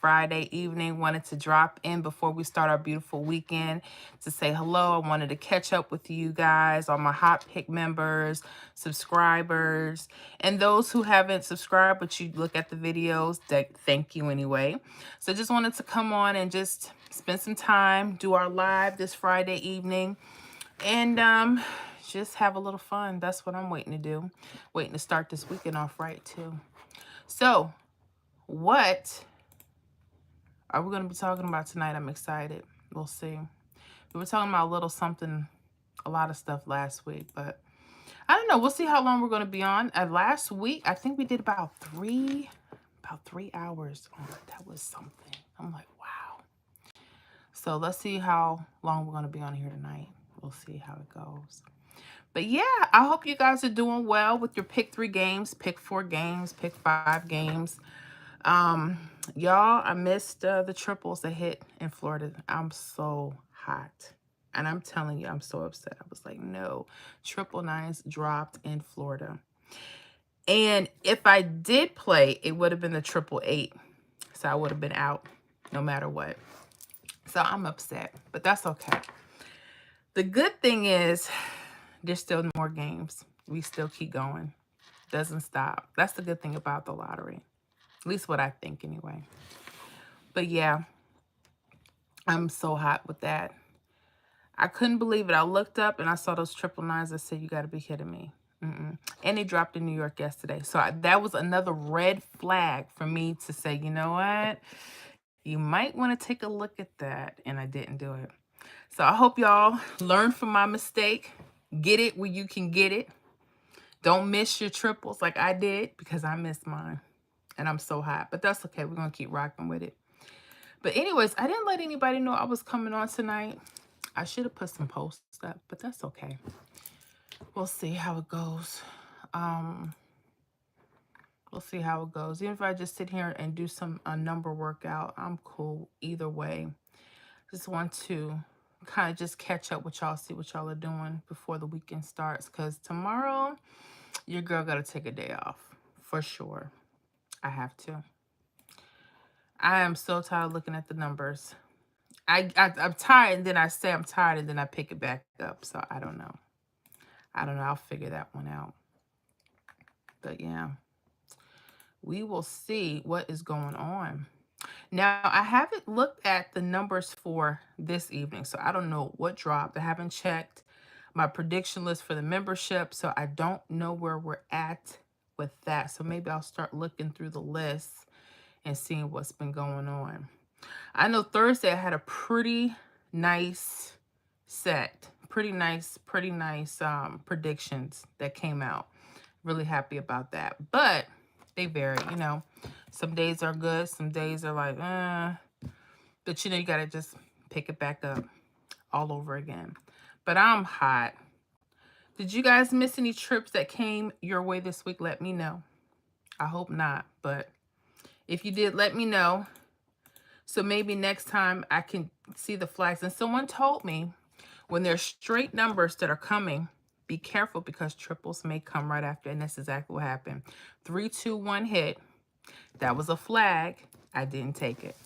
Friday evening. Wanted to drop in before we start our beautiful weekend to say hello. I wanted to catch up with you guys, all my Hot Pick members, subscribers, and those who haven't subscribed, but you look at the videos, thank you anyway. So just wanted to come on and just spend some time, do our live this Friday evening, and just have a little fun. That's what I'm waiting to do. Waiting to start this weekend off right too. So what are we going to be talking about tonight? I'm excited. We'll see. We were talking about a little something, a lot of stuff last week, but I don't know. We'll see how long we're going to be on. Last week, I think we did about 3 hours on. That was something. I'm like, wow. So let's see how long we're going to be on here tonight. We'll see how it goes. But yeah, I hope you guys are doing well with your pick 3 games, pick 4 games, pick 5 games. Y'all, I missed the triples that hit in Florida. I'm so hot. And I'm telling you, I'm so upset. I was like, no, 999s dropped in Florida. And if I did play, it would have been the 888. So I would have been out no matter what. So I'm upset, but that's okay. The good thing is there's still more games. We still keep going. Doesn't stop. That's the good thing about the lottery. At least what I think anyway. But yeah, I'm so hot with that. I couldn't believe it. I looked up and I saw those 999s. I said, you got to be kidding me. And they dropped in New York yesterday. So that was another red flag for me to say, you know what? You might want to take a look at that. And I didn't do it. So I hope y'all learn from my mistake. Get it where you can get it. Don't miss your triples like I did, because I missed mine. And I'm so hot. But that's okay. We're going to keep rocking with it. But anyways, I didn't let anybody know I was coming on tonight. I should have put some posts up, but that's okay. We'll see how it goes. We'll see how it goes. Even if I just sit here and do a number workout, I'm cool either way. Just want to kind of just catch up with y'all, see what y'all are doing before the weekend starts. Because tomorrow, your girl got to take a day off. For sure. I have to. I am so tired of looking at the numbers. I'm tired, and then I say I'm tired, and then I pick it back up. So I don't know. I'll figure that one out. But yeah, we will see what is going on. Now, I haven't looked at the numbers for this evening, so I don't know what dropped. I haven't checked my prediction list for the membership, so I don't know where we're at with that. So maybe I'll start looking through the list and seeing what's been going on. I know Thursday I had a pretty nice set. Pretty nice predictions that came out. Really happy about that. But they vary, you know. Some days are good. Some days are like, But, you know, you got to just pick it back up all over again. But I'm hot. Did you guys miss any trips that came your way this week? Let me know. I hope not. But if you did, let me know. So maybe next time I can see the flags. And someone told me when there's straight numbers that are coming, be careful because triples may come right after. And that's exactly what happened. 3, 2, 1 hit. That was a flag. I didn't take it.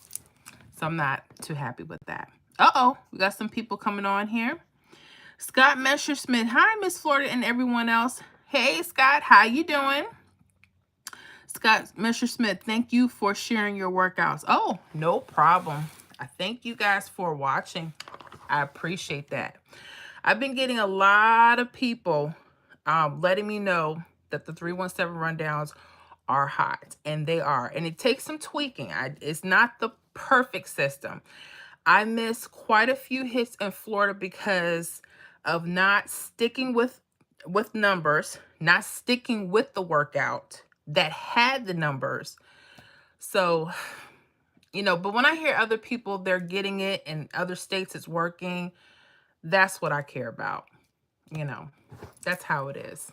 So I'm not too happy with that. Uh-oh. We got some people coming on here. Scott Messersmith. Hi, Miss Florida and everyone else. Hey, Scott. How you doing? Scott Messersmith, thank you for sharing your workouts. Oh, no problem. I thank you guys for watching. I appreciate that. I've been getting a lot of people letting me know that the 317 rundowns are hot, and they are. And it takes some tweaking. It's not the perfect system. I missed quite a few hits in Florida because of not sticking with numbers, not sticking with the workout that had the numbers. So, you know, but when I hear other people, they're getting it in other states, it's working. That's what I care about. You know, that's how it is.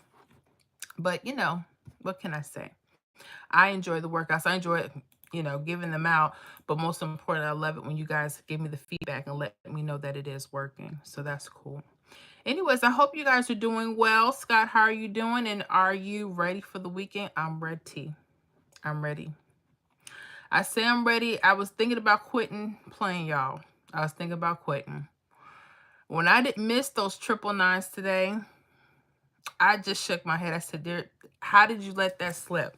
But, you know, what can I say? I enjoy the workouts. I enjoy, you know, giving them out. But most importantly, I love it when you guys give me the feedback and let me know that it is working. So that's cool. Anyways, I hope you guys are doing well. Scott, how are you doing? And are you ready for the weekend? I'm ready. I'm ready. I say I'm ready. I was thinking about quitting playing, y'all. I was thinking about quitting. When I didn't miss those 999s today, I just shook my head. I said, "Dear, how did you let that slip?"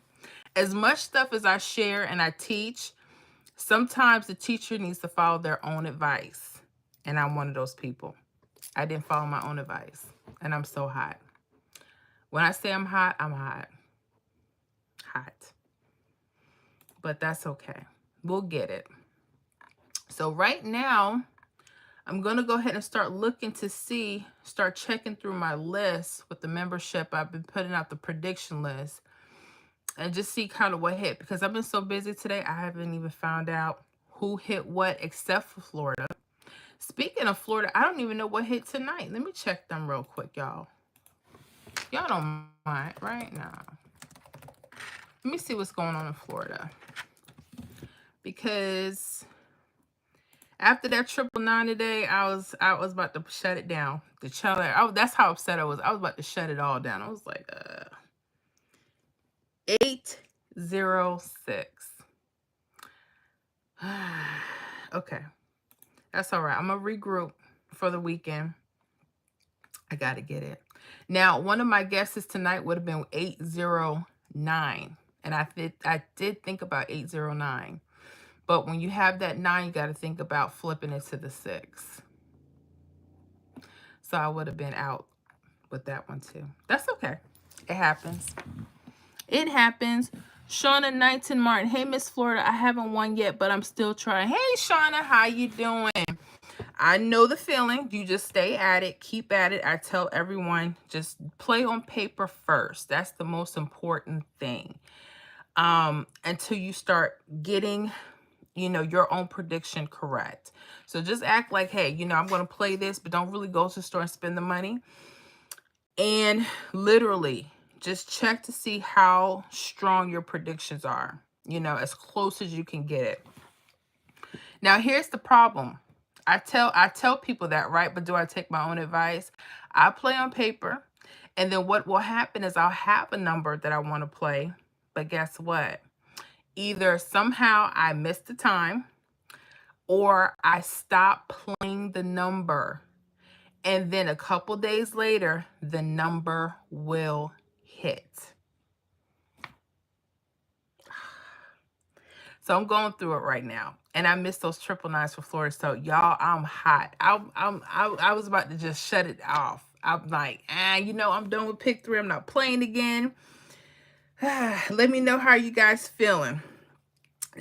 As much stuff as I share and I teach, sometimes the teacher needs to follow their own advice. And I'm one of those people. I didn't follow my own advice. And I'm so hot. When I say I'm hot, I'm hot. Hot. But that's okay. We'll get it. So right now, I'm going to go ahead and start looking to see, start checking through my list with the membership. I've been putting out the prediction list and just see kind of what hit, because I've been so busy today. I haven't even found out who hit what except for Florida. Speaking of Florida, I don't even know what hit tonight. Let me check them real quick, y'all. Y'all don't mind right now. Let me see what's going on in Florida. Because after that 999 today, I was about to shut it down. The channel, that's how upset I was. I was about to shut it all down. I was like, 806. Okay. That's all right. I'm going to regroup for the weekend. I got to get it. Now, one of my guesses tonight would have been 809. And I did think about 809. But when you have that 9, you got to think about flipping it to the 6. So I would have been out with that one too. That's okay. It happens. It happens. Shauna Knighton Martin. Hey, Miss Florida. I haven't won yet, but I'm still trying. Hey, Shauna. How you doing? I know the feeling. You just stay at it. Keep at it. I tell everyone, just play on paper first. That's the most important thing. Until you start getting, your own prediction correct. So just act like, hey, I'm going to play this, but don't really go to the store and spend the money. And literally just check to see how strong your predictions are, as close as you can get it. Now, here's the problem. I tell people that, right? But do I take my own advice? I play on paper, and then what will happen is I'll have a number that I want to play, but guess what? Either somehow I miss the time, or I stop playing the number, and then a couple days later, the number will hit. So I'm going through it right now, and I missed those 999s for Florida. So y'all, I'm hot. I was about to just shut it off. I'm like, I'm done with pick 3. I'm not playing again. Let me know how you guys feeling.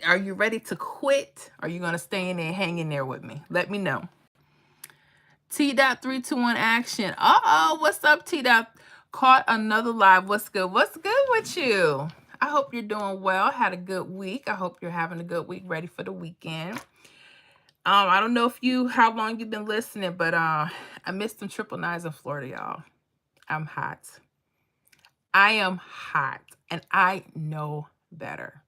Are you ready to quit? Are you gonna stay in there and hang in there with me? Let me know. T.321 action. What's up, T. Caught another live. What's good? What's good with you? I hope you're doing well. Had a good week. I hope you're having a good week, ready for the weekend. I don't know how long you've been listening, but I missed some 999s in Florida, y'all. I'm hot. I am hot, and I know better.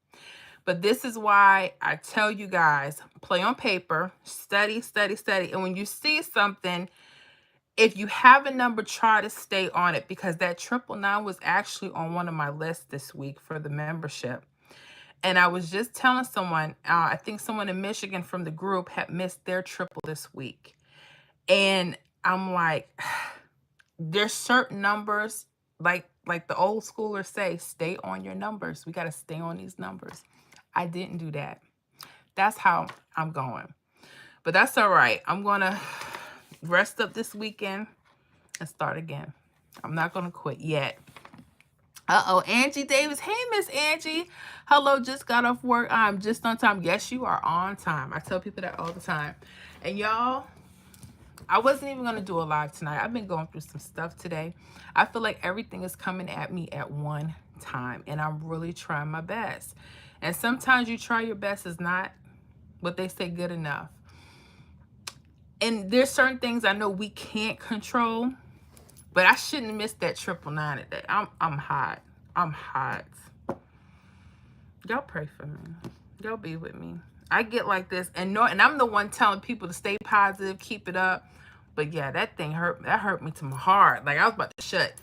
But this is why I tell you guys, play on paper, study, study, study. And when you see something, if you have a number, try to stay on it, because that 999 was actually on one of my lists this week for the membership. And I was just telling someone, I think someone in Michigan from the group had missed their triple this week. And I'm like, there's certain numbers, like the old schoolers say, stay on your numbers. We got to stay on these numbers. I didn't do that. That's how I'm going. But that's all right. I'm going to rest up this weekend and start again. I'm not going to quit yet. Angie Davis. Hey, Miss Angie. Hello, just got off work. I'm just on time. Yes, you are on time. I tell people that all the time. And y'all, I wasn't even going to do a live tonight. I've been going through some stuff today. I feel like everything is coming at me at one time, and I'm really trying my best. And sometimes you try your best is not what they say good enough. And there's certain things I know we can't control, but I shouldn't have missed that 999 today. I'm hot. I'm hot. Y'all pray for me. Y'all be with me. I get like this, and I'm the one telling people to stay positive, keep it up. But yeah, that thing hurt. That hurt me to my heart. Like I was about to shut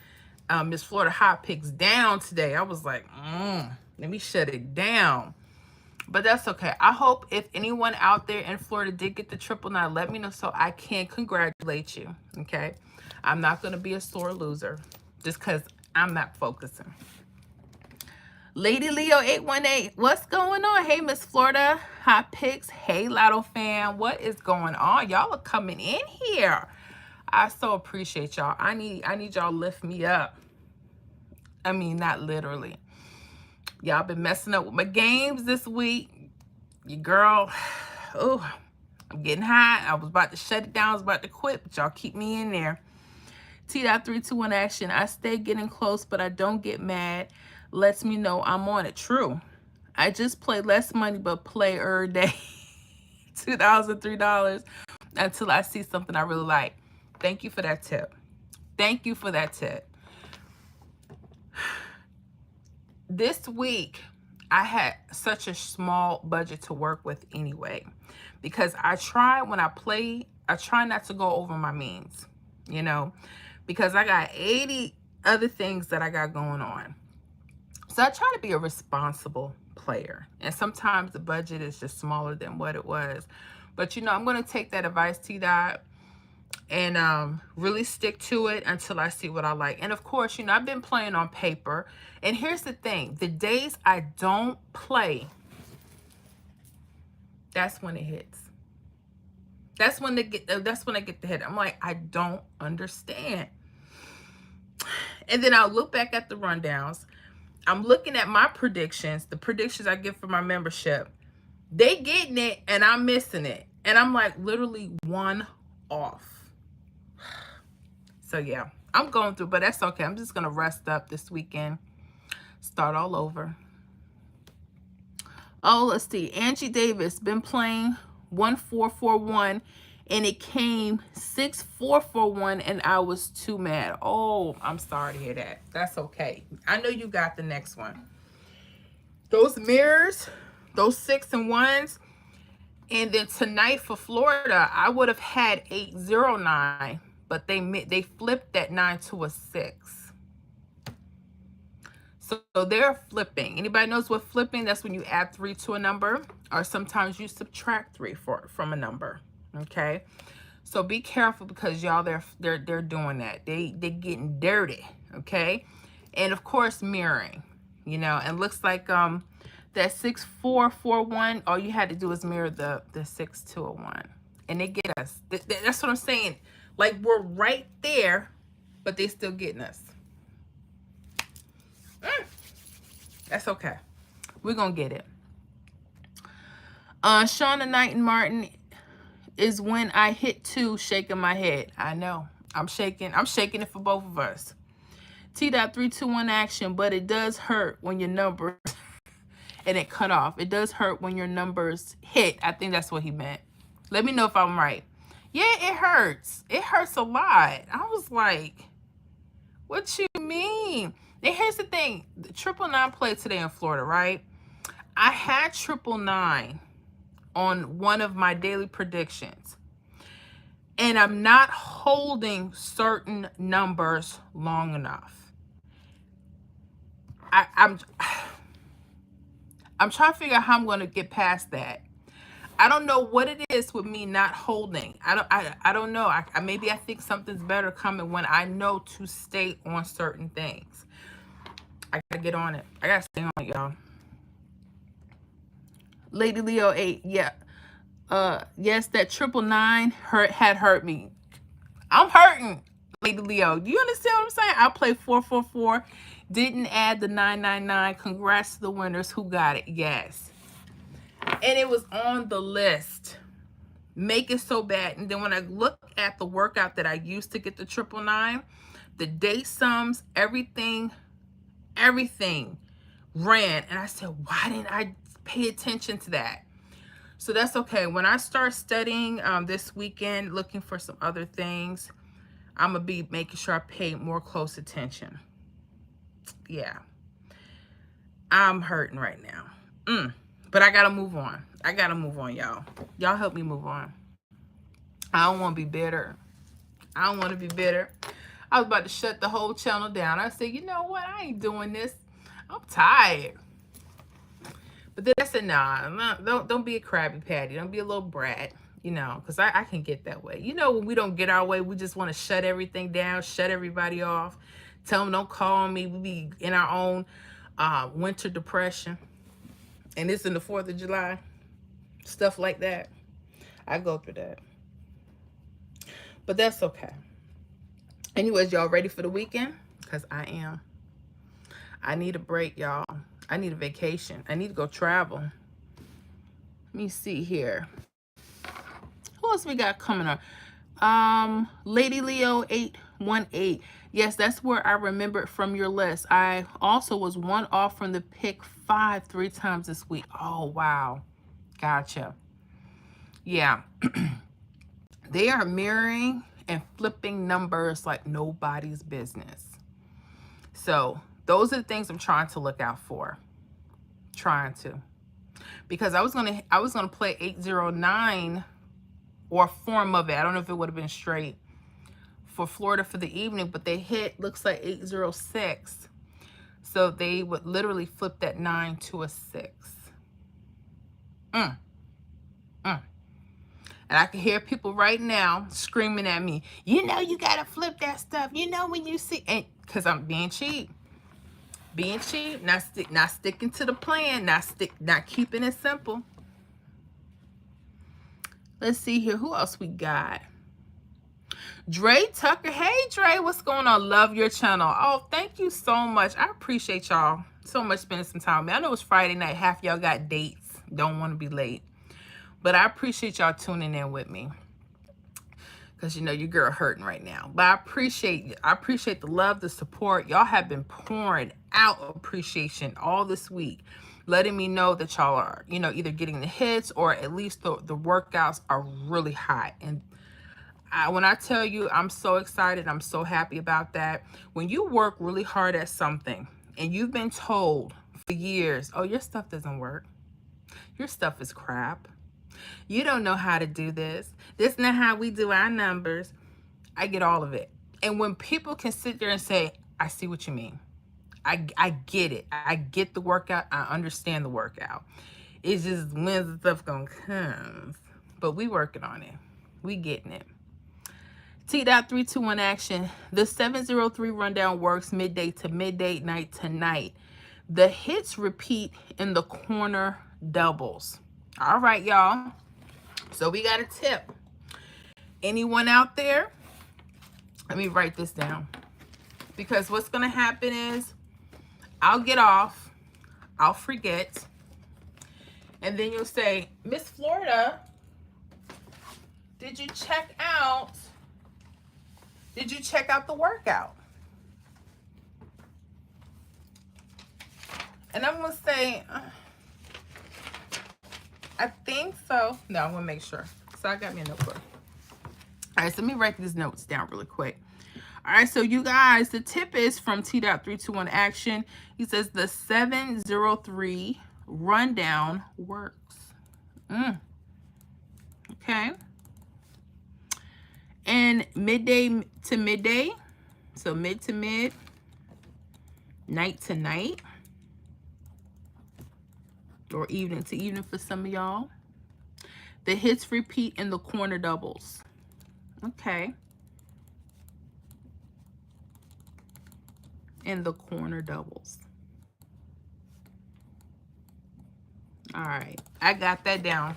Miss Florida Hot Picks down today. I was like, let me shut it down. But that's okay. I hope if anyone out there in Florida did get the 999, let me know so I can congratulate you. Okay. I'm not going to be a sore loser just because I'm not focusing. Lady Leo 818, what's going on? Hey, Miss Florida Hot Picks. Hey, Lotto fan, what is going on? Y'all are coming in here. I so appreciate y'all. I need y'all to lift me up. I mean, not literally. Y'all been messing up with my games this week. Your girl, oh, I'm getting hot. I was about to shut it down. I was about to quit, but y'all keep me in there. T.321 action. I stay getting close, but I don't get mad. Lets me know I'm on it. True. I just play less money, but play every day. $2,003 until I see something I really like. Thank you for that tip. Thank you for that tip. This week, I had such a small budget to work with anyway, because I try, when I play, I try not to go over my means, you know, because I got 80 other things that I got going on. So I try to be a responsible player. And sometimes the budget is just smaller than what it was. But, you know, I'm going to take that advice, T-Dot, and really stick to it until I see what I like. And, of course, you know, I've been playing on paper. And here's the thing. The days I don't play, that's when it hits. That's when I get the hit. I'm like, I don't understand. And then I'll look back at the rundowns. I'm looking at my predictions, the predictions I give for my membership. They getting it and I'm missing it. And I'm like literally one off. So yeah, I'm going through, but that's okay. I'm just going to rest up this weekend. Start all over. Oh, let's see. Angie Davis been playing 1441 and it came 6441 and I was too mad. Oh, I'm sorry to hear that. That's okay. I know you got the next one. Those mirrors, those 6 and 1s, and then tonight for Florida, I would have had 809, but they flipped that 9 to a 6. So they're flipping. Anybody knows what flipping? That's when you add 3 to a number, or sometimes you subtract 3 from a number. Okay, so be careful because y'all they're doing that. They getting dirty. Okay, and of course mirroring. You know, and looks like that 6441. All you had to do is mirror the 6 to a 1, and they get us. That's what I'm saying. Like we're right there, but they still getting us. That's okay. We're gonna get it. Shauna Knight and Martin is when I hit 2, shaking my head. I know. I'm shaking it for both of us. T.321 action, but it does hurt when your numbers and it cut off. It does hurt when your numbers hit. I think that's what he meant. Let me know if I'm right. Yeah, it hurts. It hurts a lot. I was like, what you mean? And here's the thing. The 999 played today in Florida, right? I had 999 on one of my daily predictions. And I'm not holding certain numbers long enough. I'm trying to figure out how I'm going to get past that. I don't know what it is with me not holding. I don't know. Maybe I think something's better coming when I know to stay on certain things. I gotta get on it. I gotta stay on it, y'all. Lady Leo 8, yeah. Yes, that 999 had hurt me. I'm hurting, Lady Leo. Do you understand what I'm saying? I played 444, didn't add the 999. Congrats to the winners who got it. Yes. And it was on the list. Make it so bad. And then when I look at the workout that I used to get the 999, the day sums, everything ran. And I said, why didn't I pay attention to that? So that's okay. When I start studying this weekend, looking for some other things, I'm going to be making sure I pay more close attention. Yeah. I'm hurting right now. But I got to move on. I got to move on, y'all. Y'all help me move on. I don't want to be bitter. I don't want to be bitter. I was about to shut the whole channel down. I said, you know what? I ain't doing this. I'm tired. But then I said, nah, don't be a Krabby Patty. Don't be a little brat, because I can get that way. When we don't get our way, we just want to shut everything down, shut everybody off, tell them don't call me. We be in our own winter depression. And it's in the 4th of July. Stuff like that. I go through that. But that's okay. Anyways, y'all ready for the weekend? Because I am. I need a break, y'all. I need a vacation. I need to go travel. Let me see here. Who else we got coming up? Lady Leo 818. Yes, that's where I remembered from your list. I also was one off from the pick 5 3 times this week. Oh, wow. Gotcha. Yeah. They are mirroring and flipping numbers like nobody's business. So those are the things I'm trying to look out for. Trying to. Because I was gonna play 809 or a form of it. I don't know if it would have been straight for Florida for the evening, but they hit, looks like 806. So they would literally flip that 9 to a 6. And I can hear people right now screaming at me, you got to flip that stuff. When you see, and because I'm being cheap. Being cheap, not sticking to the plan, not keeping it simple. Let's see here. Who else we got? Dre Tucker. Hey, Dre, what's going on? Love your channel. Oh, thank you so much. I appreciate y'all so much spending some time with me. I know it's Friday night. Half y'all got dates. Don't want to be late. But I appreciate y'all tuning in with me. Because, your girl hurting right now. But I appreciate the love, the support. Y'all have been pouring out appreciation all this week. Letting me know that y'all are, either getting the hits or at least the workouts are really hot. And when I tell you, I'm so excited. I'm so happy about that. When you work really hard at something and you've been told for years, oh, your stuff doesn't work. Your stuff is crap. You don't know how to do this. This is not how we do our numbers. I get all of it. And when people can sit there and say, I see what you mean. I get it. I get the workout. I understand the workout. It's just when's the stuff gonna come. But we working on it. We getting it. T.321 action. The 703 rundown works midday to midday, night to night. The hits repeat in the corner doubles. All right, y'all. So we got a tip. Anyone out there? Let me write this down. Because what's going to happen is I'll get off. I'll forget. And then you'll say, Miss Florida, did you check out the workout? And I'm going to say, I think so. No, I'm going to make sure. So I got me a notebook. All right, so let me write these notes down really quick. All right, so you guys, the tip is from T.321 action. He says the 703 rundown works. Okay. And midday to midday. So mid to mid. Night to night. Or evening to evening for some of y'all. The hits repeat in the corner doubles. Okay. In the corner doubles. All right. I got that down.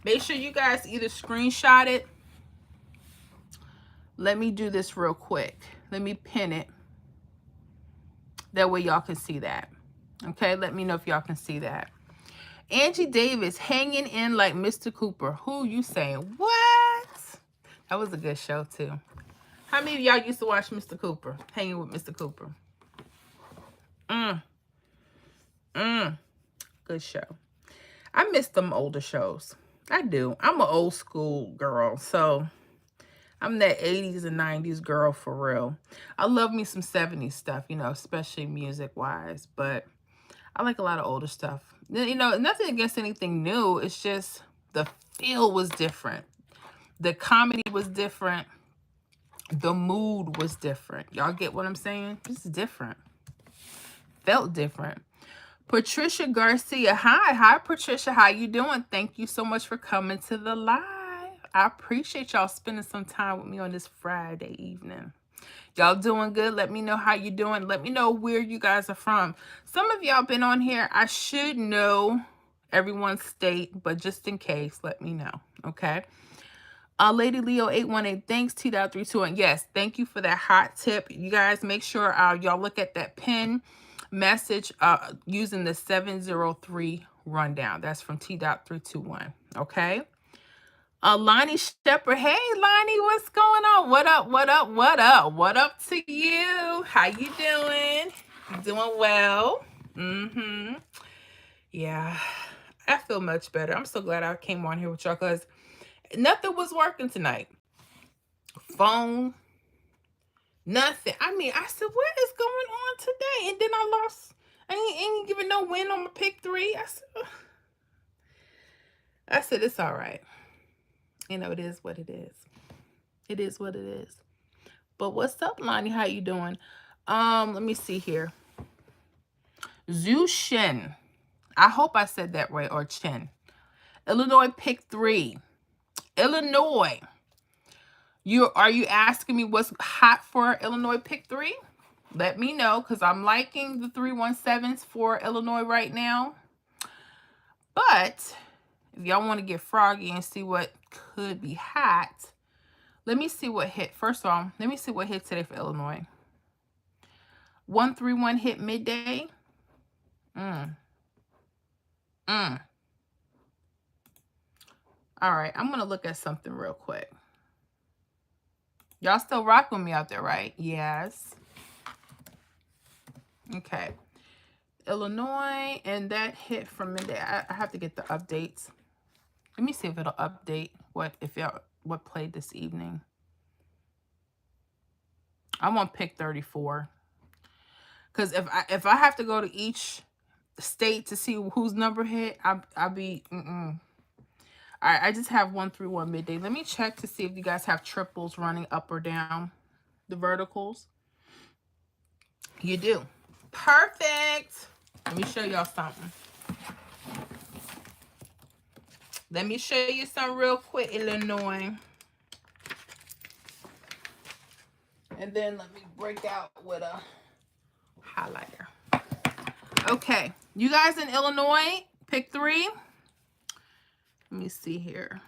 Make sure you guys either screenshot it. Let me do this real quick. Let me pin it. That way y'all can see that. Okay. Let me know if y'all can see that. Angie Davis, hanging in like Mr. Cooper. Who you saying? What? That was a good show, too. How many of y'all used to watch Mr. Cooper? Hanging with Mr. Cooper. Good show. I miss them older shows. I do. I'm an old school girl, so I'm that 80s and 90s girl for real. I love me some 70s stuff, especially music-wise, but I like a lot of older stuff. Nothing against anything new. It's just the feel was different. The comedy was different. The mood was different. Y'all get what I'm saying? It's different. Felt different. Patricia Garcia. Hi, Patricia. How you doing? Thank you so much for coming to the live. I appreciate y'all spending some time with me on this Friday evening. Y'all doing good? Let me know how you doing. Let me know where you guys are from. Some of y'all been on here. I should know everyone's state, but just in case, let me know. Okay. Lady Leo 818, thanks. T.321. Yes, thank you for that hot tip. You guys make sure y'all look at that pin message using the 703 rundown. That's from T.321. Okay. Lonnie Shepherd. Hey, Lonnie, what's going on? What up? What up? What up? What up to you? How you doing? You doing well? Yeah, I feel much better. I'm so glad I came on here with y'all because nothing was working tonight. Phone, nothing. I mean, I said, what is going on today? And then I lost. I ain't giving no win on my pick 3. I said, it's all right. You know, it is what it is. It is what it is. But what's up, Lonnie? How you doing? Let me see here. Zhu Shen. I hope I said that right, or Chen. Illinois pick 3. Illinois. Are you asking me what's hot for Illinois pick 3? Let me know, because I'm liking the 317s for Illinois right now. But if y'all want to get froggy and see what could be hot, let me see what hit. First of all, let me see what hit today for Illinois. 131 hit midday. All right, I'm going to look at something real quick. Y'all still rock with me out there, right? Yes. Okay. Illinois, and that hit from midday. I have to get the updates. Let me see if it'll update what played this evening. I'm on pick 34. Because if I have to go to each state to see whose number hit, I'll be All right, I just have 131 midday. Let me check to see if you guys have triples running up or down the verticals. You do. Perfect. Let me show y'all something. Let me show you something real quick, Illinois. And then let me break out with a highlighter. Okay, you guys in Illinois, pick 3. Let me see here.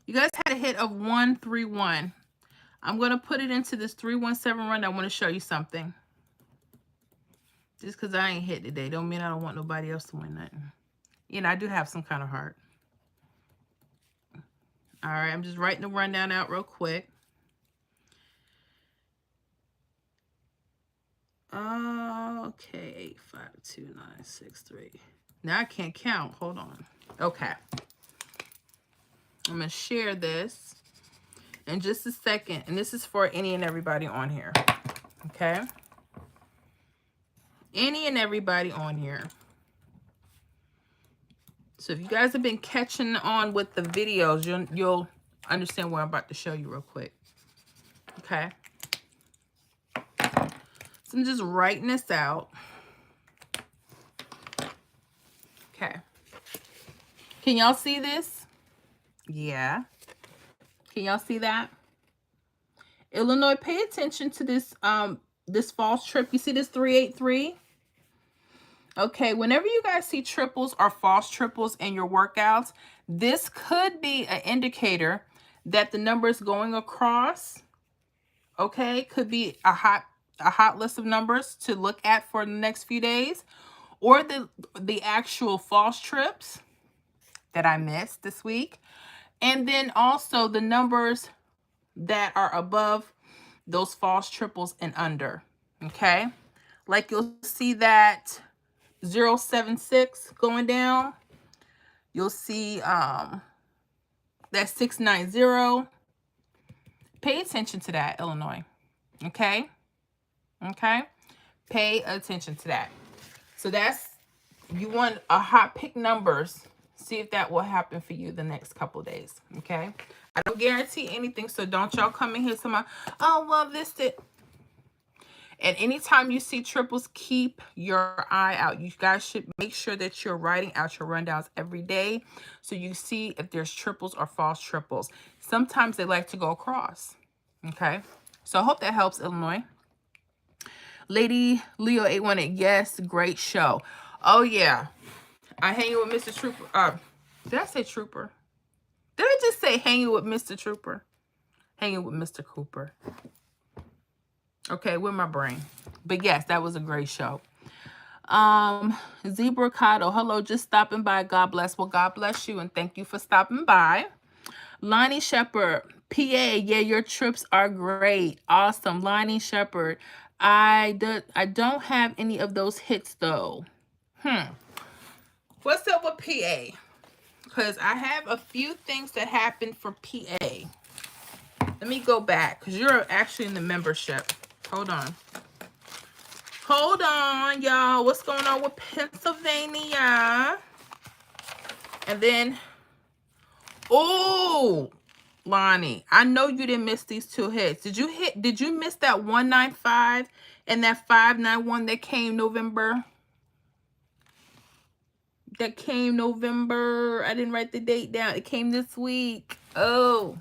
You guys had a hit of 131. I'm going to put it into this 317 run. I want to show you something. Just because I ain't hit today don't mean I don't want nobody else to win nothing. You know, I do have some kind of heart. All right, I'm just writing the rundown out real quick. Okay, 5, 2, 9, 6, 3. Now I can't count. Hold on. Okay. I'm going to share this in just a second. And this is for any and everybody on here. Okay? Any and everybody on here. So if you guys have been catching on with the videos, you'll understand what I'm about to show you real quick. Okay? So I'm just writing this out. Okay. Can y'all see this? Yeah. Can y'all see that? Illinois, pay attention to this this false trip. You see this 383? Okay, whenever you guys see triples or false triples in your workouts, this could be an indicator that the number is going across. Okay, could be a hot list of numbers to look at for the next few days, or the actual false trips that I missed this week. And then also the numbers that are above those false triples and under. Okay, like you'll see that 076 going down. You'll see that 690. Pay attention to that, Illinois. Okay? Okay? Pay attention to that. So that's, you want a hot pick numbers. See if that will happen for you the next couple days. Okay? I don't guarantee anything, so don't y'all come in here to my, oh, well, this, it. And anytime you see triples, keep your eye out. You guys should make sure that you're writing out your rundowns every day so you see if there's triples or false triples. Sometimes they like to go across. Okay, so I hope that helps, Illinois. Lady Leo 818, yes, great show. Oh yeah, I hanging with Mr. Trooper. Did I say Trooper? Did I just say hanging with Mr. Trooper? Hanging with Mr. Cooper. Okay, with my brain. But yes, that was a great show. Zebra Cotto, hello, just stopping by. God bless. Well, God bless you, and thank you for stopping by. Lonnie Shepherd, PA, yeah, your trips are great. Awesome. Lonnie Shepherd, I don't have any of those hits though. What's up with PA? Because I have a few things that happened for PA. Let me go back because you're actually in the membership. Hold on. Hold on, y'all. What's going on with Pennsylvania? And then, oh, Lonnie, I know you didn't miss these two hits. Did you miss that 195 and that 591 that came November? That came November. I didn't write the date down. It came this week. Oh,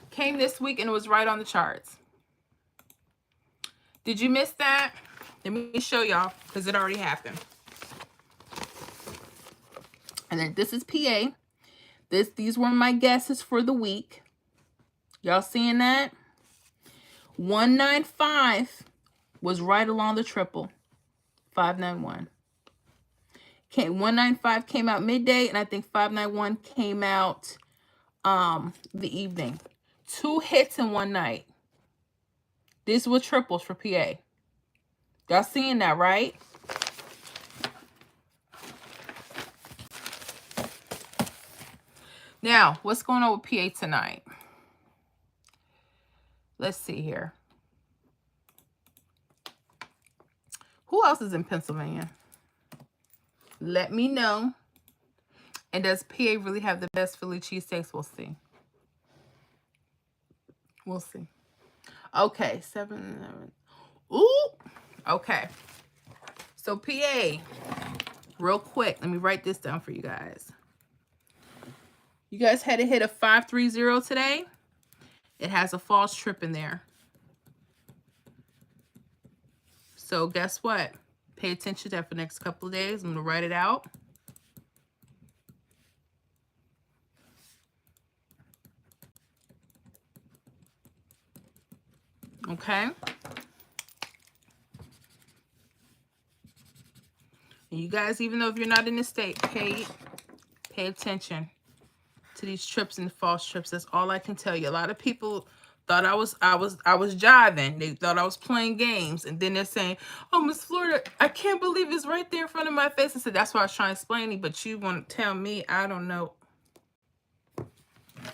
came this week and it was right on the charts. Did you miss that? Let me show y'all because it already happened. And then this is PA. These were my guesses for the week. Y'all seeing that? 195 was right along the triple. 591. 195 came out midday, and I think 591 came out the evening. 2 hits in one night. These were triples for PA. Y'all seeing that, right? Now, what's going on with PA tonight? Let's see here. Who else is in Pennsylvania? Let me know. And does PA really have the best Philly cheesesteaks? We'll see. We'll see. Okay, 7. Ooh. Okay. So PA, real quick, let me write this down for you guys. You guys had a hit of 530 today. It has a false trip in there. So guess what? Pay attention to that for the next couple of days. I'm going to write it out. Okay. And you guys, even though if you're not in the state, pay attention to these trips and false trips. That's all I can tell you. A lot of people thought I was jiving. They thought I was playing games. And then they're saying, oh, Miss Florida, I can't believe it's right there in front of my face. I said, that's why I was trying to explain it, but you want to tell me I don't know.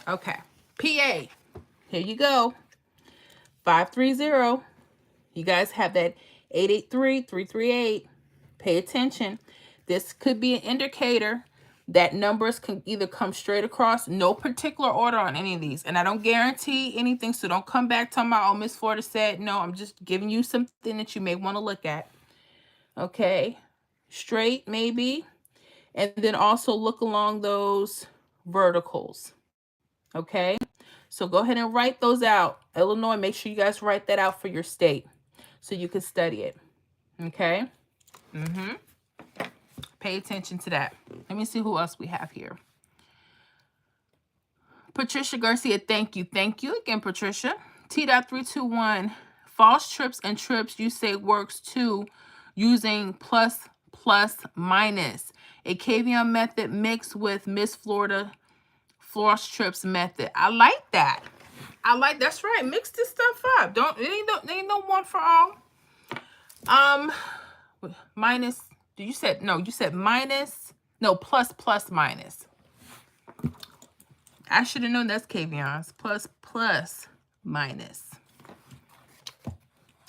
Okay. PA. Here you go. 530. You guys have that 883-338. Pay attention. This could be an indicator that numbers can either come straight across, no particular order on any of these. And I don't guarantee anything, so don't come back talking about, oh, Miss Florida said. No, I'm just giving you something that you may want to look at. Okay. Straight, maybe. And then also look along those verticals. Okay. So go ahead and write those out. Illinois, make sure you guys write that out for your state so you can study it. Okay. Pay attention to that. Let me see who else we have here. Patricia Garcia, thank you. Thank you again, Patricia. T.321, false trips and trips you say works too using plus, plus, minus. A Kavion method mixed with Miss Florida false trips method. I like that. That's right. Mix this stuff up. It ain't no one for all. Minus. You said minus. No, plus, plus, minus. I should have known that's Kavion's. Plus, plus, minus.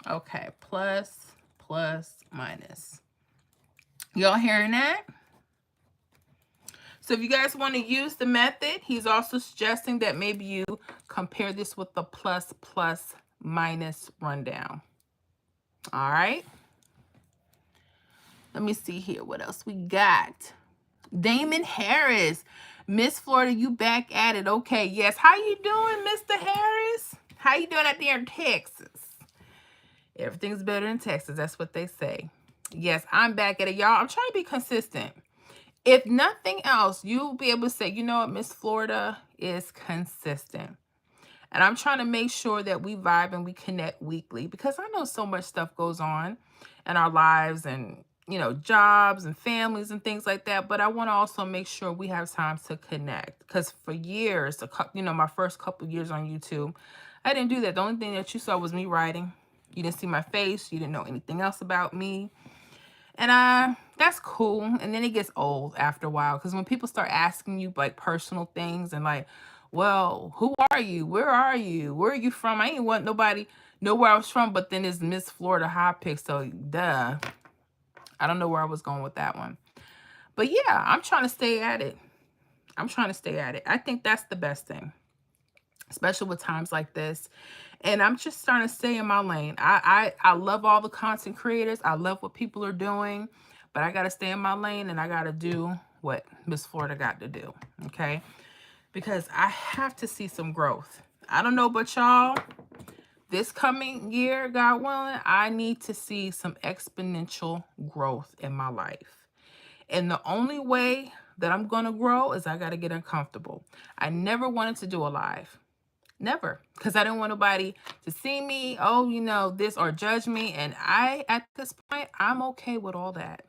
Okay, plus, plus, minus. Y'all hearing that? So if you guys want to use the method, he's also suggesting that maybe you compare this with the plus, plus, minus rundown. All right. Let me see here. What else we got? Damon Harris. Miss Florida, you back at it. Okay, yes. How you doing, Mr. Harris? How you doing out there in Texas? Everything's better in Texas. That's what they say. Yes, I'm back at it, y'all. I'm trying to be consistent. If nothing else, you'll be able to say, you know what, Miss Florida is consistent. And I'm trying to make sure that we vibe and we connect weekly, because I know so much stuff goes on in our lives and, you know, jobs and families and things like that. But I want to also make sure we have time to connect, because for years, you know, my first couple years on YouTube, I didn't do that. The only thing that you saw was me writing. You didn't see my face. You didn't know anything else about me. And that's cool. And then it gets old after a while, because when people start asking you like personal things and like, well, who are you? Where are you? Where are you from? I ain't want nobody know where I was from, but then it's Miss Florida Hot Pick. So duh. I don't know where I was going with that one. But yeah, I'm trying to stay at it. I'm trying to stay at it. I think that's the best thing, especially with times like this. And I'm just starting to stay in my lane. I love all the content creators. I love what people are doing, but I got to stay in my lane, and I got to do what Miss Florida got to do. Okay. Because I have to see some growth. I don't know about y'all. This coming year, God willing, I need to see some exponential growth in my life. And the only way that I'm going to grow is I got to get uncomfortable. I never wanted to do a live. Never. Because I didn't want nobody to see me, oh, you know, this, or judge me. And at this point, I'm okay with all that.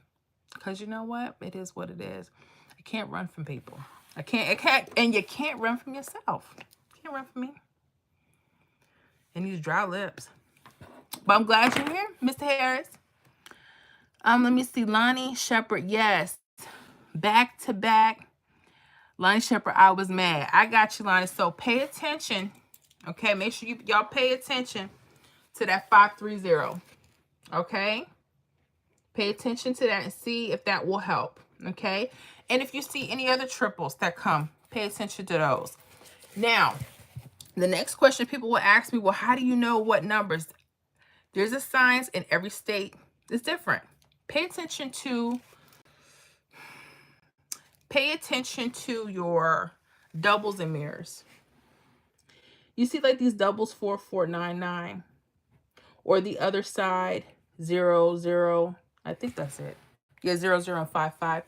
Because you know what? It is what it is. I can't run from people. I can't, and you can't run from yourself. You can't run from me. And these dry lips. But I'm glad you're here, Mr. Harris. Let me see. Lonnie Shepherd, yes. Back to back. Lonnie Shepherd, I was mad. I got you, Lonnie. So pay attention. Okay, make sure y'all pay attention to that 530. Okay? Pay attention to that and see if that will help. Okay? And if you see any other triples that come, pay attention to those. Now, the next question people will ask me, well, how do you know what numbers? There's a science, in every state is different. Pay attention to your doubles and mirrors. You see like these doubles 4499, or the other side 00. I think that's it. Yeah, 00 and 55.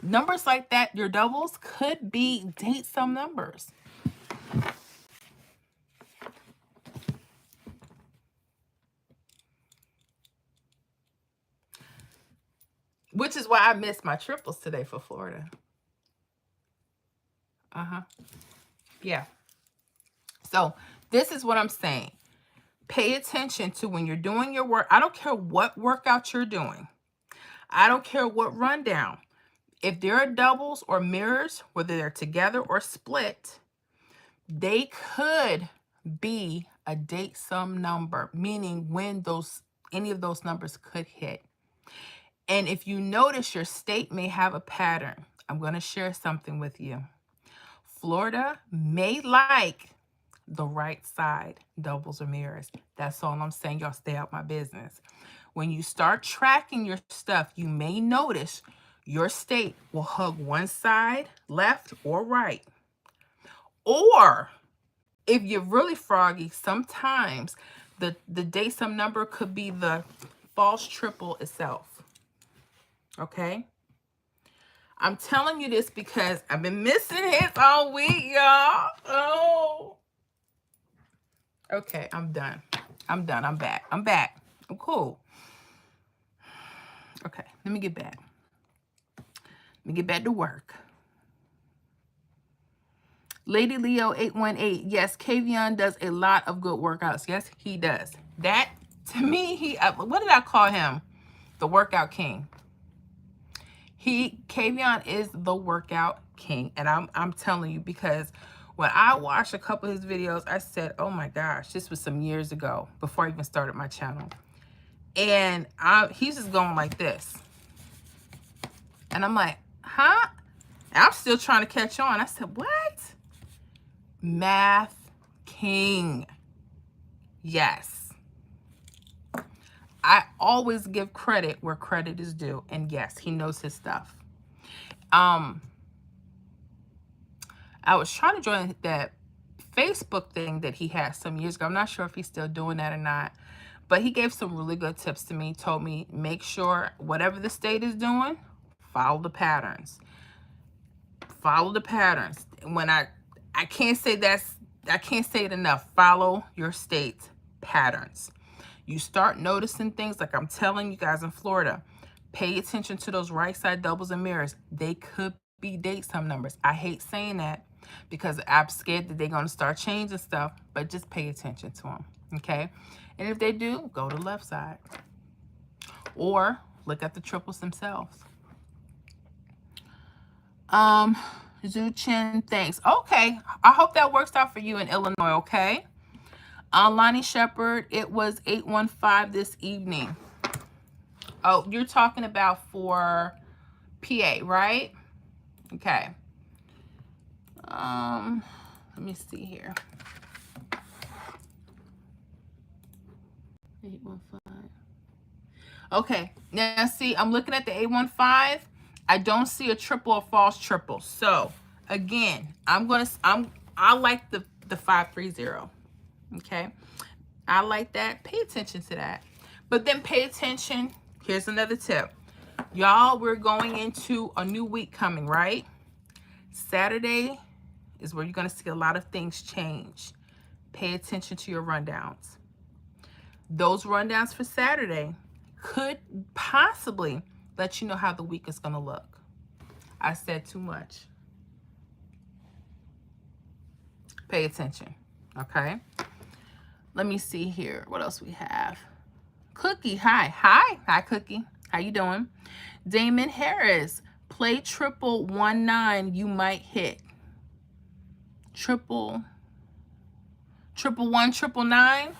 Numbers like that, your doubles could be date some numbers. Which is why I missed my triples today for Florida. Yeah. So this is what I'm saying. Pay attention to when you're doing your work. I don't care what workout you're doing. I don't care what rundown. If there are doubles or mirrors, whether they're together or split, they could be a date sum number, meaning when any of those numbers could hit. And if you notice, your state may have a pattern. I'm going to share something with you. Florida may like the right side doubles or mirrors. That's all I'm saying. Y'all stay out my business. When you start tracking your stuff, you may notice your state will hug one side, left or right. Or if you're really froggy, sometimes the date sum number could be the false triple itself. Okay? I'm telling you this because I've been missing hits all week, y'all. Oh. Okay, I'm done. I'm done. I'm back. I'm cool. Okay, let me get back. Let me get back to work. Lady Leo 818. Yes, Kavion does a lot of good workouts. Yes, he does. That, to me, what did I call him? The workout king. Kavion is the workout king. And I'm telling you, because when I watched a couple of his videos, I said, oh my gosh, this was some years ago, before I even started my channel. And he's just going like this. And I'm like, huh? And I'm still trying to catch on. I said, what? Math king. Yes. I always give credit where credit is due. And yes, he knows his stuff. I was trying to join that Facebook thing that he had some years ago. I'm not sure if he's still doing that or not. But he gave some really good tips to me. Told me, make sure whatever the state is doing, follow the patterns. Follow the patterns. When I can't say it enough. Follow your state's patterns. You start noticing things like I'm telling you guys in Florida. Pay attention to those right side doubles and mirrors. They could be date some numbers. I hate saying that because I'm scared that they're going to start changing stuff, but just pay attention to them, okay? And if they do, go to the left side. Or look at the triples themselves. Zhu Chen, thanks. Okay, I hope that works out for you in Illinois, okay? Lonnie Shepherd, it was 815 this evening. Oh, you're talking about for PA, right? Okay. Let me see here. 815. Okay, now see, I'm looking at the 815. I don't see a triple or false triple. So again, I like the 530. Okay, I like that. Pay attention to that. But then pay attention. Here's another tip. Y'all, we're going into a new week coming, right? Saturday is where you're going to see a lot of things change. Pay attention to your rundowns. Those rundowns for Saturday could possibly let you know how the week is going to look. I said too much. Pay attention, okay? Let me see here. What else we have? Cookie, hi. Hi, Cookie. How you doing? Damon Harris, play triple 19, you might hit. Triple 1, triple 9.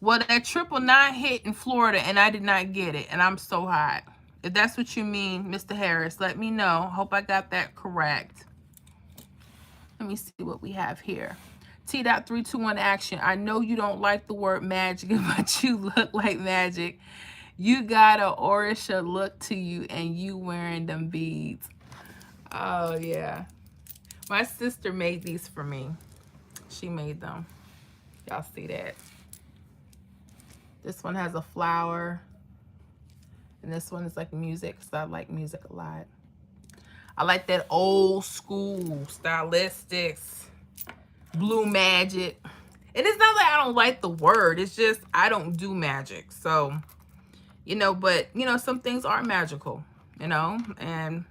Well, that triple 9 hit in Florida, and I did not get it, and I'm so hot. If that's what you mean, Mr. Harris, let me know. Hope I got that correct. Let me see what we have here. T.321 action. I know you don't like the word magic, but you look like magic. You got a Orisha look to you, and you wearing them beads. Oh, yeah. My sister made these for me. She made them. Y'all see that? This one has a flower. And this one is like music, because I like music a lot. I like that old school stylistics. Blue magic. And it's not like I don't like the word. It's just I don't do magic. So, you know, but, you know, some things are magical, you know. And,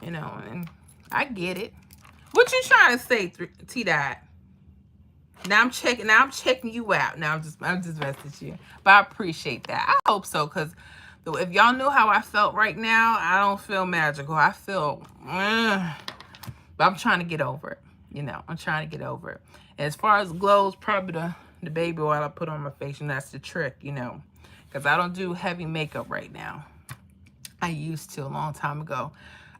you know, and I get it. What you trying to say, T-Dot? Now I'm checking you out. Now I'm just messaging you. But I appreciate that. I hope so, because if y'all knew how I felt right now, I don't feel magical. I feel, but I'm trying to get over it. You know, I'm trying to get over it. And as far as glows, probably the baby oil I put on my face, and that's the trick, you know, because I don't do heavy makeup right now. I used to a long time ago.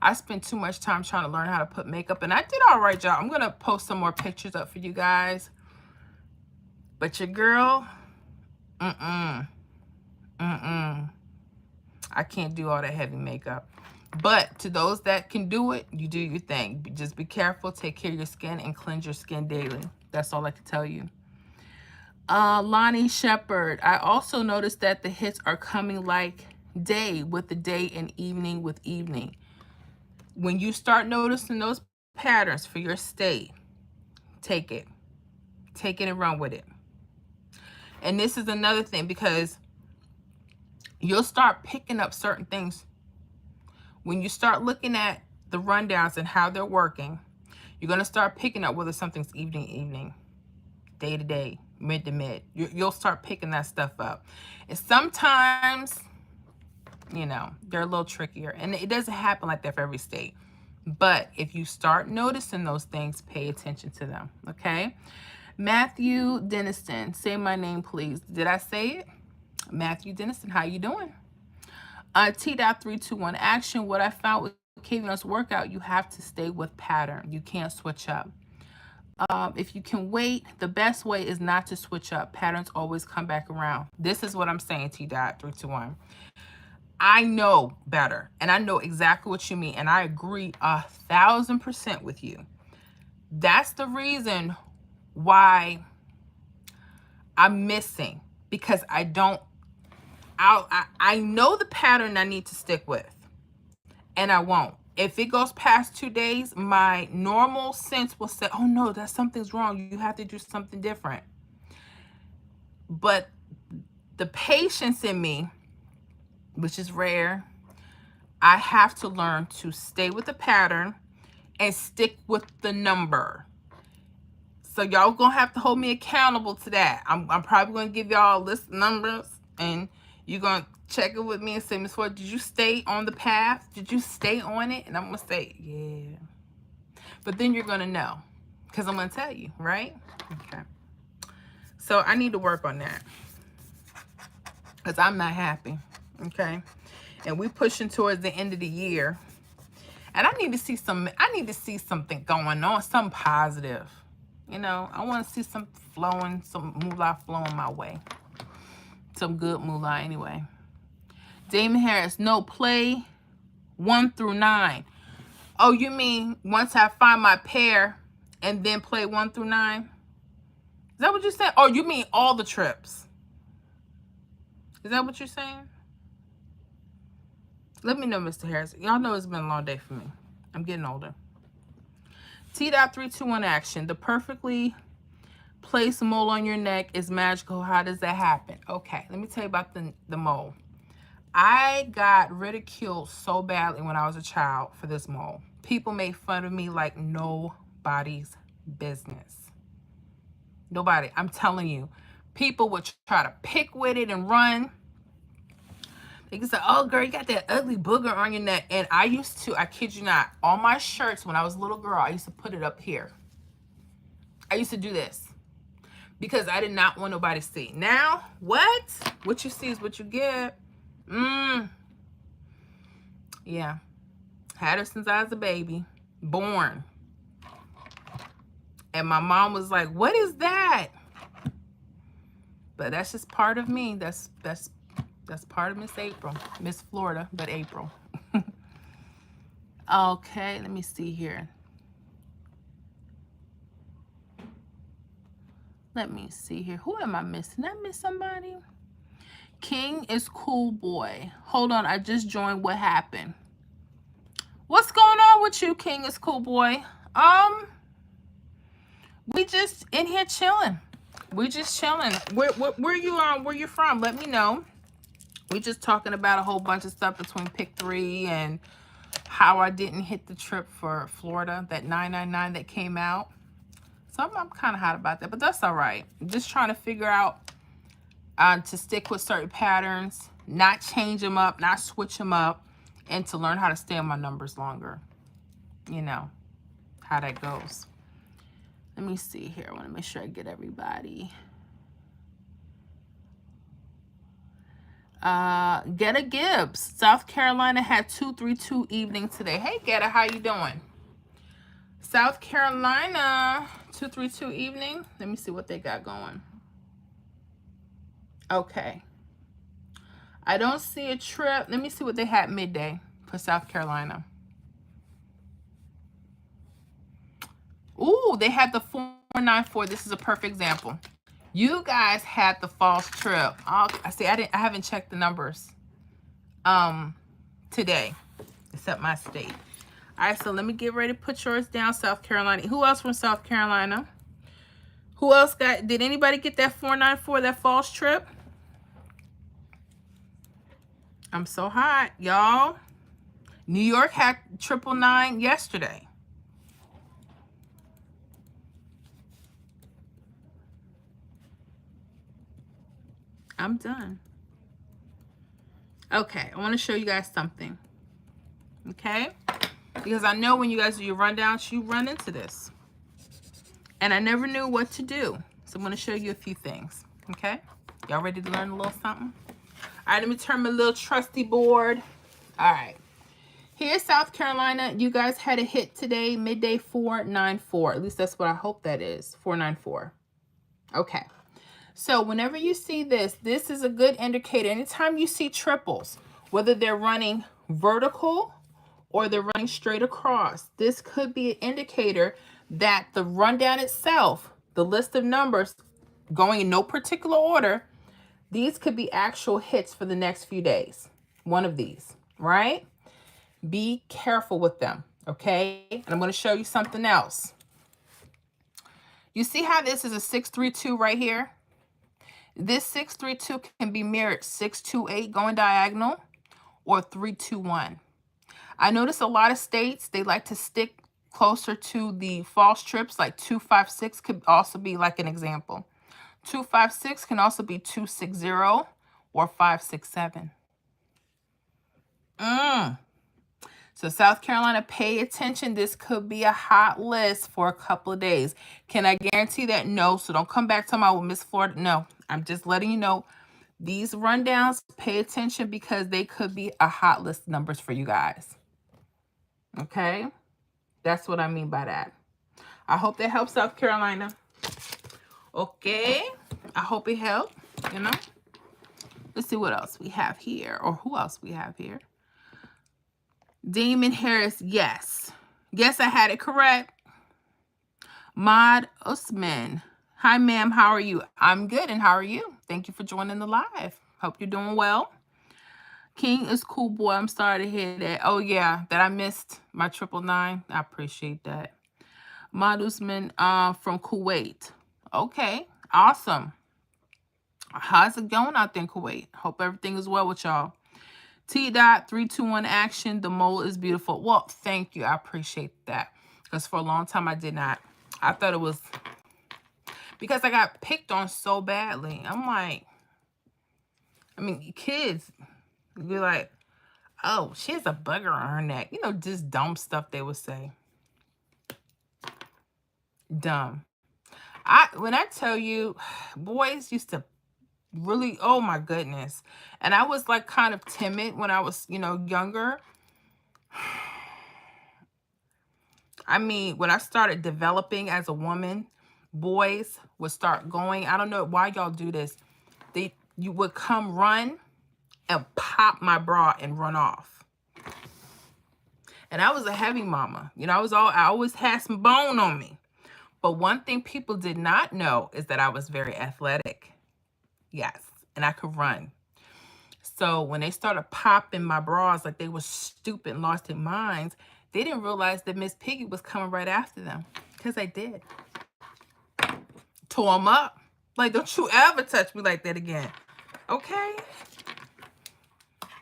I spent too much time trying to learn how to put makeup, and I did all right, y'all. I'm going to post some more pictures up for you guys. But your girl, I can't do all that heavy makeup. But to those that can do it, you do your thing. Just be careful, take care of your skin, and cleanse your skin daily. That's all I can tell you. Lonnie Shepherd, I also noticed that the hits are coming like day with the day and evening with evening. When you start noticing those patterns for your state, take it. Take it and run with it. And this is another thing, because you'll start picking up certain things. When you start looking at the rundowns and how they're working, you're going to start picking up whether something's evening, day to day, mid to mid. You'll start picking that stuff up. And sometimes, you know, they're a little trickier. And it doesn't happen like that for every state. But if you start noticing those things, pay attention to them, okay? Matthew Denniston, say my name, please. Did I say it? Matthew Denniston, how you doing? T.321 action. What I found with Kavion's workout, you have to stay with pattern. You can't switch up. If you can wait, the best way is not to switch up. Patterns always come back around. This is what I'm saying, T.321. I know better, and I know exactly what you mean, and I agree 1,000% with you. That's the reason why I'm missing, because I know the pattern I need to stick with, and I won't. If it goes past 2 days, my normal sense will say, oh no, that something's wrong. You have to do something different. But the patience in me, which is rare, I have to learn to stay with the pattern and stick with the number. So y'all gonna have to hold me accountable to that. I'm probably gonna give y'all a list of numbers, and you're gonna check it with me and say, Miss Ford, did you stay on the path? Did you stay on it? And I'm gonna say, yeah. But then you're gonna know, because I'm gonna tell you, right? Okay. So I need to work on that, because I'm not happy. Okay. And we pushing towards the end of the year. And I need to see something going on, something positive. You know, I want to see some moolah flowing my way. Some good moolah anyway. Damon Harris, no, play 1 through 9. Oh, you mean once I find my pair and then play 1 through 9? Is that what you're saying? Oh, you mean all the trips? Is that what you're saying? Let me know, Mr. Harris. Y'all know it's been a long day for me. I'm getting older. T.321 action. The perfectly placed mole on your neck is magical. How does that happen? Okay, let me tell you about the mole. I got ridiculed so badly when I was a child for this mole. People made fun of me like nobody's business. Nobody. I'm telling you. People would try to pick with it and run. They can say, oh, girl, you got that ugly booger on your neck. And I used to, I kid you not, on my shirts when I was a little girl, I used to put it up here. I used to do this because I did not want nobody to see. Now, what? What you see is what you get. Yeah. Had her since I was a baby. Born. And my mom was like, what is that? But that's just part of me. That's part of Miss April. Miss Florida, but April. Okay, let me see here. Let me see here. Who am I missing? Did I miss somebody? King is cool boy. Hold on, I just joined. What happened? What's going on with you, King is cool boy? We just in here chilling. We just chilling. Where you from? Let me know. We just talking about a whole bunch of stuff between pick 3 and how I didn't hit the trip for Florida, that 999 that came out. So I'm kind of hot about that, but that's all right. I'm just trying to figure out to stick with certain patterns, not change them up, not switch them up, and to learn how to stay on my numbers longer. You know how that goes. Let me see here. I want to make sure I get everybody. Getta Gibbs, South Carolina had 232 evening today. Hey, Getta, how you doing? South Carolina, 232 evening. Let me see what they got going. Okay. I don't see a trip. Let me see what they had midday for South Carolina. Ooh, they had the 494. This is a perfect example. You guys had the false trip. I see. I haven't checked the numbers today, except my state. All right, so let me get ready to put yours down, South Carolina. Who else from South Carolina? Who else got? Did anybody get that 494, that false trip? I'm so hot, y'all. New York had 999 yesterday. I'm done. Okay, I want to show you guys something. Okay? Because I know when you guys do your rundowns, you run into this. And I never knew what to do. So I'm going to show you a few things. Okay? Y'all ready to learn a little something? All right, let me turn my little trusty board. All right. Here's South Carolina. You guys had a hit today, midday 494. At least that's what I hope that is, 494. Okay. So whenever you see this, this is a good indicator. Anytime you see triples, whether they're running vertical or they're running straight across, this could be an indicator that the rundown itself, the list of numbers going in no particular order, these could be actual hits for the next few days. One of these, right? Be careful with them, okay? And I'm going to show you something else. You see how this is a 632 right here? This 632 can be mirrored 628 going diagonal or 321. I notice a lot of states, they like to stick closer to the false trips, like 256 could also be like an example. 256 can also be 260 or 567. So South Carolina, pay attention. This could be a hot list for a couple of days. Can I guarantee that? No. So don't come back to my Miss Florida. No, I'm just letting you know these rundowns, pay attention because they could be a hot list numbers for you guys. Okay. That's what I mean by that. I hope that helps South Carolina. Okay. I hope it helped, you know. Let's see what else we have here, or who else we have here. Damon Harris, yes. Yes, I had it correct. Maud Usman. Hi, ma'am. How are you? I'm good, and how are you? Thank you for joining the live. Hope you're doing well. King is cool, boy. I'm sorry to hear that. Oh, yeah, that I missed my 999. I appreciate that. Maud Usman from Kuwait. Okay, awesome. How's it going out there in Kuwait? Hope everything is well with y'all. T-Dot 321 action. The mole is beautiful. Well, thank you. I appreciate that. Because for a long time I did not. I thought it was because I got picked on so badly. I'm like, I mean, kids be like, oh, she has a bugger on her neck. You know, just dumb stuff they would say. Dumb. When I tell you, boys used to really, oh my goodness. And I was like kind of timid when I was, you know, younger. I mean, when I started developing as a woman, boys would start going. I don't know why y'all do this. You would come run and pop my bra and run off. And I was a heavy mama. You know, I always had some bone on me. But one thing people did not know is that I was very athletic. Yes, and I could run. So when they started popping my bras like they were stupid and lost their minds, they didn't realize that Miss Piggy was coming right after them. Because I did. Tore them up. Like, don't you ever touch me like that again. Okay?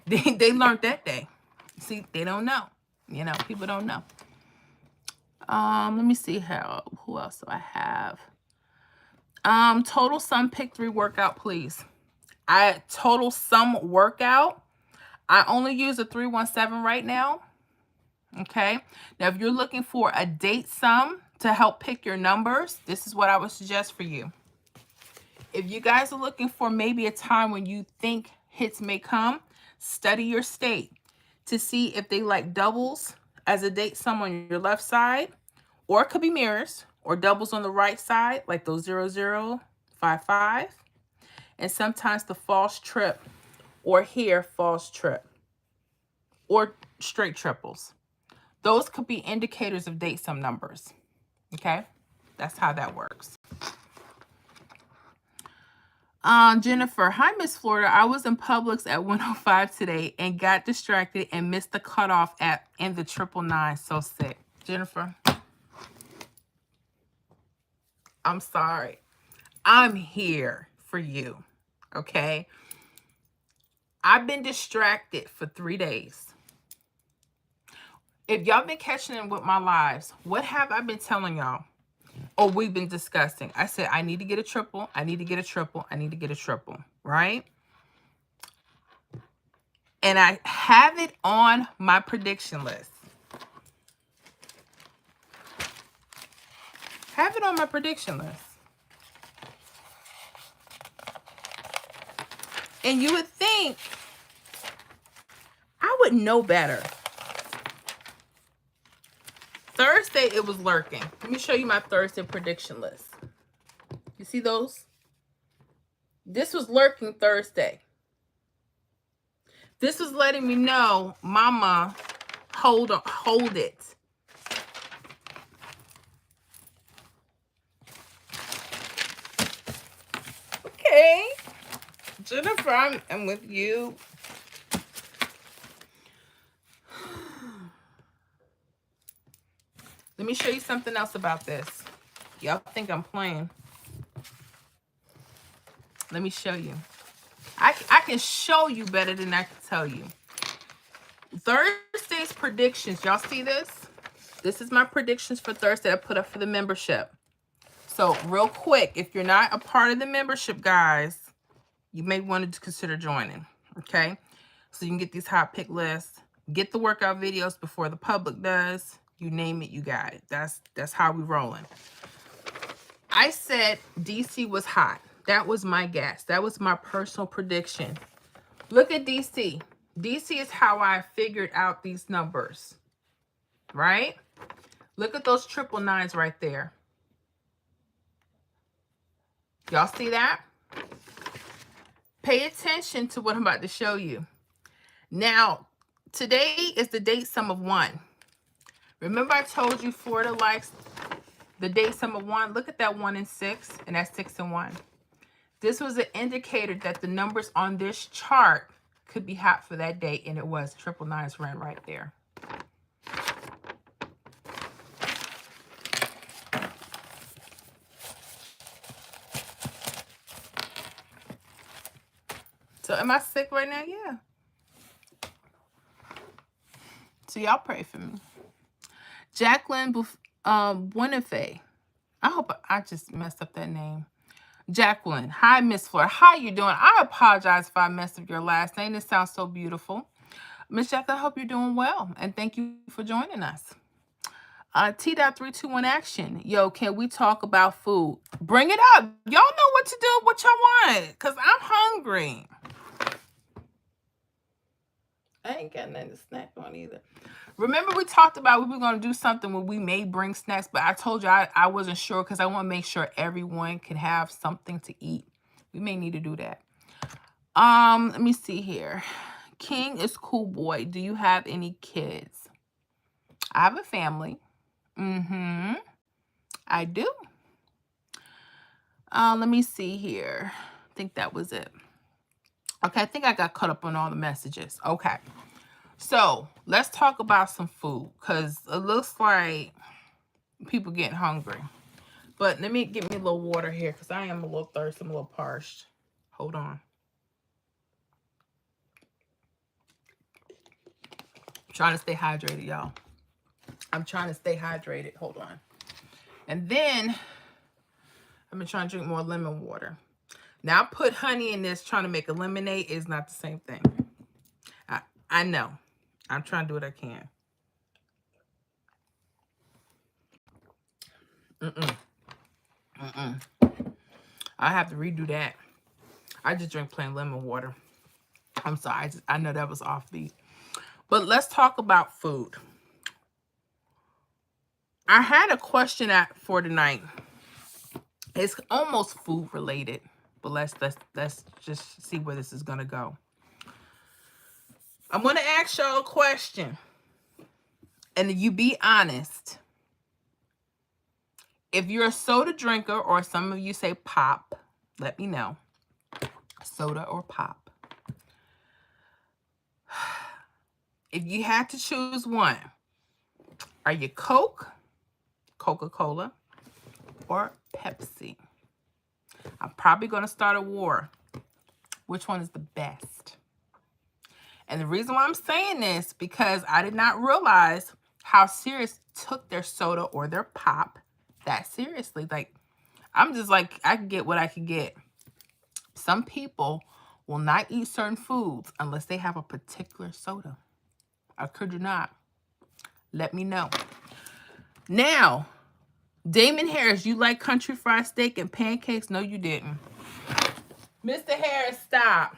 They learned that day. See, they don't know. You know, people don't know. Let me see who else do I have? Total sum pick 3 workout, please. Total sum workout. I only use a 317 right now. Okay. Now, if you're looking for a date sum to help pick your numbers, this is what I would suggest for you. If you guys are looking for maybe a time when you think hits may come, study your state to see if they like doubles as a date sum on your left side, or it could be mirrors, or doubles on the right side, like those 0055. And sometimes the false trip, or here, false trip, or straight triples. Those could be indicators of date sum numbers. Okay? That's how that works. Jennifer, hi, Miss Florida. I was in Publix at 105 today and got distracted and missed the cutoff in the 999. So sick. Jennifer, I'm sorry. I'm here for you. Okay? I've been distracted for 3 days. If y'all been catching in with my lives, what have I been telling y'all? Or we've been discussing. I said, I need to get a triple. I need to get a triple. I need to get a triple. Right? And I have it on my prediction list. Have it on my prediction list. And you would think I would know better. Thursday, it was lurking. Let me show you my Thursday prediction list. You see those? This was lurking Thursday. This was letting me know, Mama, hold it. Okay. Jennifer, I'm with you. Let me show you something else about this. Y'all think I'm playing. Let me show you. I can show you better than I can tell you. Thursday's predictions. Y'all see this? This is my predictions for Thursday I put up for the membership. So real quick, if you're not a part of the membership, guys, you may want to consider joining. Okay? So you can get these hot pick lists, get the workout videos before the public does. You name it, you got it. That's how we rolling. I said DC was hot. That was my guess. That was my personal prediction. Look at DC. DC is how I figured out these numbers, right? Look at those 999s right there. Y'all see that? Pay attention to what I'm about to show you. Now, today is the date sum of 1. Remember I told you Florida likes the date sum of 1? Look at that 1 and 6, and that's 6 and 1. This was an indicator that the numbers on this chart could be hot for that day, and it was. 999s ran right there. So am I sick right now? Yeah. So y'all pray for me. Jacqueline Boniface. I hope I just messed up that name. Jacqueline. Hi, Miss Fleur. How you doing? I apologize if I messed up your last name. It sounds so beautiful. Miss Jacqueline, I hope you're doing well. And thank you for joining us. T.321 action. Yo, can we talk about food? Bring it up. Y'all know what to do, what y'all want. Because I'm hungry. I ain't got nothing to snack on either. Remember we talked about we were going to do something where we may bring snacks, but I told you I wasn't sure because I want to make sure everyone can have something to eat. We may need to do that. Let me see here. King is cool boy. Do you have any kids? I have a family. I do. Let me see here. I think that was it. Okay, I think I got caught up on all the messages. Okay. So let's talk about some food because it looks like people getting hungry. But let me get me a little water here because I am a little thirsty. I'm a little parched. Hold on. I'm trying to stay hydrated, y'all. I'm trying to stay hydrated. Hold on. And then I've been trying to drink more lemon water. Now I put honey in this trying to make a lemonade. It's not the same thing. I know. I'm trying to do what I can. I have to redo that. I just drink plain lemon water. I'm sorry. I know that was offbeat. But let's talk about food. I had a question for tonight. It's almost food related, but let's just see where this is gonna go. I'm gonna ask y'all a question, and you be honest. If you're a soda drinker, or some of you say pop, let me know. Soda or pop. If you had to choose one, are you Coke, Coca-Cola, or Pepsi? I'm probably going to start a war. Which one is the best? And the reason why I'm saying this, because I did not realize how serious took their soda or their pop that seriously. Like, I'm just like, I can get what I can get. Some people will not eat certain foods unless they have a particular soda. I could you not. Let me know. Now, Damon Harris, you like country fried steak and pancakes? No, you didn't. Mr. Harris, stop.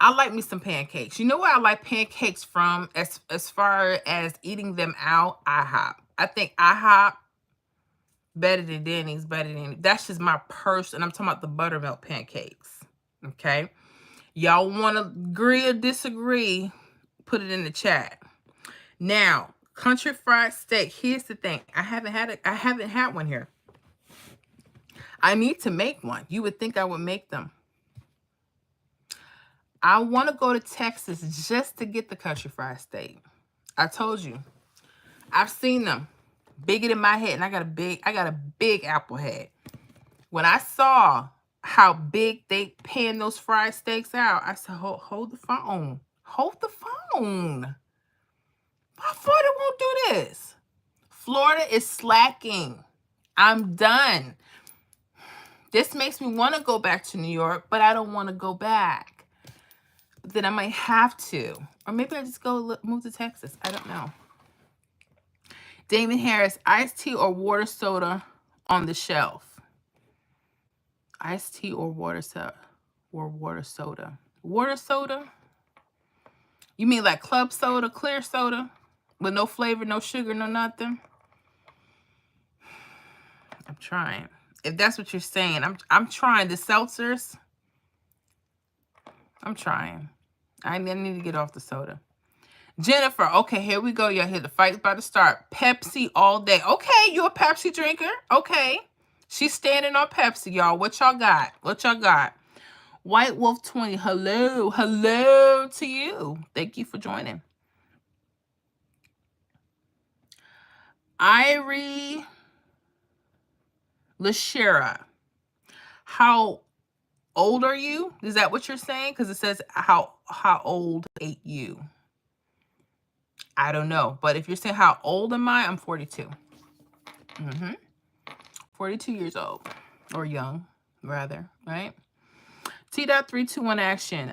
I like me some pancakes. You know where I like pancakes from as far as eating them out? IHOP. I think IHOP better than Denny's, better than, that's just my purse, and I'm talking about the buttermilk pancakes. Okay? Y'all want to agree or disagree? Put it in the chat. Now, country fried steak. Here's the thing. I haven't had one here. I need to make one. You would think I would make them. I want to go to Texas just to get the country fried steak. I told you. I've seen them bigger than my head, and I got a big apple head. When I saw how big they pan those fried steaks out, I said, hold the phone. Hold the phone. Why Florida won't do this? Florida is slacking. I'm done. This makes me want to go back to New York, but I don't want to go back. But then I might have to. Or maybe I just move to Texas. I don't know. Damon Harris, iced tea or water soda on the shelf? Iced tea or water soda? Water soda? You mean like club soda, clear soda? With no flavor, no sugar, no nothing? I'm trying. If that's what you're saying, I'm trying. The seltzers, I'm trying. I need to get off the soda. Jennifer, okay, here we go. Y'all, here the fight's about to start. Pepsi all day. Okay, you a Pepsi drinker? Okay. She's standing on Pepsi, y'all. What y'all got? What y'all got? White Wolf 20. Hello. Hello to you. Thank you for joining. Irie Lashera. How old are you? Is that what you're saying? Because it says how old ate you. I don't know. But if you're saying how old am I, I'm 42. 42 years old. Or young, rather, right? T.321 action.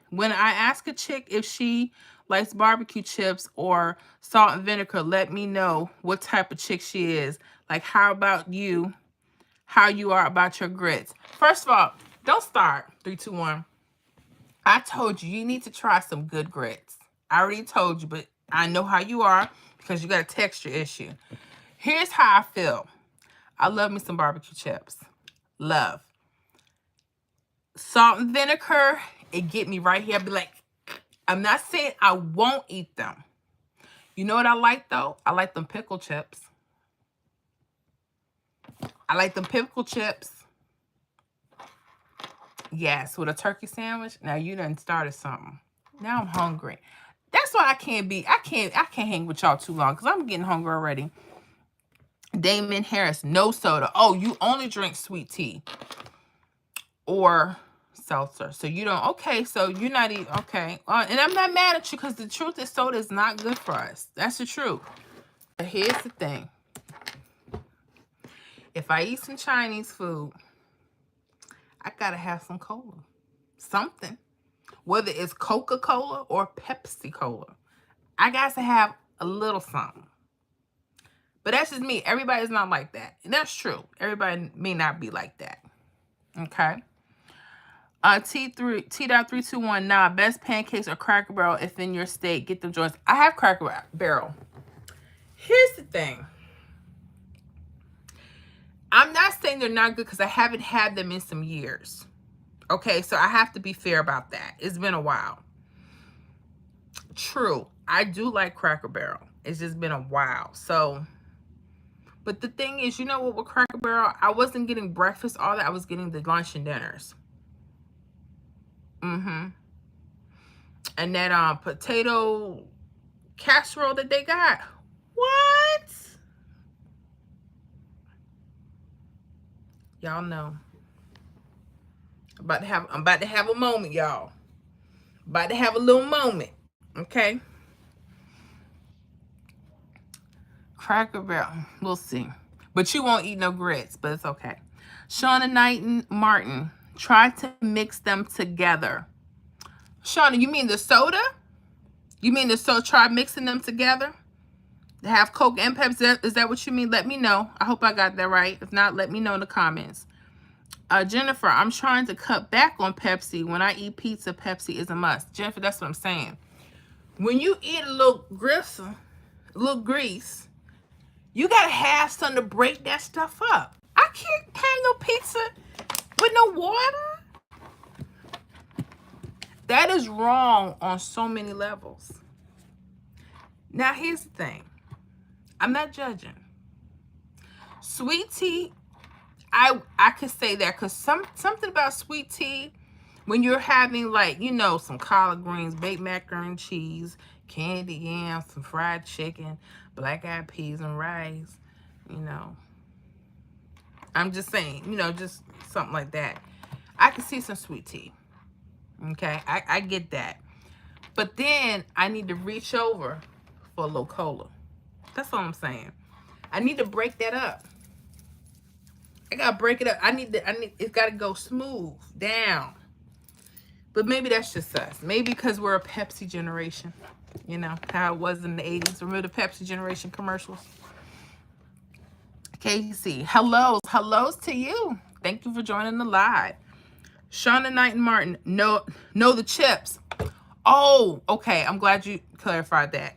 When I ask a chick if she likes barbecue chips or salt and vinegar, let me know what type of chick she is. Like, how about you? How you are about your grits? First of all, don't start. 321. I told you need to try some good grits. I already told you, but I know how you are because you got a texture issue. Here's how I feel. I love me some barbecue chips. Love. Salt and vinegar, it get me right here. I'd be like, I'm not saying I won't eat them. You know what I like, though? I like them pickle chips. I like them pickle chips. Yes, with a turkey sandwich. Now you done started something. Now I'm hungry. That's why I can't hang with y'all too long because I'm getting hungry already. Damon Harris, no soda. Oh, you only drink sweet tea or seltzer. So you don't, okay, so you're not eating, okay. And I'm not mad at you because the truth is soda is not good for us. That's the truth. But here's the thing. If I eat some Chinese food, I gotta have some cola. Something. Whether it's Coca-Cola or Pepsi-Cola. I got to have a little something. But that's just me. Everybody's not like that. And that's true. Everybody may not be like that. Okay. T.321. Nah, best pancakes are Cracker Barrel if in your state. Get them joints. I have Cracker Barrel. Here's the thing. I'm not saying they're not good because I haven't had them in some years. Okay, so I have to be fair about that. It's been a while. True. I do like Cracker Barrel. It's just been a while. So, but the thing is, you know what, with Cracker Barrel, I wasn't getting breakfast, all that. I was getting the lunch and dinners. And that potato casserole that they got. What? Y'all know. I'm about to have a moment, y'all. About to have a little moment. Okay? Cracker Barrel. We'll see. But you won't eat no grits, but it's okay. Shauna Knighton Martin. Try to mix them together. Shauna, you mean the soda? You mean the soda? Try mixing them together? To have Coke and Pepsi? Is that what you mean? Let me know. I hope I got that right. If not, let me know in the comments. Jennifer, I'm trying to cut back on Pepsi. When I eat pizza, Pepsi is a must. Jennifer, that's what I'm saying. When you eat a little grease, you gotta have something to break that stuff up. I can't have no pizza with no water. That is wrong on so many levels. Now, here's the thing. I'm not judging. Sweet tea, I could say that because something about sweet tea, when you're having, like, you know, some collard greens, baked macaroni and cheese, candy yams, some fried chicken, black-eyed peas and rice, you know. I'm just saying, you know, just something like that. I can see some sweet tea. Okay, I get that. But then I need to reach over for a little cola. That's all I'm saying. I need to break that up. I gotta break it up. It's gotta go smooth down. But maybe that's just us. Maybe because we're a Pepsi generation. You know, how it was in the 80s. Remember the Pepsi generation commercials? Casey, hellos to you. Thank you for joining the live. Shauna Knight and Martin, know the chips. Oh, okay. I'm glad you clarified that.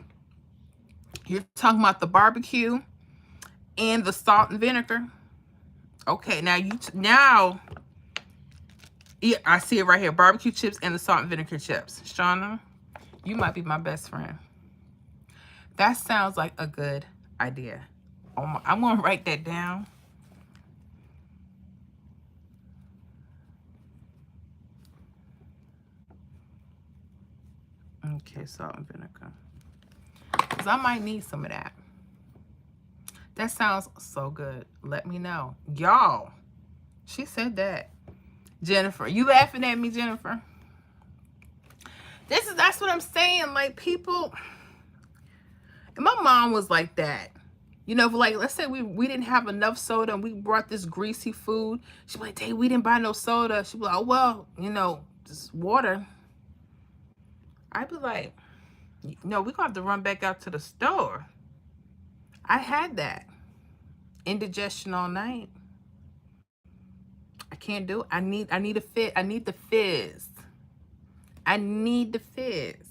You're talking about the barbecue and the salt and vinegar. Okay, now yeah, I see it right here. Barbecue chips and the salt and vinegar chips. Shauna, you might be my best friend. That sounds like a good idea. Oh, I'm going to write that down. Okay, salt and vinegar. Because I might need some of that. That sounds so good. Let me know. Y'all, she said that. Jennifer, you laughing at me, Jennifer? That's what I'm saying. Like, people, and my mom was like that. You know, like, let's say we didn't have enough soda and we brought this greasy food. She'd be like, "Dang, we didn't buy no soda." She'd be like, "Oh, well, you know, just water." I'd be like, "No, we're going to have to run back out to the store." I had that. Indigestion all night. I can't do it. I need a fit. I need the fizz. I need the fizz.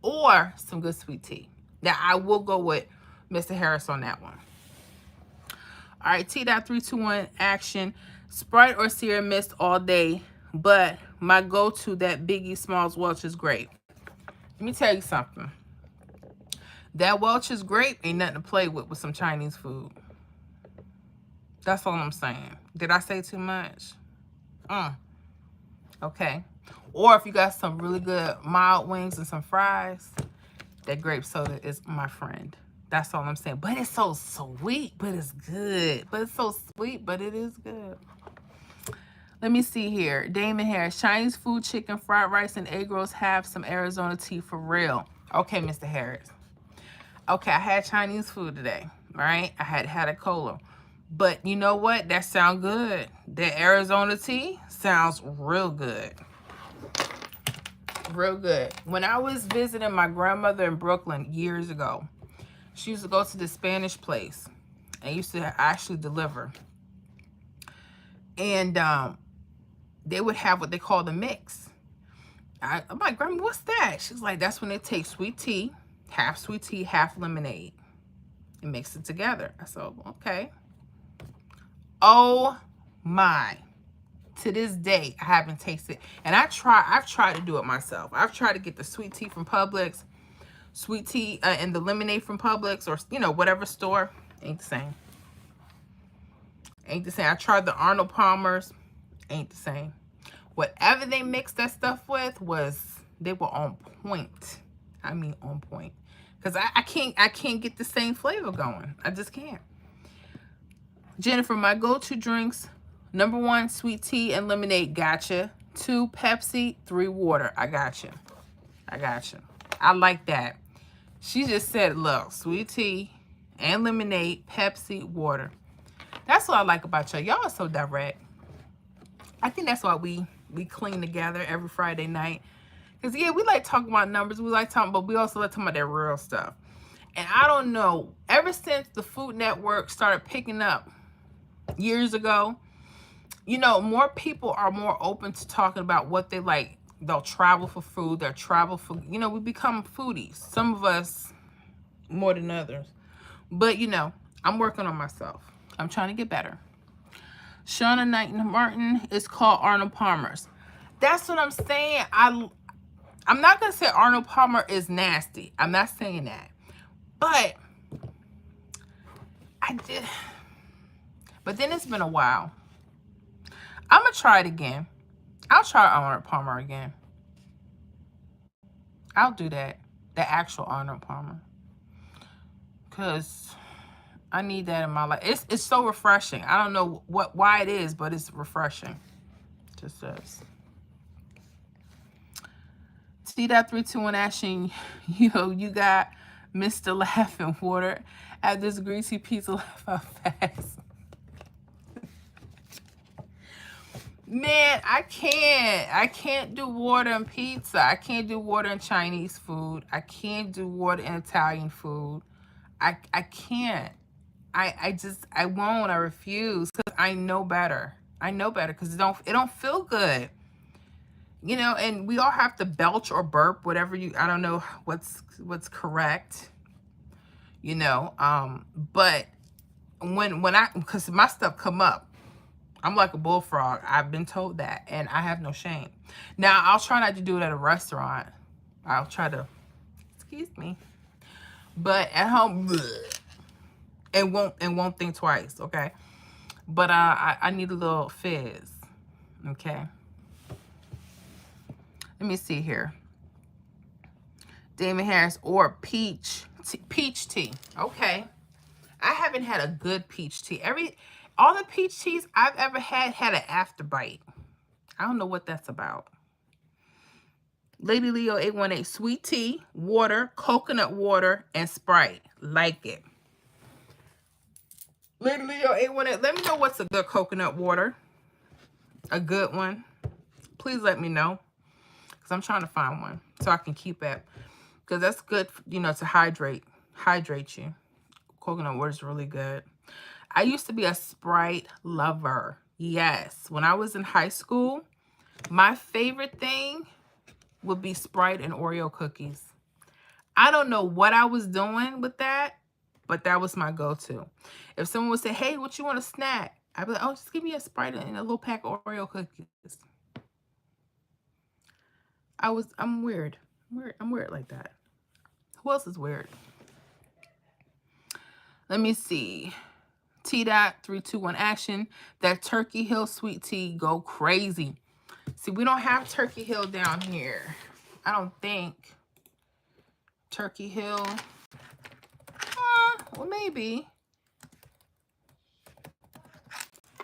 Or some good sweet tea. Now, I will go with Mr. Harris on that one. All right, T.321 action. Sprite or Sierra Mist all day, but my go-to, that Biggie Smalls Welch's grape. Let me tell you something. That Welch's grape ain't nothing to play with some Chinese food. That's all I'm saying. Did I say too much? Okay. Or if you got some really good mild wings and some fries, that grape soda is my friend. That's all I'm saying. But it's so sweet, but it's good. But it's so sweet, but it is good. Let me see here. Damon Harris, Chinese food, chicken, fried rice, and egg rolls have some Arizona tea for real. Okay, Mr. Harris. Okay, I had Chinese food today, right? I had a cola. But you know what? That sounds good. The Arizona tea sounds real good. Real good. When I was visiting my grandmother in Brooklyn years ago, she used to go to the Spanish place and used to actually deliver. And they would have what they call the mix. I'm like, "Grandma, what's that?" She's like, "That's when they take sweet tea, half lemonade, and mix it together." I said, "Okay." Oh my. To this day, I haven't tasted, and I've tried to do it myself. I've tried to get the sweet tea from Publix, sweet tea and the lemonade from Publix, or, you know, whatever store. Ain't the same. Ain't the same. I tried the Arnold Palmer's. Ain't the same. Whatever they mixed that stuff with they were on point. I mean, on point. Because I can't get the same flavor going. I just can't. Jennifer, my go-to drinks, number 1, sweet tea and lemonade. Gotcha. 2, Pepsi. 3, water. I gotcha. I like that. She just said, look, sweet tea and lemonade, Pepsi, water. That's what I like about y'all. Y'all are so direct. I think that's why we clean together every Friday night. Because, yeah, we like talking about numbers. We like talking, but we also like talking about that real stuff. And I don't know, ever since the Food Network started picking up years ago, You know, more people are more open to talking about what they like. They'll travel for food. They'll travel for, you know, we become foodies. Some of us more than others. But, you know, I'm working on myself. I'm trying to get better. Shauna Knight Martin is called Arnold Palmer's. That's what I'm saying. I'm not going to say Arnold Palmer is nasty. I'm not saying that. But I did. But then it's been a while. I'm going to try it again. I'll try Arnold Palmer again. I'll do that. The actual Arnold Palmer. Because I need that in my life. It's so refreshing. I don't know why it is, but it's refreshing. Just says. T.321 Ashing, you got Mr. Laughing Water at this greasy pizza laugh out fast. Man, I can't do water and pizza. I can't do water and Chinese food. I can't do water and Italian food. I can't. I won't. I refuse because I know better. I know better because it don't feel good. You know, and we all have to belch or burp, whatever I don't know what's correct. You know, but because my stuff come up, I'm like a bullfrog. I've been told that, and I have no shame. Now, I'll try not to do it at a restaurant. I'll try to, excuse me. But at home, bleh, and won't think twice, okay? But I need a little fizz, okay? Let me see here. Damon Harris or peach tea. Okay. I haven't had a good peach tea. All the peach teas I've ever had an afterbite. I don't know what that's about. Lady Leo 818, sweet tea, water, coconut water, and Sprite. Like it. Lady Leo 818, let me know what's a good coconut water. A good one. Please let me know. Because I'm trying to find one so I can keep it. Because that's good, you know, to hydrate you. Coconut water is really good. I used to be a Sprite lover. Yes. When I was in high school, my favorite thing would be Sprite and Oreo cookies. I don't know what I was doing with that, but that was my go-to. If someone would say, hey, what you want a snack? I'd be like, oh, just give me a Sprite and a little pack of Oreo cookies. I'm weird. I'm weird like that. Who else is weird? Let me see. T.321 Action. That Turkey Hill sweet tea go crazy. See, we don't have Turkey Hill down here. I don't think. Turkey Hill. Well, maybe.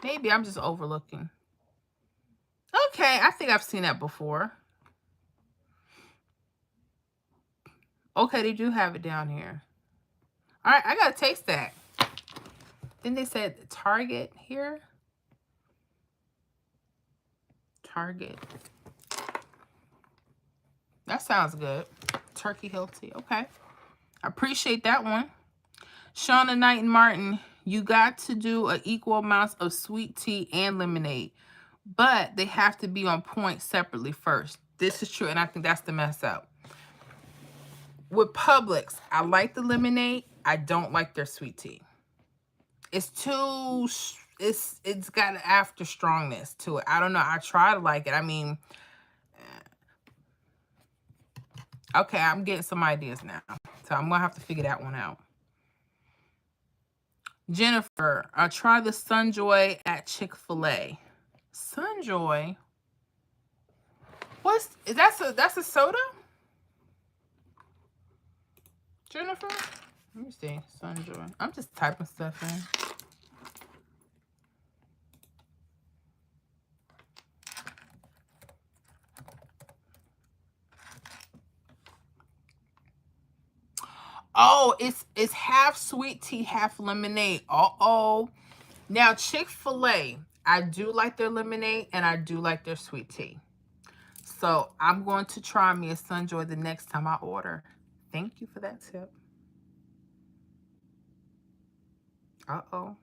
Maybe I'm just overlooking. Okay, I think I've seen that before. Okay, they do have it down here. All right, I gotta taste that. Then they said Target here. Target. That sounds good. Turkey Hill tea. Okay. I appreciate that one. Shauna Knight and Martin, you got to do an equal amounts of sweet tea and lemonade, but they have to be on point separately first. This is true, and I think that's the mess up. With Publix, I like the lemonade. I don't like their sweet tea. It's too, it's got an after strongness to it. I don't know. I try to like it. I mean, okay, I'm getting some ideas now. So I'm going to have to figure that one out. Jennifer, I tried the Sunjoy at Chick-fil-A. Sunjoy? That's a soda? Jennifer? Let me see. Sunjoy. I'm just typing stuff in. Oh, it's half sweet tea, half lemonade. Uh-oh. Now, Chick-fil-A, I do like their lemonade and I do like their sweet tea. So I'm going to try me a Sunjoy the next time I order. Thank you for that tip. Uh-oh.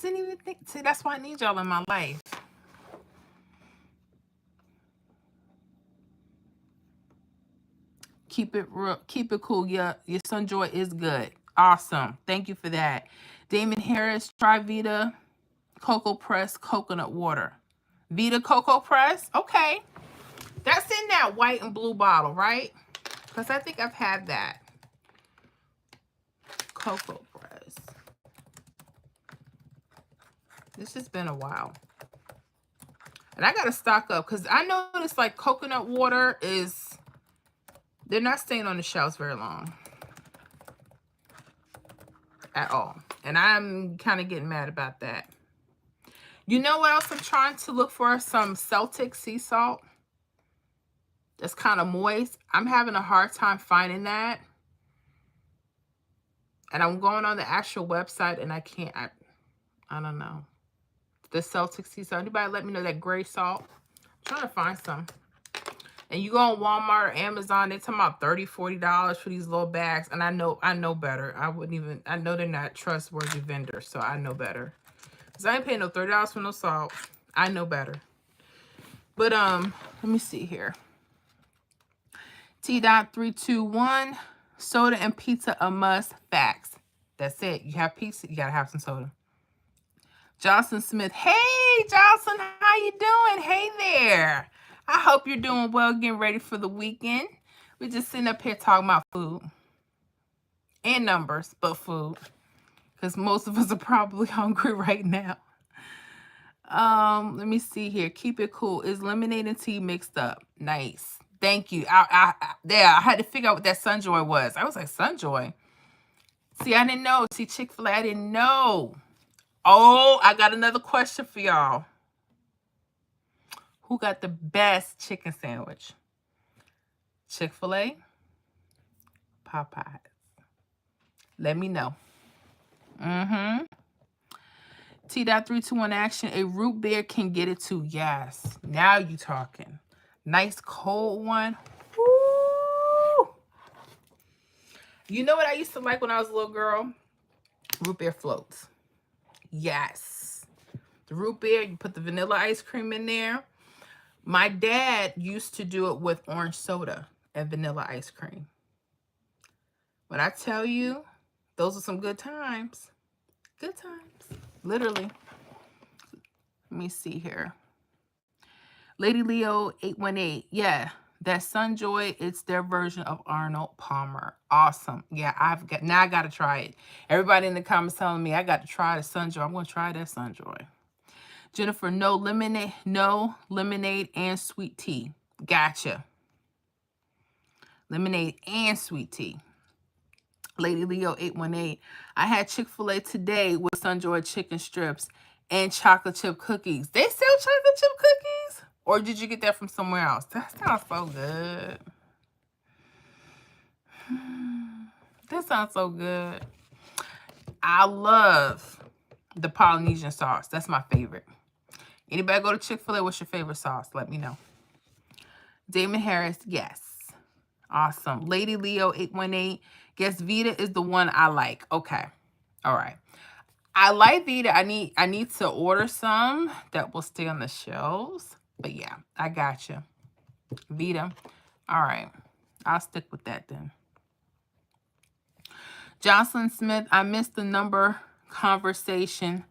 didn't even think. See, that's why I need y'all in my life. Keep it real. Keep it cool. Your Sunjoy is good. Awesome. Thank you for that. Damon Harris, try Vita Cocoa Press Coconut Water. Vita Cocoa Press. Okay. That's in that white and blue bottle, right? Because I think I've had that. Cocoa Press. This has been a while. And I got to stock up because I noticed like coconut water is, they're not staying on the shelves very long. At all. And I'm kind of getting mad about that. You know what else I'm trying to look for? Some Celtic sea salt. That's kind of moist. I'm having a hard time finding that. And I'm going on the actual website and I can't, I don't know. The Celtic sea salt. Anybody let me know that gray salt? I'm trying to find some. And you go on Walmart or Amazon, they're talking about $30, $40 for these little bags. And I know better. I know they're not trustworthy vendors, so I know better. Because I ain't paying no $30 for no salt. I know better. But let me see here. T.321, soda and pizza a must. Facts. That's it. You have pizza, you gotta have some soda. Jocelyn Smith. Hey, Jocelyn, how you doing? Hey there. I hope you're doing well, getting ready for the weekend. We're just sitting up here talking about food. And numbers, but food. Because most of us are probably hungry right now. Let me see here. Keep it cool. Is lemonade and tea mixed up? Nice. Thank you. I had to figure out what that Sunjoy was. I was like, Sunjoy? See, I didn't know. See, Chick-fil-A, I didn't know. Oh, I got another question for y'all. Who got the best chicken sandwich? Chick-fil-A? Popeyes? Let me know. T.321 action. A root beer can get it too. Yes. Now you talking. Nice cold one. Woo! You know what I used to like when I was a little girl? Root beer floats. Yes. The root beer, you put the vanilla ice cream in there. My dad used to do it with orange soda and vanilla ice cream. But I tell you, those are some good times. Good times. Literally. Let me see here. Lady Leo 818. Yeah, that Sunjoy, it's their version of Arnold Palmer. Awesome. Yeah, now I gotta try it. Everybody in the comments telling me I got to try the Sunjoy. I'm gonna try that Sunjoy. Jennifer, no lemonade and sweet tea. Gotcha. Lemonade and sweet tea. Lady Leo 818. I had Chick-fil-A today with Sunjoy chicken strips and chocolate chip cookies. They sell chocolate chip cookies? Or did you get that from somewhere else? That sounds so good. That sounds so good. I love the Polynesian sauce. That's my favorite. Anybody go to Chick-fil-A? What's your favorite sauce? Let me know. Damon Harris, yes. Awesome. Lady Leo 818. Guess Vita is the one I like. Okay. All right. I like Vita. I need to order some that will stay on the shelves. But yeah, I got you. Vita. All right. I'll stick with that then. Jocelyn Smith, I missed the number conversation.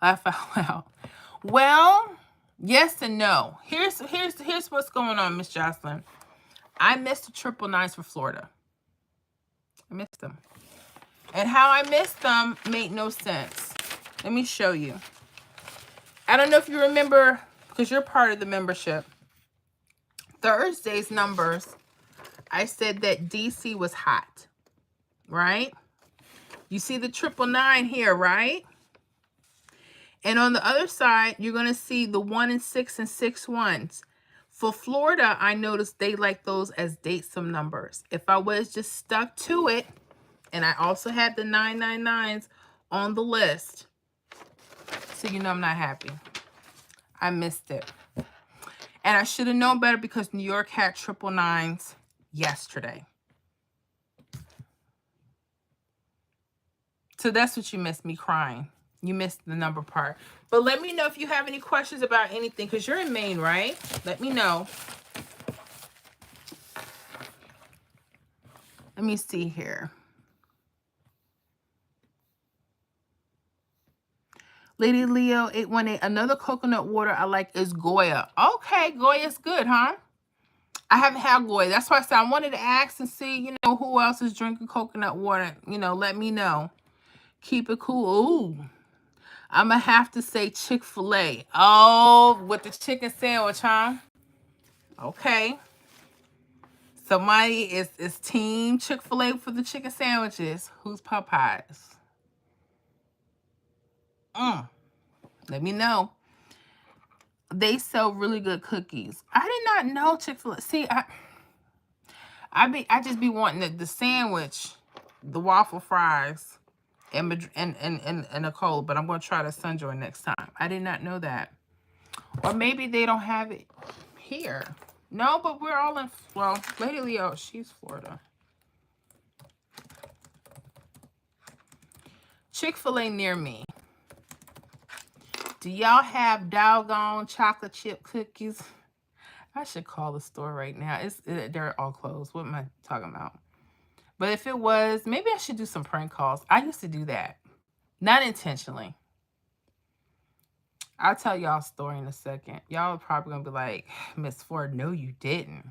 Laugh out loud. Well, yes and no. Here's what's going on, Miss Jocelyn. I missed the 999s for Florida. I missed them. And how I missed them made no sense. Let me show you. I don't know if you remember, because you're part of the membership. Thursday's numbers, I said that DC was hot, right? You see the 999 here, right? And on the other side, you're going to see the 1 and 6 and 6 ones. For Florida, I noticed they like those as datesome numbers. If I was just stuck to it, and I also had the 999s on the list, so you know I'm not happy. I missed it. And I should have known better because New York had 999s yesterday. So that's what you missed, me crying. You missed the number part. But let me know if you have any questions about anything, because you're in Maine, right? Let me know. Let me see here. Lady Leo 818. Another coconut water I like is Goya. Okay, Goya's good, huh? I haven't had Goya. That's why I said I wanted to ask and see, you know, who else is drinking coconut water. You know, let me know. Keep it cool. Ooh. I'm going to have to say Chick-fil-A. Oh, with the chicken sandwich, huh? Okay. Somebody is team Chick-fil-A for the chicken sandwiches. Who's Popeyes? Let me know. They sell really good cookies. I did not know Chick-fil-A. See, I just be wanting the sandwich, the waffle fries, and a cold, but I'm going to try the Sunjoy next time. I did not know that. Or maybe they don't have it here. No, but we're all in, well, Lady Leo, she's Florida. Chick-fil-A near me. Do y'all have doggone chocolate chip cookies? I should call the store right now. They're all closed. What am I talking about? But if it was, maybe I should do some prank calls. I used to do that. Not intentionally. I'll tell y'all a story in a second. Y'all are probably going to be like, Miss Ford, no, you didn't.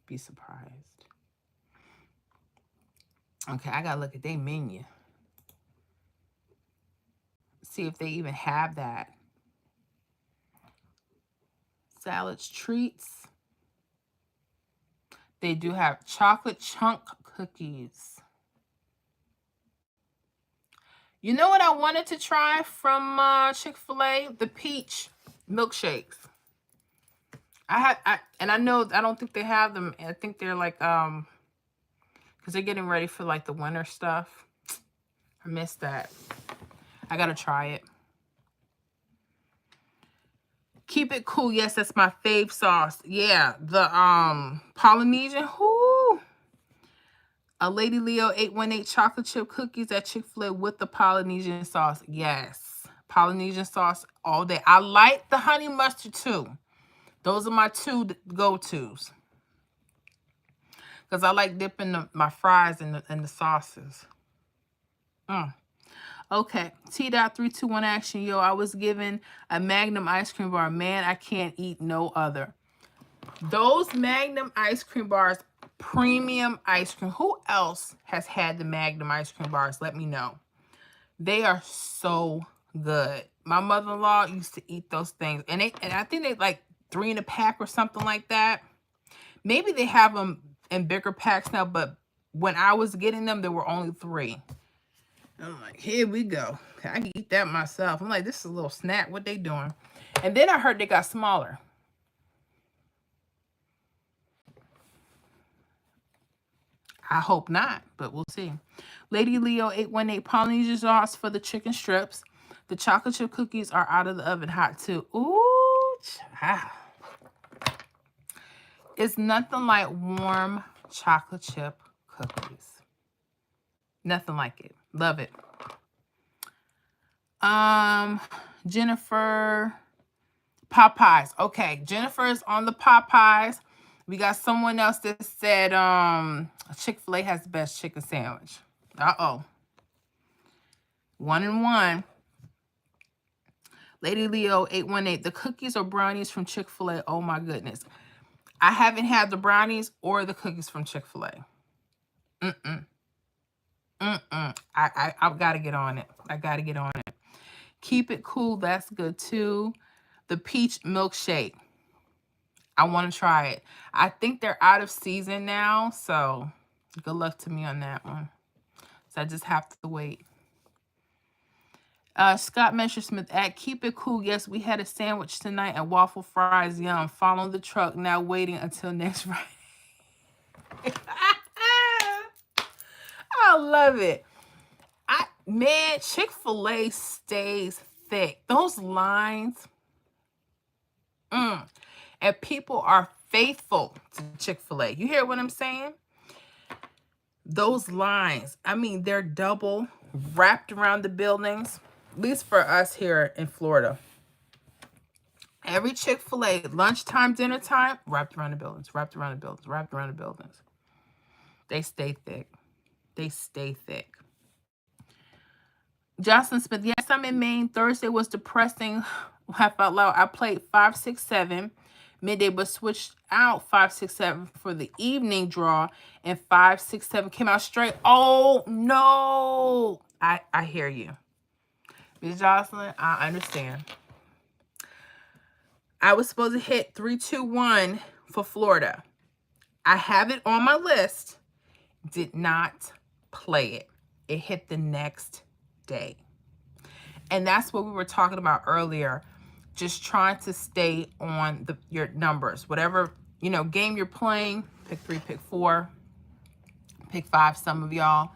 Be surprised. Okay, I got to look at their menu. See if they even have that. Salads, treats. They do have chocolate chunk cookies. You know what I wanted to try from Chick-fil-A? The peach milkshakes. And I know, I don't think they have them. I think they're like, because they're getting ready for like the winter stuff. I missed that. I got to try it. Keep it cool. Yes, that's my fave sauce. Yeah, the Polynesian. Whoo. A Lady Leo 818 chocolate chip cookies at Chick-fil-A with the Polynesian sauce. Yes, Polynesian sauce all day. I like the honey mustard too. Those are my two go-tos. Because I like dipping my fries in the sauces. Okay, T.321 action. Yo, I was given a Magnum ice cream bar. Man, I can't eat no other. Those Magnum ice cream bars, premium ice cream. Who else has had the Magnum ice cream bars? Let me know. They are so good. My mother-in-law used to eat those things. And I think they like 3 in a pack or something like that. Maybe they have them in bigger packs now, but when I was getting them, there were only 3. I'm like, here we go. I can eat that myself. I'm like, this is a little snack. What they doing? And then I heard they got smaller. I hope not, but we'll see. Lady Leo 818 Polynesian sauce for the chicken strips. The chocolate chip cookies are out of the oven hot too. Ooh, child. It's nothing like warm chocolate chip cookies. Nothing like it. Love it. Jennifer, Popeyes. Okay, Jennifer's on the Popeyes. We got someone else that said Chick-fil-A has the best chicken sandwich. Uh-oh. 1 and 1. Lady Leo 818. The cookies or brownies from Chick-fil-A. Oh my goodness. I haven't had the brownies or the cookies from Chick-fil-A. I've got to get on it. I got to get on it. Keep it cool. That's good too. The peach milkshake. I want to try it. I think they're out of season now, so good luck to me on that one. So I just have to wait. Scott Messersmith at Keep It Cool. Yes, we had a sandwich tonight and waffle fries. Yum. Follow the truck. Now waiting until next Friday. I love it. Man, Chick-fil-A stays thick. Those lines. And people are faithful to Chick-fil-A. You hear what I'm saying? Those lines. I mean, they're double wrapped around the buildings. At least for us here in Florida. Every Chick-fil-A, lunchtime, dinner time, wrapped around the buildings, wrapped around the buildings, wrapped around the buildings. They stay thick. They stay thick. Jocelyn Smith, yes, I'm in Maine. Thursday was depressing. Laugh out loud. I played 5, 6, 7. Midday was switched out 5, 6, 7 for the evening draw, and 5, 6, 7 came out straight. Oh no. I hear you. Ms. Jocelyn, I understand. I was supposed to hit 3, 2, 1 for Florida. I have it on my list. Did not play it. It hit the next day. And that's what we were talking about earlier. Just trying to stay on your numbers. Whatever, game you're playing, pick 3, pick 4, pick 5, some of y'all,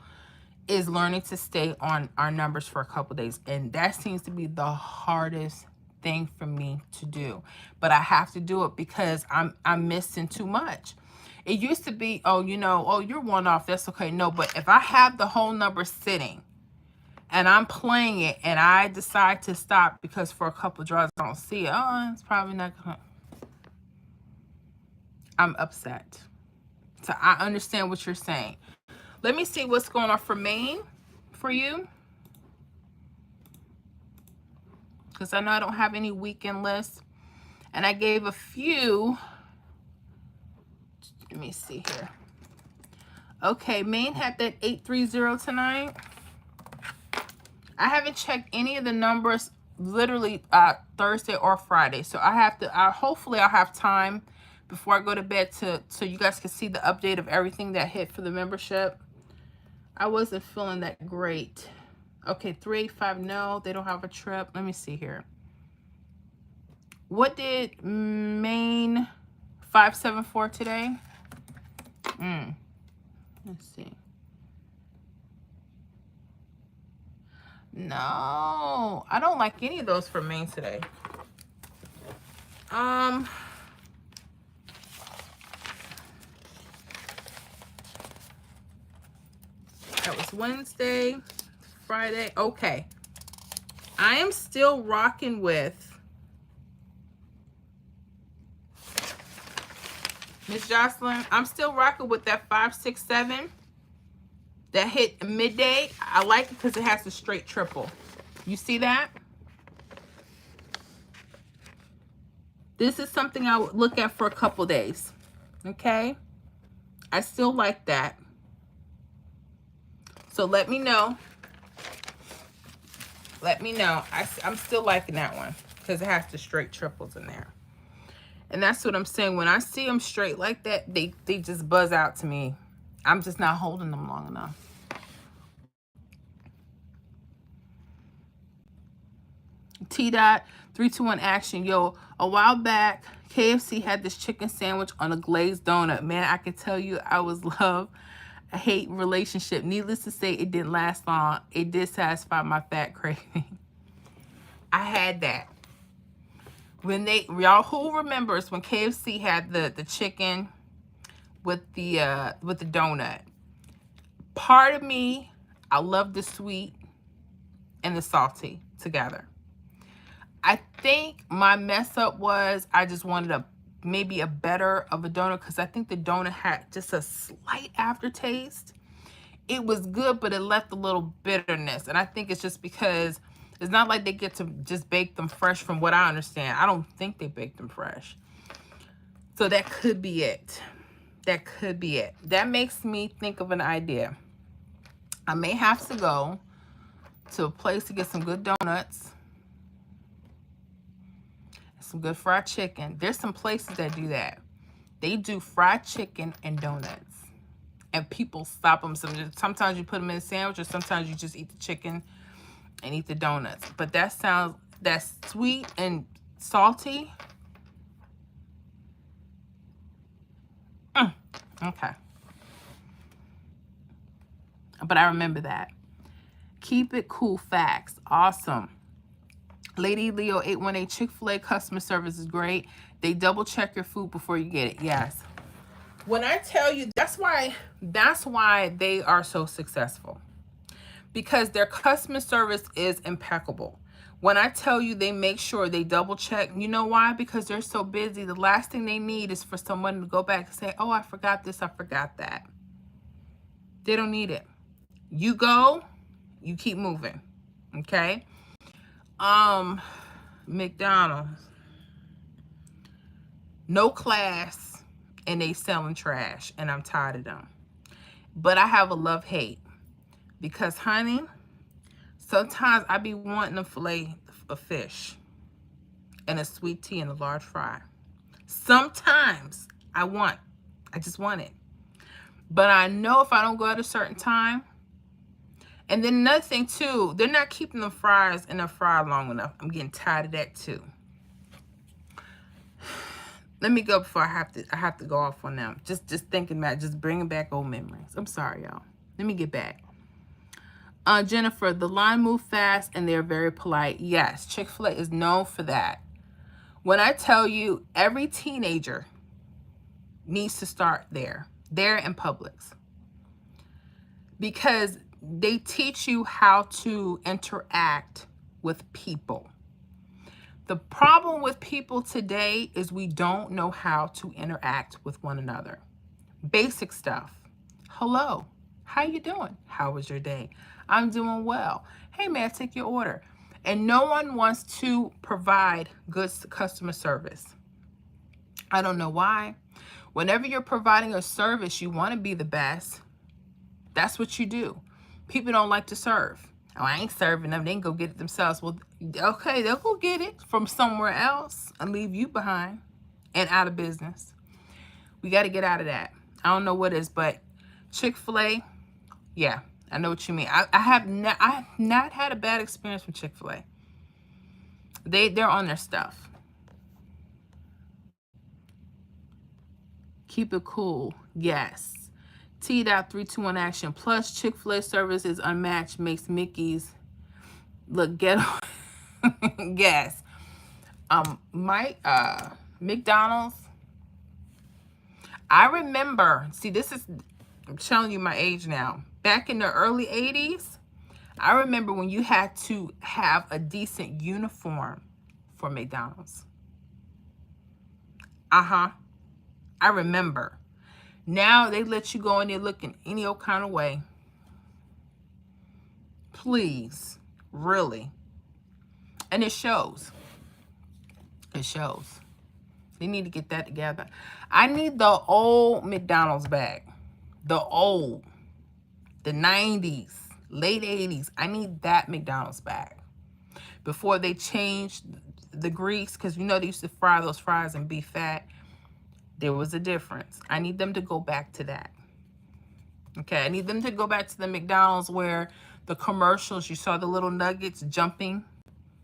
is learning to stay on our numbers for a couple days. And that seems to be the hardest thing for me to do. But I have to do it because I'm missing too much. It used to be, oh, you're one off, that's okay. No, but if I have the whole number sitting and I'm playing it and I decide to stop because for a couple of draws I don't see it, oh, it's probably not gonna. I'm upset. So I understand what you're saying. Let me see what's going on for Maine for you. Because I know I don't have any weekend lists. And I gave a few. Let me see here. Okay, Maine had that 830 tonight. I haven't checked any of the numbers literally Thursday or Friday. So I have to, hopefully I'll have time before I go to bed so you guys can see the update of everything that hit for the membership. I wasn't feeling that great. Okay, 385, no, they don't have a trip. Let me see here. What did Maine 574 today? Let's see. No, I don't like any of those for Maine today. That was Wednesday, Friday. Okay. I am still rocking with Miss Jocelyn. I'm still rocking with that 5, 6, 7 that hit midday. I like it because it has a straight triple. You see that? This is something I would look at for a couple days. Okay? I still like that. So let me know. Let me know. I'm still liking that one because it has the straight triples in there. And that's what I'm saying. When I see them straight like that, they just buzz out to me. I'm just not holding them long enough. T-Dot, 3, 2, 1 action. Yo, a while back, KFC had this chicken sandwich on a glazed donut. Man, I can tell you I was love-hate relationship. Needless to say, it didn't last long. It did satisfy my fat craving. I had that. When y'all who remembers when KFC had the chicken with the donut? Part of me, I love the sweet and the salty together. I think my mess up was I just wanted maybe a better of a donut because I think the donut had just a slight aftertaste. It was good, but it left a little bitterness. And I think it's just because it's not like they get to just bake them fresh from what I understand. I don't think they bake them fresh. So that could be it. That could be it. That makes me think of an idea. I may have to go to a place to get some good donuts. Some good fried chicken. There's some places that do that. They do fried chicken and donuts. And people stop them. Sometimes you put them in a sandwich or sometimes you just eat the chicken and eat the donuts. But that's sweet and salty. Okay. But I remember that. Keep it cool facts. Awesome. Lady Leo 818, Chick-fil-A customer service is great. They double check your food before you get it. Yes. When I tell you, that's why they are so successful. because their customer service is impeccable. When I tell you they make sure they double check, you know why? Because they're so busy. The last thing they need is for someone to go back and say, oh, I forgot this, I forgot that. They don't need it. You go, you keep moving. Okay? McDonald's. No class, and they selling trash, and I'm tired of them. But I have a love-hate because, honey, sometimes I be wanting a fillet of fish and a sweet tea and a large fry. Sometimes I just want it. But I know if I don't go at a certain time, and then another thing too, they're not keeping the fries in the fryer long enough. I'm getting tired of that too. Let me go before I have to go off on them. Just thinking about, just bringing back old memories. I'm sorry, y'all. Let me get back. Jennifer, the line moved fast and they're very polite. Yes, Chick-fil-A is known for that. When I tell you, every teenager needs to start there in Publix, because they teach you how to interact with people. The problem with people today is we don't know how to interact with one another. Basic stuff. Hello, how you doing? How was your day? I'm doing well. Hey, may I take your order? And no one wants to provide good customer service. I don't know why. Whenever you're providing a service, you want to be the best. That's what you do. People don't like to serve. Oh, I ain't serving them. They can go get it themselves. Well, okay, they'll go get it from somewhere else and leave you behind and out of business. We got to get out of that. I don't know what it is, but Chick-fil-A, yeah, I know what you mean. I have not had a bad experience with Chick-fil-A. They're on their stuff. Keep it cool. Yes. T.321 action. Plus, Chick-fil-A service is unmatched. Makes Mickey's look ghetto. Yes. McDonald's. I remember. See, I'm showing you my age now. Back in the early 80s, I remember when you had to have a decent uniform for McDonald's. I remember. Now they let you go in there looking any old kind of way. Please. Really. And it shows. It shows. They need to get that together. I need the old McDonald's back. The 90s, late 80s. I need that McDonald's back. Before they changed the grease, because you know they used to fry those fries and be fat. There was a difference. I need them to go back to that. Okay, I need them to go back to the McDonald's where the commercials, you saw the little nuggets jumping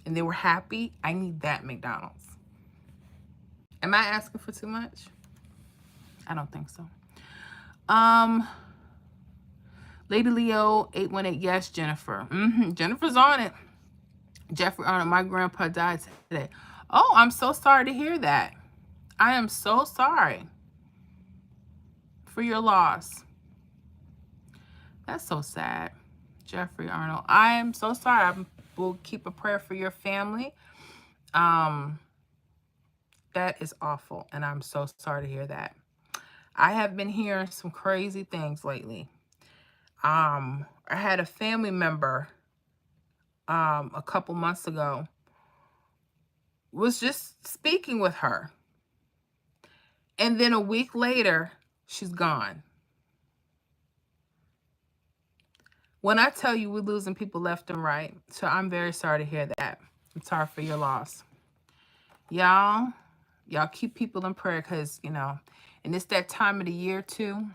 and they were happy. I need that McDonald's. Am I asking for too much? I don't think so. Lady Leo 818, yes, Jennifer. Jennifer's on it. Jeffrey Arnold, my grandpa died today. Oh, I'm so sorry to hear that. I am so sorry for your loss. That's so sad. Jeffrey Arnold, I am so sorry. I will keep a prayer for your family. That is awful, and I'm so sorry to hear that. I have been hearing some crazy things lately. I had a family member a couple months ago, was just speaking with her. And then a week later, she's gone. When I tell you we're losing people left and right, so I'm very sorry to hear that. I'm sorry for your loss. Y'all keep people in prayer because, and it's that time of the year too.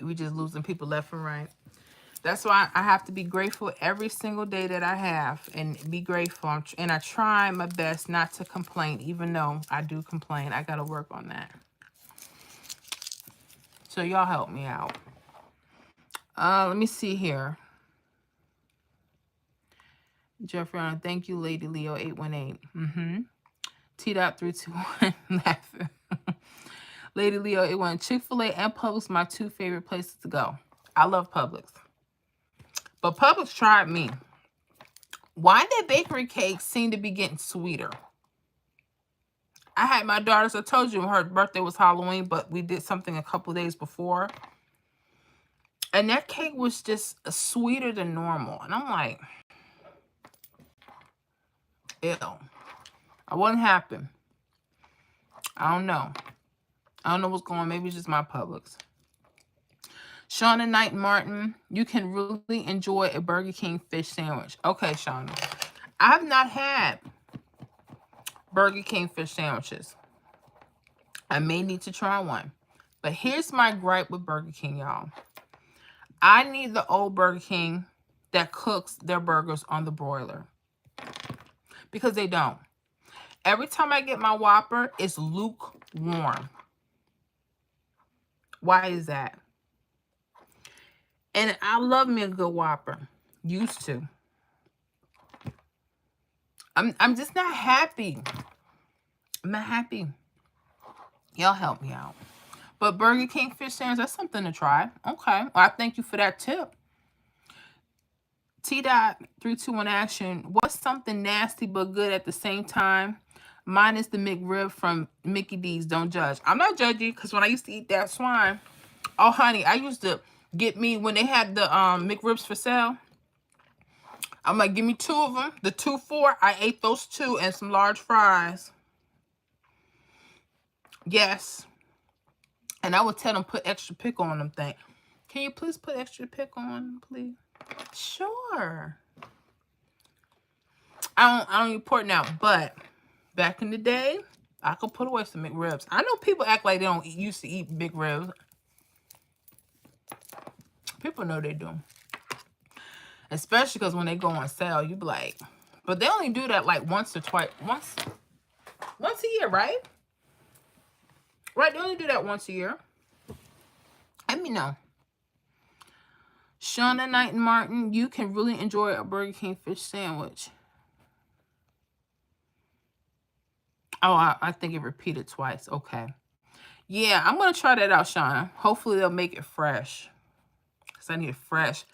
We just losing people left and right. That's why I have to be grateful every single day that I have and be grateful. And I try my best not to complain, even though I do complain. I got to work on that. So y'all help me out. Let me see here. Jeffrey, thank you, Lady Leo 818. T.321 laughing. Lady Leo 818. Chick-fil-A and Publix, my two favorite places to go. I love Publix. But Publix tried me. Why did bakery cakes seem to be getting sweeter? I had my daughters, I told you her birthday was Halloween, but we did something a couple days before. And that cake was just sweeter than normal. And I'm like, ew. I wasn't happy. I don't know. I don't know what's going on. Maybe it's just my Publix. Shauna Knight Martin, you can really enjoy a Burger King fish sandwich. Okay, Shauna. I've not had Burger King fish sandwiches. I may need to try one. But here's my gripe with Burger King, y'all. I need the old Burger King that cooks their burgers on the broiler. Because they don't. Every time I get my Whopper, it's lukewarm. Why is that? And I love me a good Whopper. Used to. I'm just not happy. I'm not happy. Y'all help me out. But Burger King fish sandwich, that's something to try. Okay. Well, I thank you for that tip. T.321 Action. What's something nasty but good at the same time? Mine is the McRib from Mickey D's. Don't judge. I'm not judging because when I used to eat that swine, oh, honey, I used to get me, when they had the McRibs for sale, I'm like, give me 2 of them. The 2 for, I ate those 2 and some large fries. Yes. And I would tell them put extra pickle on them thing. Can you please put extra pickle on them, please? Sure. I don't report now, but back in the day, I could put away some McRibs. I know people act like they don't used to eat big ribs. People know they do. Especially because when they go on sale, you be like, but they only do that like once or twice. Once a year, right? Right, they only do that once a year. Let me know. Shauna Knight and Martin, you can really enjoy a Burger King fish sandwich. Oh, I think it repeated twice. Okay. Yeah, I'm going to try that out, Shauna. Hopefully they'll make it fresh. Because I need it fresh.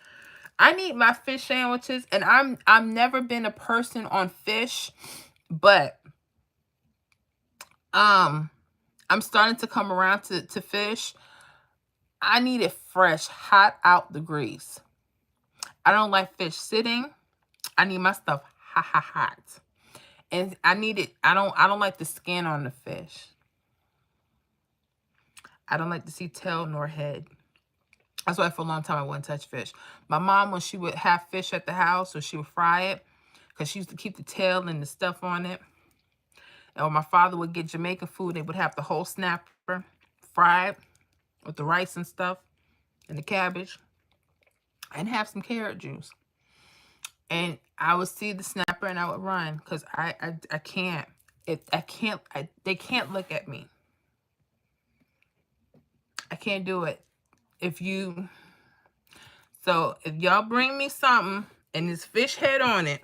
I need my fish sandwiches. And I've never been a person on fish. But I'm starting to come around to fish. I need it fresh, hot out the grease. I don't like fish sitting. I need my stuff hot. And I need it. I don't like the skin on the fish. I don't like to see tail nor head. That's why for a long time I wouldn't touch fish. My mom, when she would have fish at the house, or she would fry it, because she used to keep the tail and the stuff on it. And when my father would get Jamaican food, they would have the whole snapper fried with the rice and stuff and the cabbage, and have some carrot juice. And I would see the snapper and I would run because I can't. They can't look at me. I can't do it. So if y'all bring me something and this fish head on it,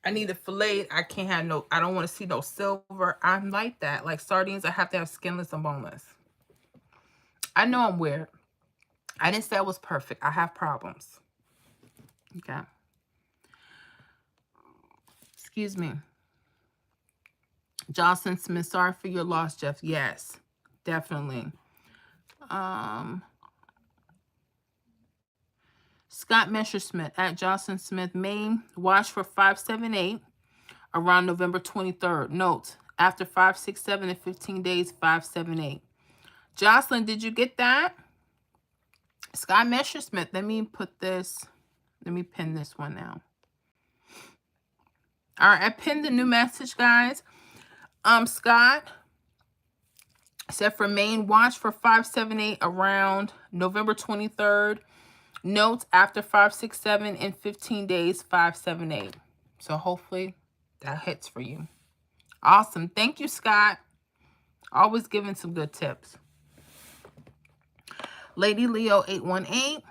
I need a fillet. I can't have no, I don't want to see no silver. I'm like that. Like sardines, I have to have skinless and boneless. I know I'm weird. I didn't say I was perfect. I have problems. Okay. Excuse me. Jocelyn Smith, sorry for your loss, Jeff. Yes, definitely. Scott Messersmith at Jocelyn Smith, Maine. Watch for 578 around November 23rd. Note, after 5, 6, 7, and 15 days, 578. Jocelyn, did you get that? Scott Messersmith, let me put this, let me pin this one now. All right, I pinned the new message, guys. Scott said for Maine, watch for 578 around November 23rd. Note, after 5, 6, 7, and 15 days, 578. So hopefully that hits for you. Awesome. Thank you, Scott. Always giving some good tips. Lady Leo 818.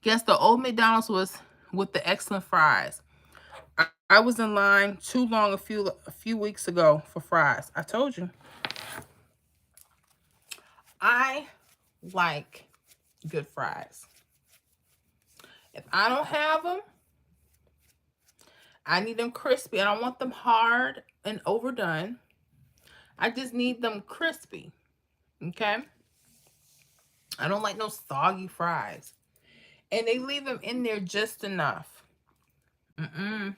Guess the old McDonald's was with the excellent fries. I was in line too long a few weeks ago for fries. I told you. I like good fries. I don't have them. I need them crispy. I don't want them hard and overdone. I just need them crispy. Okay? I don't like no soggy fries. And they leave them in there just enough. I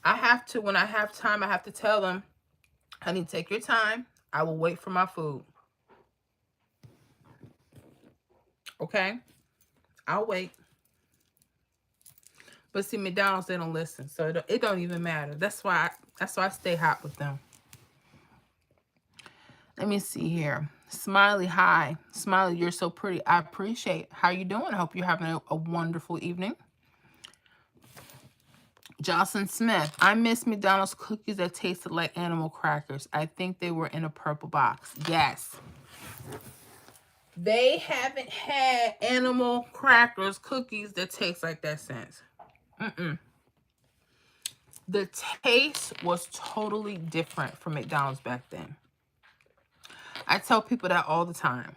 have to, when I have time, I have to tell them, honey, take your time. I will wait for my food. Okay? I'll wait. But see, McDonald's, they don't listen. So it don't even matter. That's why I stay hot with them. Let me see here. Smiley, hi. Smiley, you're so pretty. I appreciate. How you doing? I hope you're having a wonderful evening. Jocelyn Smith, I miss McDonald's cookies that tasted like animal crackers. I think they were in a purple box. Yes. They haven't had animal crackers, cookies that taste like that since. The taste was totally different from McDonald's back then. I tell people that all the time.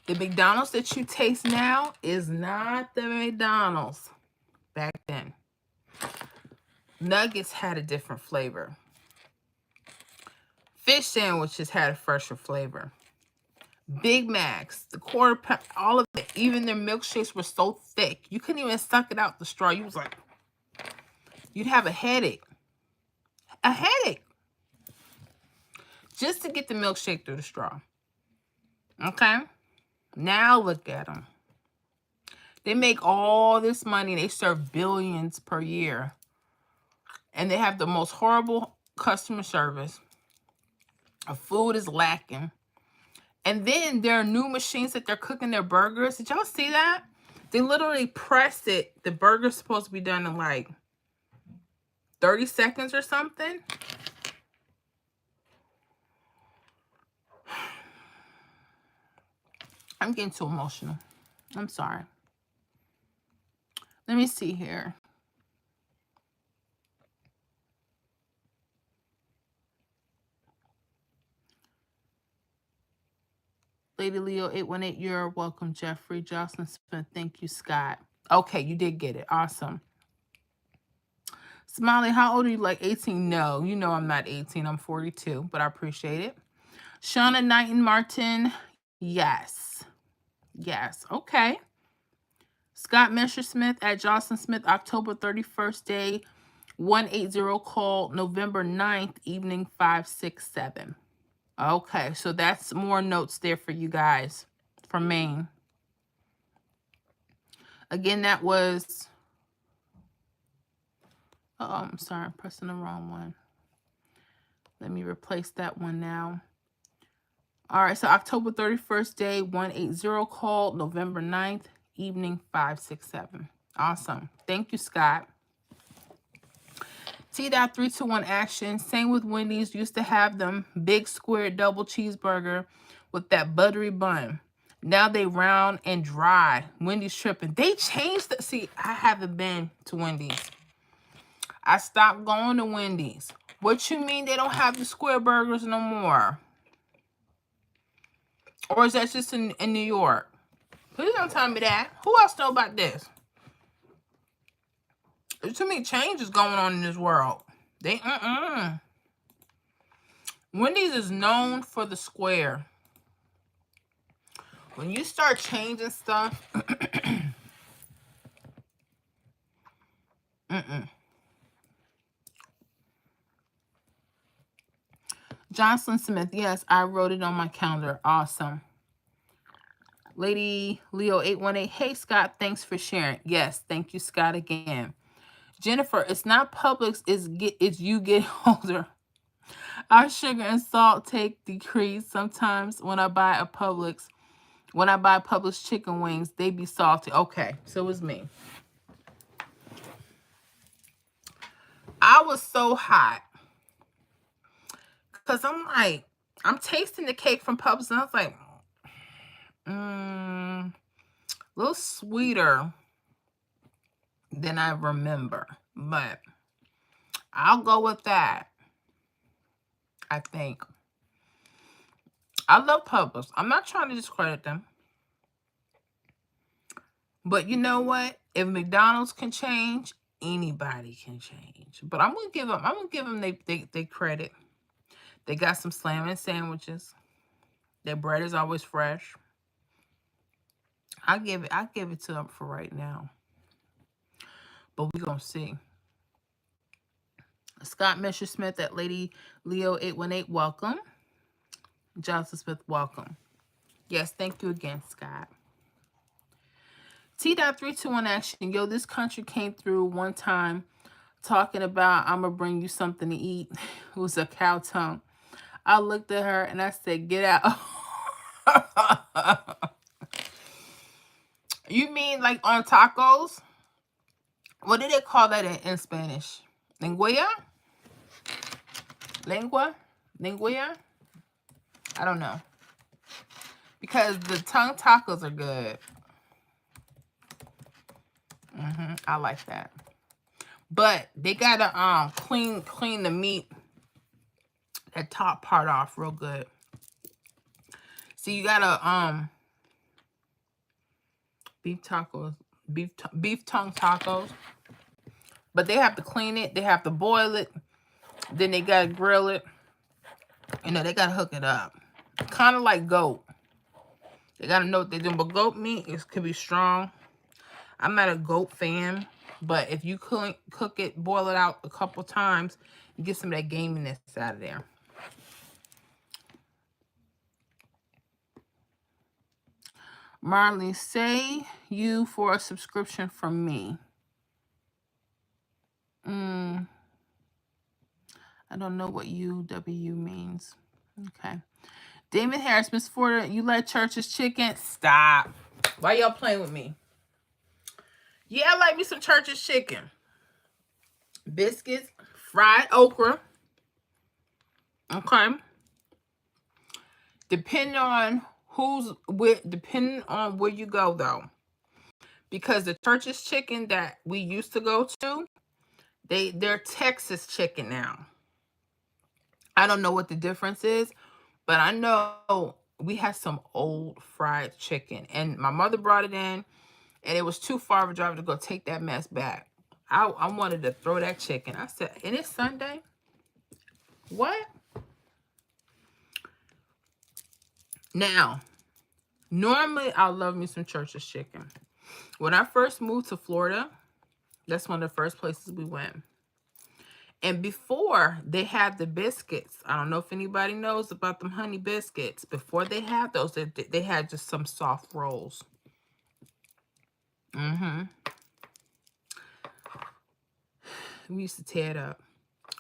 The McDonald's that you taste now is not the McDonald's back then. Nuggets had a different flavor. Fish sandwiches had a fresher flavor. Big Macs, the quarter pound, all of it, even their milkshakes were so thick. You couldn't even suck it out the straw. You was like, you'd have a headache. A headache. Just to get the milkshake through the straw. Okay? Now look at them. They make all this money. They serve billions per year. And they have the most horrible customer service. Food is lacking. And then there are new machines that they're cooking their burgers. Did y'all see that? They literally press it. The burger's supposed to be done in like 30 seconds or something. I'm getting too emotional. I'm sorry. Let me see here. Lady Leo 818, you're welcome. Jeffrey Jocelyn Smith, thank you, Scott. Okay, you did get it. Awesome. Smiley, how old are you? Like 18? No, you know I'm not 18. I'm 42, but I appreciate it. Shauna Knighton Martin, yes. Yes, okay. Scott Messersmith at Jocelyn Smith, October 31st, day 180, call November 9th, evening 567. Okay, so that's more notes there for you guys from Maine. Again, that was... Oh, I'm sorry, I'm pressing the wrong one. Let me replace that one now. All right, so October 31st, day 180, call November 9th, evening 567. Awesome. Thank you, Scott. T.321 action. Same with Wendy's. Used to have them big square double cheeseburger with that buttery bun. Now they round and dry. Wendy's tripping. They changed the... See, I haven't been to Wendy's. I stopped going to Wendy's. What you mean they don't have the square burgers no more? Or is that just in New York? Please don't tell me that. Who else know about this? There's too many changes going on in this world. They, Wendy's is known for the square. When you start changing stuff, Jocelyn Smith, yes, I wrote it on my calendar. Awesome. Lady Leo 818, hey Scott, thanks for sharing. Yes, thank you, Scott, again. Jennifer, it's not Publix, it's you get older. Our sugar and salt take decrease. Sometimes when I buy Publix chicken wings, they be salty. Okay, so it's me. I was so hot. Because I'm like, I'm tasting the cake from Publix, and I was like, a little sweeter than I remember. But I'll go with that, I think. I love Publix. I'm not trying to discredit them. But you know what? If McDonald's can change, anybody can change. But I'm gonna give them they credit. They got some slamming sandwiches. Their bread is always fresh. I give it to them for right now. But we're gonna see. Scott Messersmith at Lady Leo 818, welcome. Johnson Smith, welcome. Yes, thank you again, Scott. T.321 action. Yo, this country came through one time talking about I'm gonna bring you something to eat. It was a cow tongue. I looked at her and I said, get out. You mean like on tacos? What do they call that in Spanish? Lengua? Lengua? Lengua? I don't know. Because the tongue tacos are good. I like that. But they gotta clean the meat, that top part off real good. So you gotta beef tacos, beef tongue tacos. But they have to clean it, they have to boil it, then they gotta grill it. You know, they gotta hook it up. Kind of like goat. They gotta know what they're doing. But goat meat could be strong. I'm not a goat fan, but if you cook it, boil it out a couple times, you get some of that gaminess out of there. Marley, say you for a subscription from me. I don't know what UW means. Okay. Damon Harris, Miss Porter, you like Church's chicken? Stop. Why y'all playing with me? Yeah, I like me some Church's chicken. Biscuits, fried okra. Okay. Depending on where you go though. Because the Church's chicken that we used to go to, they're Texas chicken now. I don't know what the difference is, but I know we had some old fried chicken. And my mother brought it in, and it was too far of a drive to go take that mess back. I wanted to throw that chicken. I said, and it's Sunday? What? Now, normally I love me some Church's chicken. When I first moved to Florida, that's one of the first places we went. And before they had the biscuits, I don't know if anybody knows about them honey biscuits. Before they had those, they had just some soft rolls. We used to tear it up.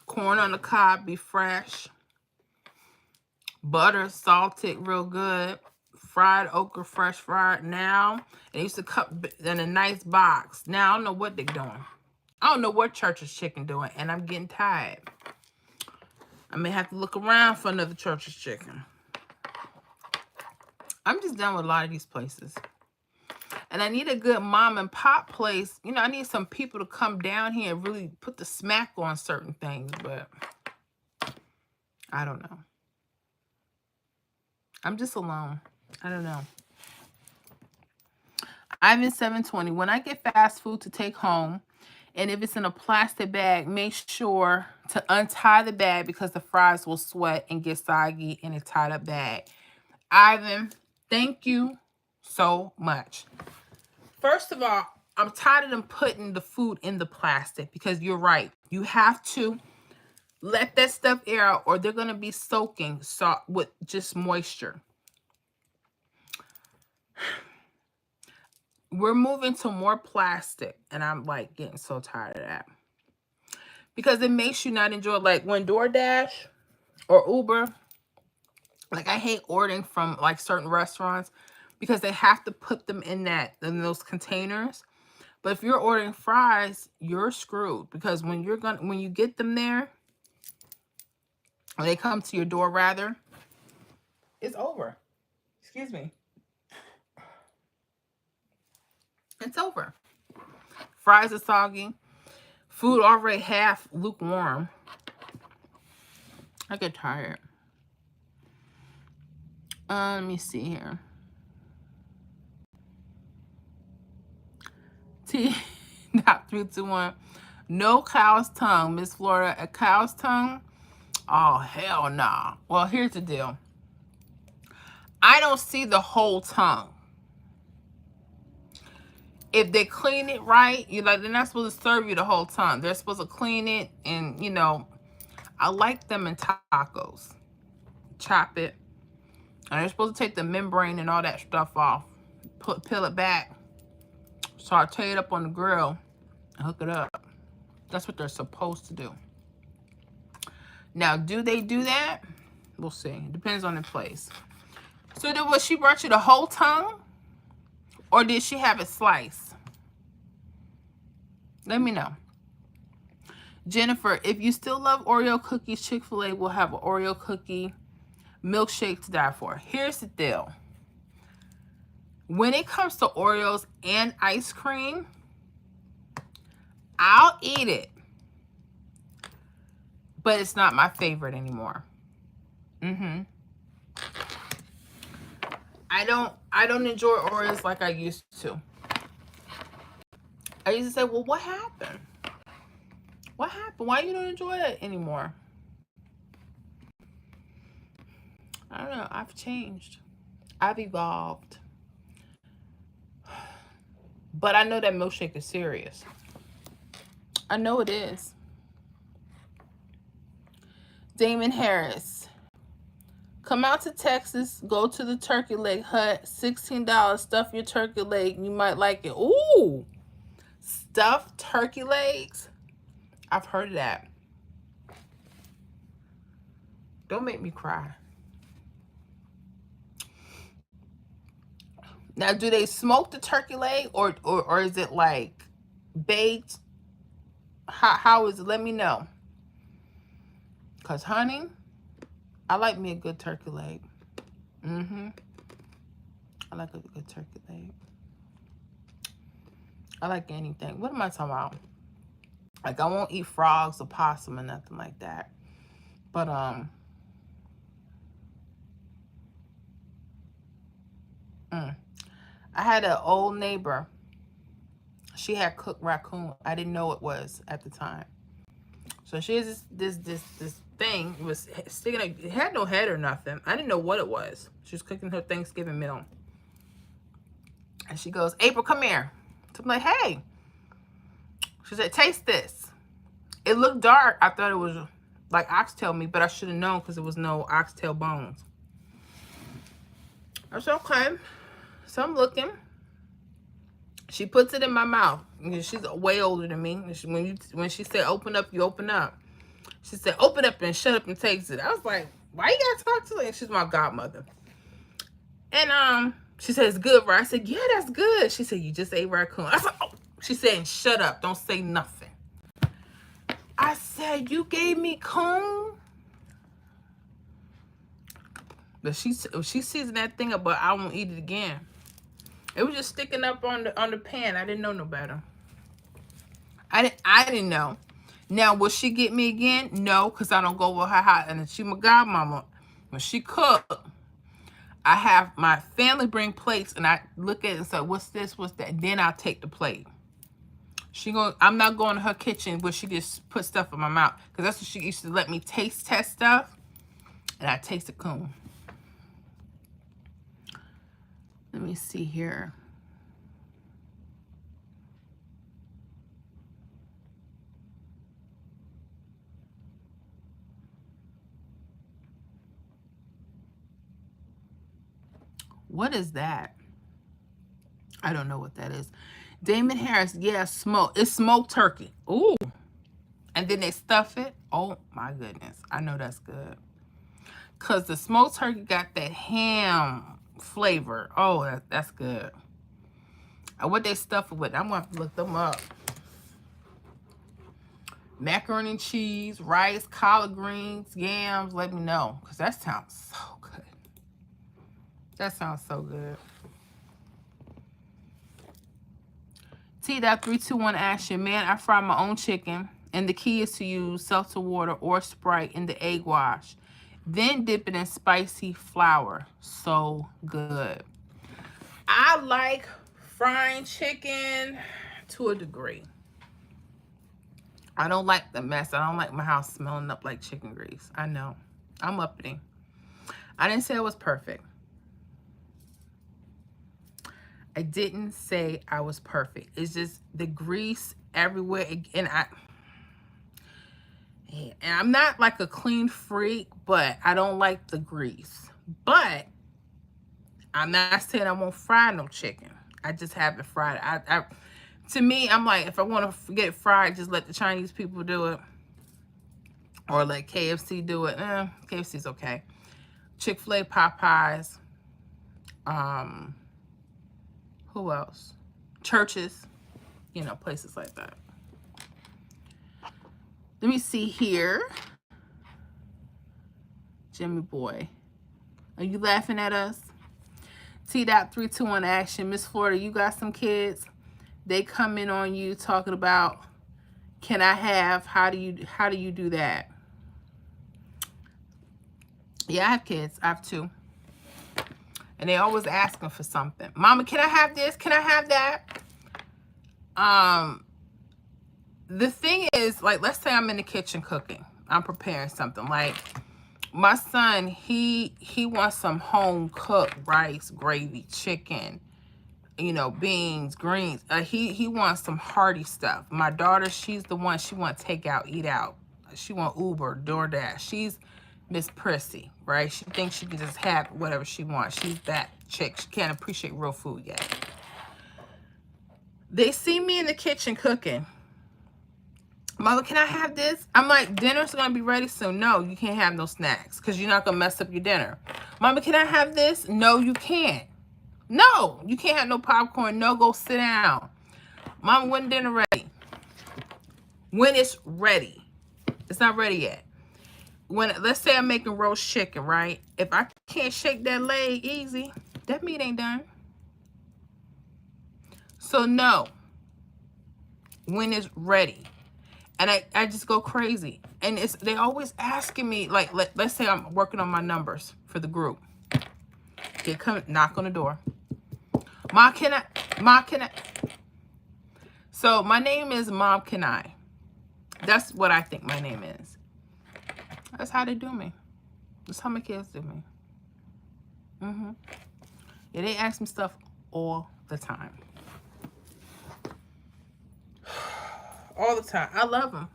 Corn on the cob, be fresh. Butter, salted, real good. Fried okra, fresh fried. Now, they used to cut in a nice box. Now, I don't know what they're doing. I don't know what Church's chicken doing, and I'm getting tired. I may have to look around for another Church's chicken. I'm just done with a lot of these places. And I need a good mom and pop place. You know, I need some people to come down here and really put the smack on certain things, but I don't know. I'm just alone. I don't know. Ivan 720. When I get fast food to take home, and if it's in a plastic bag, make sure to untie the bag because the fries will sweat and get soggy in a tied up bag. Ivan, thank you so much. First of all, I'm tired of them putting the food in the plastic because you're right. You have to let that stuff air out or they're going to be soaking with just moisture. We're moving to more plastic, and I'm like getting so tired of that because it makes you not enjoy. Like when DoorDash or Uber, like I hate ordering from like certain restaurants because they have to put them in those containers. But if you're ordering fries, you're screwed because when you get them there, or they come to your door rather, it's over. Excuse me. It's over. Fries are soggy. Food already half lukewarm. I get tired. Let me see here. T.321. No cow's tongue. Miss Florida, a cow's tongue? Oh, hell nah. Well, here's the deal. I don't see the whole tongue. If they clean it right, they're not supposed to serve you the whole tongue. They're supposed to clean it, and I like them in tacos. Chop it. And they're supposed to take the membrane and all that stuff off. Peel it back. Saute it up on the grill. And hook it up. That's what they're supposed to do. Now, do they do that? We'll see. It depends on the place. So, was she brought you the whole tongue? Or did she have it sliced? Let me know. Jennifer, if you still love Oreo cookies, Chick-fil-A will have an Oreo cookie milkshake to die for. Here's the deal. When it comes to Oreos and ice cream, I'll eat it. But it's not my favorite anymore. I don't enjoy Oreos like I used to. I used to say, well, what happened? What happened? Why you don't enjoy it anymore? I don't know. I've changed. I've evolved. But I know that milkshake is serious. I know it is. Damon Harris. Come out to Texas. Go to the turkey leg hut. $16. Stuff your turkey leg. You might like it. Ooh. Stuffed turkey legs? I've heard of that. Don't make me cry. Now, do they smoke the turkey leg or is it like baked? How is it? Let me know. Because, honey, I like me a good turkey leg. I like a good turkey leg. I like anything. What am I talking about? Like, I won't eat frogs or possum or nothing like that. But, I had an old neighbor. She had cooked raccoon. I didn't know it was at the time. So she has this thing. It was sticking. It had no head or nothing. I didn't know what it was. She was cooking her Thanksgiving meal. And she goes, April, come here. So I'm like, hey. She said, taste this. It looked dark. I thought it was like oxtail meat, but I should have known because there was no oxtail bones. I said, okay. So I'm looking. She puts it in my mouth. She's way older than me. When she said open up, you open up. She said open up and shut up and taste it. I was like, why you gotta talk to her? And she's my godmother. And she said it's good, right? I said, yeah, that's good. She said, you just ate raccoon. I said, oh. She said, shut up, don't say nothing. I said, you gave me coon? But she seasoned that thing up, but I won't eat it again. It was just sticking up on the pan. I didn't know no better. I didn't know. Now, will she get me again? No, because I don't go with her house. And she my godmama. When she cook, I have my family bring plates, and I look at it and say, what's this, what's that? Then I'll take the plate. I'm not going to her kitchen where she just put stuff in my mouth. Because that's what she used to let me taste test stuff. And I tasted coon. Let me see here. What is that? I don't know what that is. Damon Harris, yeah, it's smoked turkey. Ooh. And then they stuff it. Oh, my goodness. I know that's good. Because the smoked turkey got that ham flavor. Oh, that's good. And what they stuff it with, I'm going to have to look them up. Macaroni and cheese, rice, collard greens, yams. Let me know. Because that sounds so good. That sounds so good. T.321 action. Man, I fry my own chicken. And the key is to use seltzer water or Sprite in the egg wash. Then dip it in spicy flour. So good. I like frying chicken. to a degree. I don't like the mess. I don't like my house smelling up like chicken grease. I know. I'm uppity. I didn't say I was perfect. I didn't say I was perfect. It's just the grease everywhere. And I'm not like a clean freak, but I don't like the grease. But I'm not saying I won't fry no chicken. I just haven't fried it. To me, I'm like, if I want to get it fried, just let the Chinese people do it. Or let KFC do it. KFC's okay. Chick-fil-A, Popeyes. Who else? Churches. You know, places like that. Let me see here. Jimmy boy. Are you laughing at us? T.321 action. Miss Florida, you got some kids. They come in on you talking about, can I have, how do you do that? Yeah, I have kids. I have 2. And they always asking for something. Mama, can I have this? Can I have that? The thing is, like, let's say I'm in the kitchen cooking. I'm preparing something. Like, my son, he wants some home cooked rice, gravy, chicken, you know, beans, greens. He wants some hearty stuff. My daughter, she's the one, she want takeout, eat out. She want Uber, DoorDash. She's Miss Prissy, right? She thinks she can just have whatever she wants. She's that chick. She can't appreciate real food yet. They see me in the kitchen cooking. Mother, can I have this? I'm like, dinner's going to be ready soon. No, you can't have no snacks because you're not going to mess up your dinner. Mama, can I have this? No, you can't. No, you can't have no popcorn. No, go sit down. Mama, when dinner ready? When it's ready. It's not ready yet. Let's say I'm making roast chicken, right? If I can't shake that leg easy, that meat ain't done. So no, when it's ready. And I just go crazy. And they always asking me, like, let's say I'm working on my numbers for the group. They come knock on the door. Ma, can I? So my name is Mom, can I? That's what I think my name is. That's how they do me. That's how my kids do me. Yeah, they ask me stuff all the time. All the time. I love them.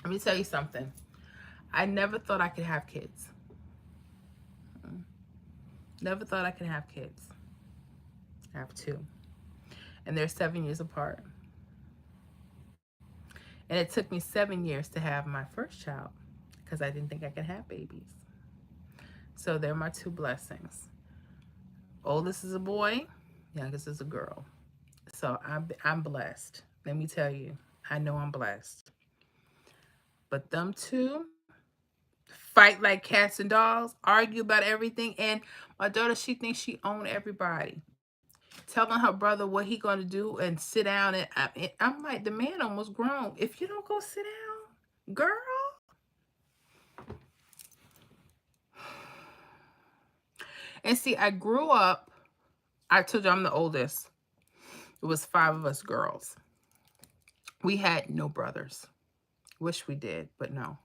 Let me tell you something. I never thought I could have kids. Never thought I could have kids. I have 2. And they're 7 years apart. And it took me 7 years to have my first child because I didn't think I could have babies. So they're my 2 blessings. Oldest is a boy, youngest is a girl. So I'm blessed. Let me tell you, I know I'm blessed. But them 2 fight like cats and dogs, argue about everything. And my daughter, she thinks she owns everybody. Telling her brother what he gonna do and sit down. And I'm like, the man almost grown. If you don't go sit down, girl. And see, I grew up, I told you I'm the oldest. It was 5 of us girls. We had no brothers. Wish we did, but no.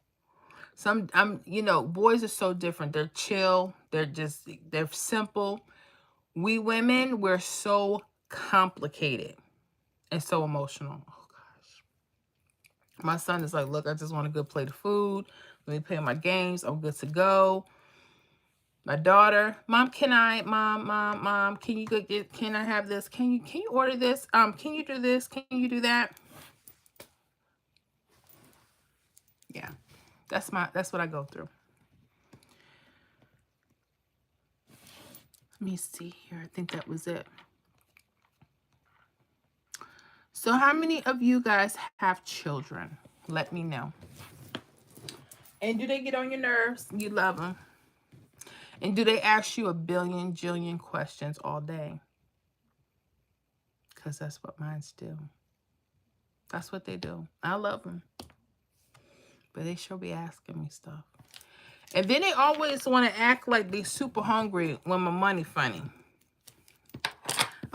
You know, boys are so different. They're chill. They're simple. We women, we're so complicated and so emotional. Oh, gosh. My son is like, look, I just want a good plate of food. Let me play my games. I'm good to go. My daughter, Mom, can you go get, can I have this? Can you order this? Can you do this? Can you do that? Yeah, that's what I go through. Let me see here. I think that was it. So how many of you guys have children? Let me know. And do they get on your nerves? You love them? And do they ask you a billion, jillion questions all day? Because that's what mines do. That's what they do. I love them. But they sure be asking me stuff. And then they always want to act like they super hungry when my money funny.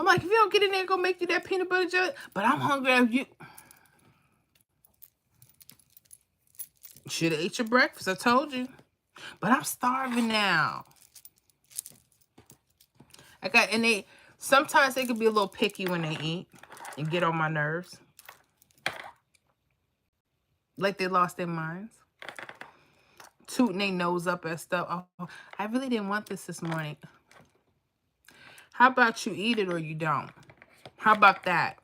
I'm like, if you don't get in there, go make you that peanut butter jelly. But I'm hungry. You should have ate your breakfast. I told you. But I'm starving now. Sometimes they could be a little picky when they eat and get on my nerves. Like they lost their minds. Tooting their nose up at stuff. Oh, I really didn't want this morning. How about you eat it or you don't? How about that?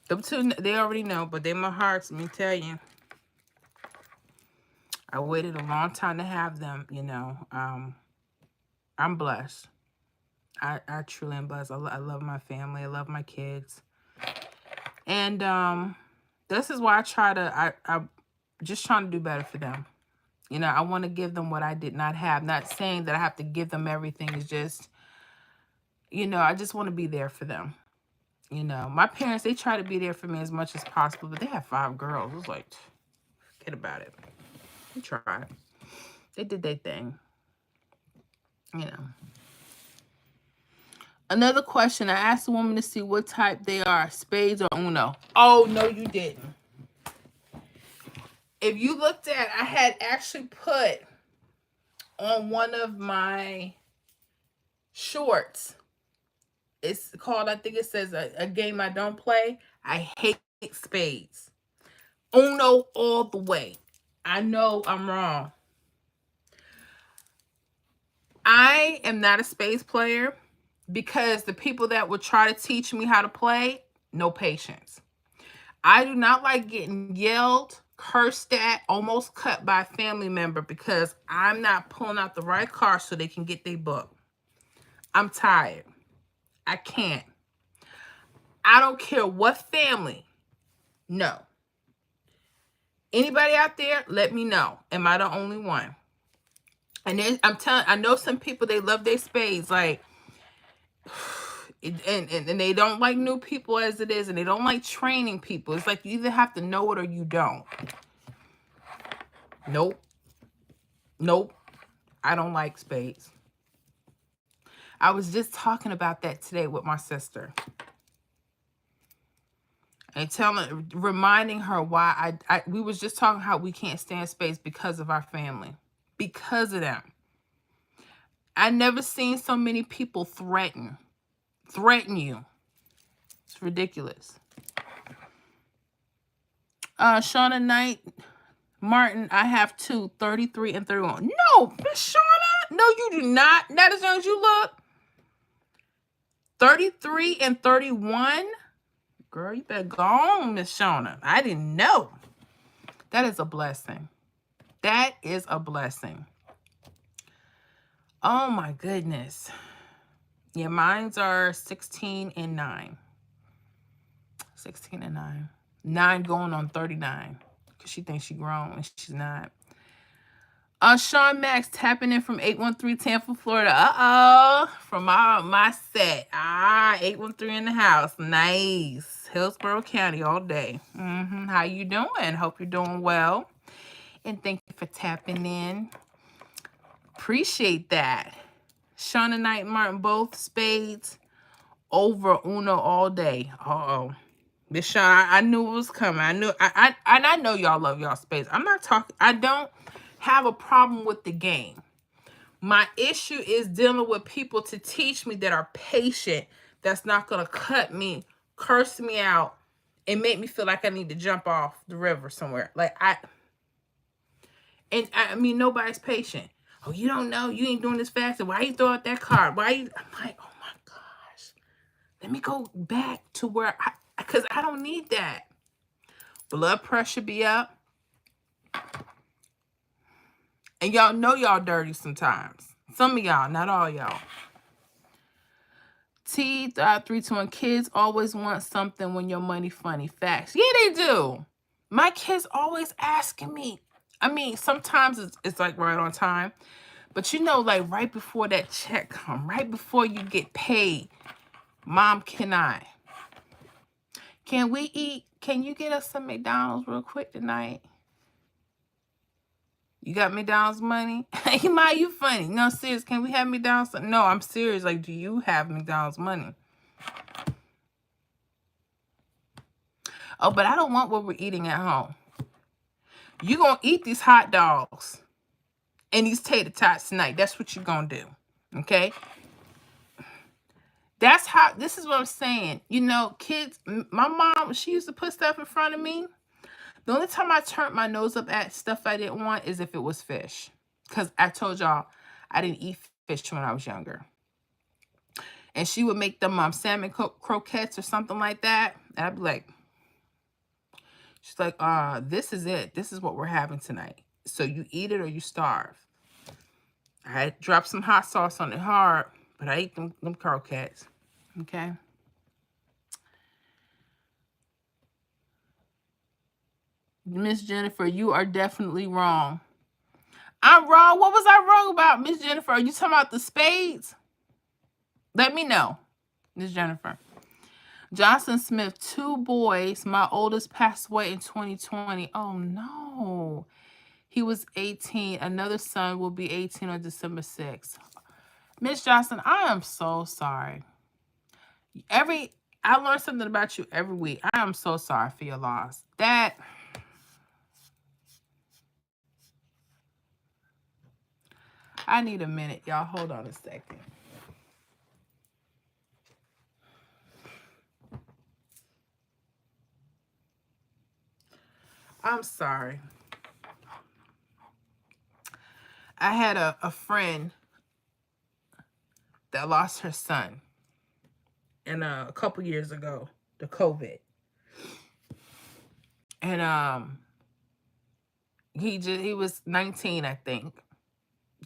Them two, they already know, but they my hearts, let me tell you. I waited a long time to have them, you know. I'm blessed. I truly am blessed. I love my family. I love my kids. And this is why I'm just trying to do better for them. You know, I want to give them what I did not have. Not saying that I have to give them everything. It's just, you know, I just want to be there for them. You know, my parents, they try to be there for me as much as possible, but they have 5 girls. It was like, forget about it. They tried. They did their thing. You know. Another question. I asked the woman to see what type they are, spades or Uno. Oh, no, you didn't. If you looked at, I had actually put on one of my shorts. It's called, I think it says, a game I don't play. I hate spades. Uno all the way. I know I'm wrong. I am not a spades player because the people that would try to teach me how to play, no patience. I do not like getting yelled, cursed at, almost cut by a family member because I'm not pulling out the right card so they can get their book. I'm tired. I can't. I don't care what family. No. Anybody out there, let me know. Am I the only one? And then I know some people, they love their spades. Like, and they don't like new people as it is. And they don't like training people. It's like you either have to know it or you don't. Nope. Nope. I don't like spades. I was just talking about that today with my sister. And reminding her why we was just talking how we can't stand spades because of our family. Because of them. I never seen so many people threaten you. It's ridiculous. Shauna Knight Martin, I have 2, 33 and 31. No, Miss Shauna. No, you do not. Not as young as you look. 33 and 31. Girl, you better go on, Miss Shauna. I didn't know. That is a blessing. That is a blessing. Oh, my goodness. Yeah, mines are 16 and 9. 16 and 9. 9 going on 39. Because she thinks she's grown and she's not. Sean Max tapping in from 813 Tampa, Florida. Uh-oh. From my set. 813 in the house. Nice. Hillsborough County all day. How you doing? Hope you're doing well. And thank you for tapping in. Appreciate that. Shauna Knight Martin, both spades over Uno all day. Uh-oh. Miss Shauna, I knew it was coming. I know y'all love y'all spades. I'm not talking. I don't have a problem with the game. My issue is dealing with people to teach me that are patient, that's not going to cut me, curse me out, and make me feel like I need to jump off the river somewhere. I mean, nobody's patient. Oh, you don't know. You ain't doing this fast. Why you throw out that card? I'm like, oh my gosh. Let me go back to where because I don't need that. Blood pressure be up. And y'all know y'all dirty sometimes. Some of y'all, not all y'all. T321 kids always want something when your money funny. Facts. Yeah, they do. My kids always asking me. I mean, sometimes it's like right on time. But you know, like right before that check come, right before you get paid, Mom, can we eat? Can you get us some McDonald's real quick tonight? You got McDonald's money? Hey, Ma, you funny. No, serious. Can we have McDonald's? No, I'm serious. Like, do you have McDonald's money? Oh, but I don't want what we're eating at home. You're going to eat these hot dogs and these tater tots tonight. That's what you're going to do. Okay? That's how, this is what I'm saying. You know, kids, my mom, she used to put stuff in front of me. The only time I turned my nose up at stuff I didn't want is if it was fish. Because I told y'all I didn't eat fish when I was younger. And she would make them salmon croquettes or something like that. And I'd be like, she's like, this is it. This is what we're having tonight. So you eat it or you starve. I dropped some hot sauce on it hard, but I ate them croquettes. Okay. Miss Jennifer, you are definitely wrong. I'm wrong. What was I wrong about, Miss Jennifer? Are you talking about the spades? Let me know, Miss Jennifer. Johnson Smith, 2 boys. My oldest passed away in 2020. Oh, no. He was 18. Another son will be 18 on December 6th. Miss Johnson, I am so sorry. I learn something about you every week. I am so sorry for your loss. I need a minute, y'all. Hold on a second. I'm sorry. I had a friend that lost her son and a couple years ago to COVID. And he was 19, I think,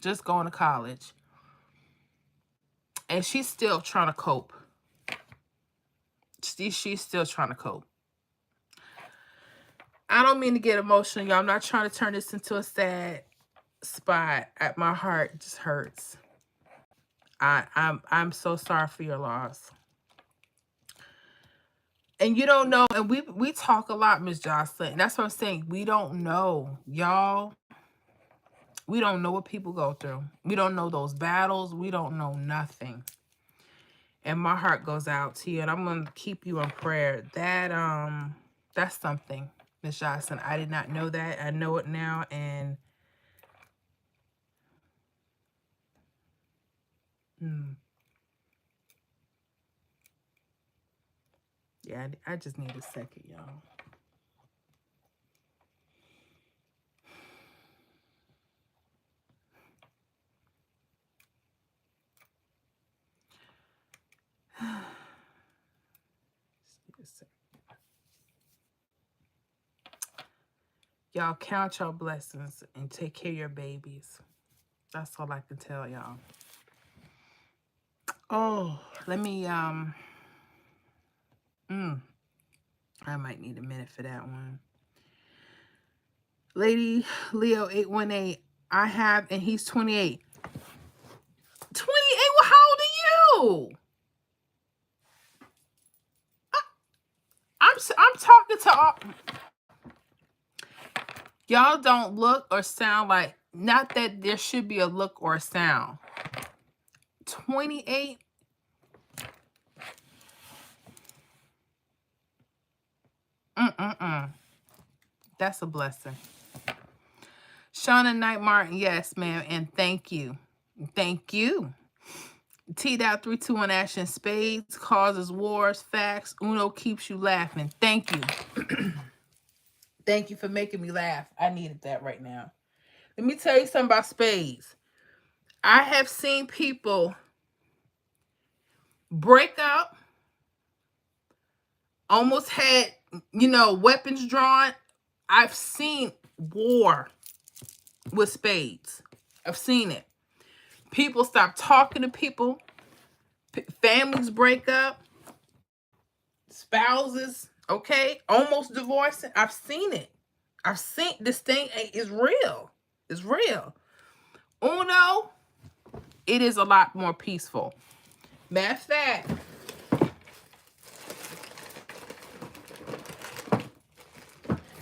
just going to college. And she's still trying to cope. She's still trying to cope. I don't mean to get emotional, y'all. I'm not trying to turn this into a sad spot. My heart just hurts. I'm so sorry for your loss. And you don't know, and we talk a lot, Miss Jocelyn. And that's what I'm saying. We don't know, y'all. We don't know what people go through. We don't know those battles. We don't know nothing. And my heart goes out to you, and I'm gonna keep you in prayer. That's something, Miss Johnson. I did not know that. I know it now, and yeah, I just need a second, y'all. Y'all count your blessings and take care of your babies. That's all I can tell y'all. Oh, let me, I might need a minute for that one. Lady Leo 818, I have, and he's 28. 28? Well, how old are you? I'm talking to all. Y'all don't look or sound like, not that there should be a look or a sound. 28? That's a blessing. Shauna Knight Martin, yes, ma'am, and thank you. Thank you. T.321 Action Spades causes wars, facts. Uno keeps you laughing. Thank you. Thank you for making me laugh. I needed that right now. Let me tell you something about spades. I have seen people break up, almost had, weapons drawn. I've seen war with spades. I've seen it. People stop talking to people. Families break up. Spouses, okay, almost divorcing. I've seen it. I've seen this thing is real. It's real. Uno, it is a lot more peaceful. Matter of fact,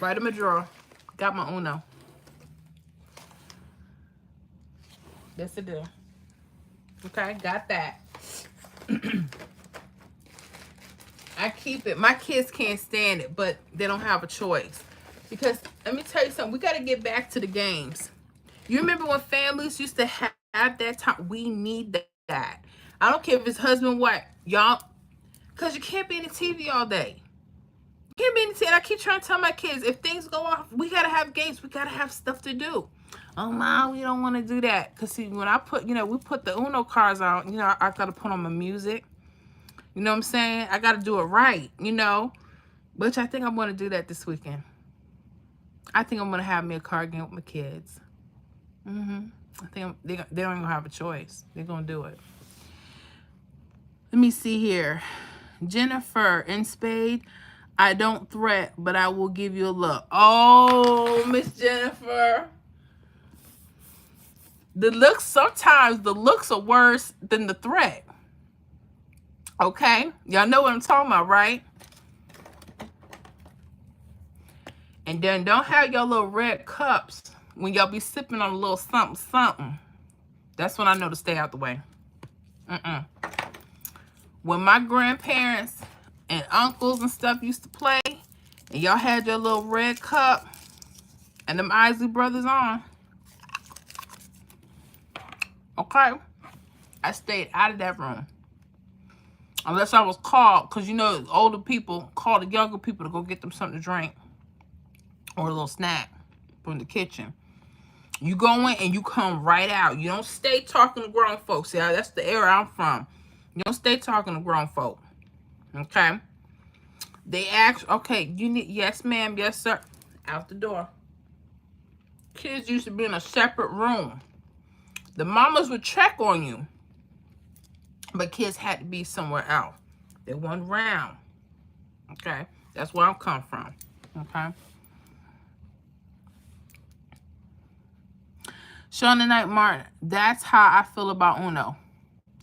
right in my drawer, got my Uno. Yes, I do. Okay, got that. I keep it. My kids can't stand it, but they don't have a choice. Because let me tell you something. We got to get back to the games. You remember when families used to have that time? We need that. I don't care if it's husband, wife, y'all, because you can't be in the TV all day. You can't be in the TV. And I keep trying to tell my kids, if things go off, we got to have games. We got to have stuff to do. Oh, Mom, we don't want to do that. Because, see, when I put, we put the Uno cards on, I got to put on my music. You know what I'm saying? I got to do it right, Which I think I'm going to do that this weekend. I think I'm going to have me a card game with my kids. I think they don't even have a choice. They're going to do it. Let me see here. Jennifer in Spade. I don't threat, but I will give you a look. Oh, Miss Jennifer. Sometimes the looks are worse than the threat. Okay? Y'all know what I'm talking about, right? And then don't have your little red cups when y'all be sipping on a little something, something. That's when I know to stay out the way. When my grandparents and uncles and stuff used to play, and y'all had your little red cup and them Isley Brothers on, okay, I stayed out of that room. Unless I was called, because older people call the younger people to go get them something to drink or a little snack from the kitchen. You go in and you come right out. You don't stay talking to grown folks. Yeah, that's the era I'm from. You don't stay talking to grown folk. Okay? They ask, okay, you need, yes, ma'am, yes, sir. Out the door. Kids used to be in a separate room. The mamas would check on you. But kids had to be somewhere else. They weren't around. Okay? That's where I'm come from. Okay? Shauna Knight Martin, that's how I feel about Uno.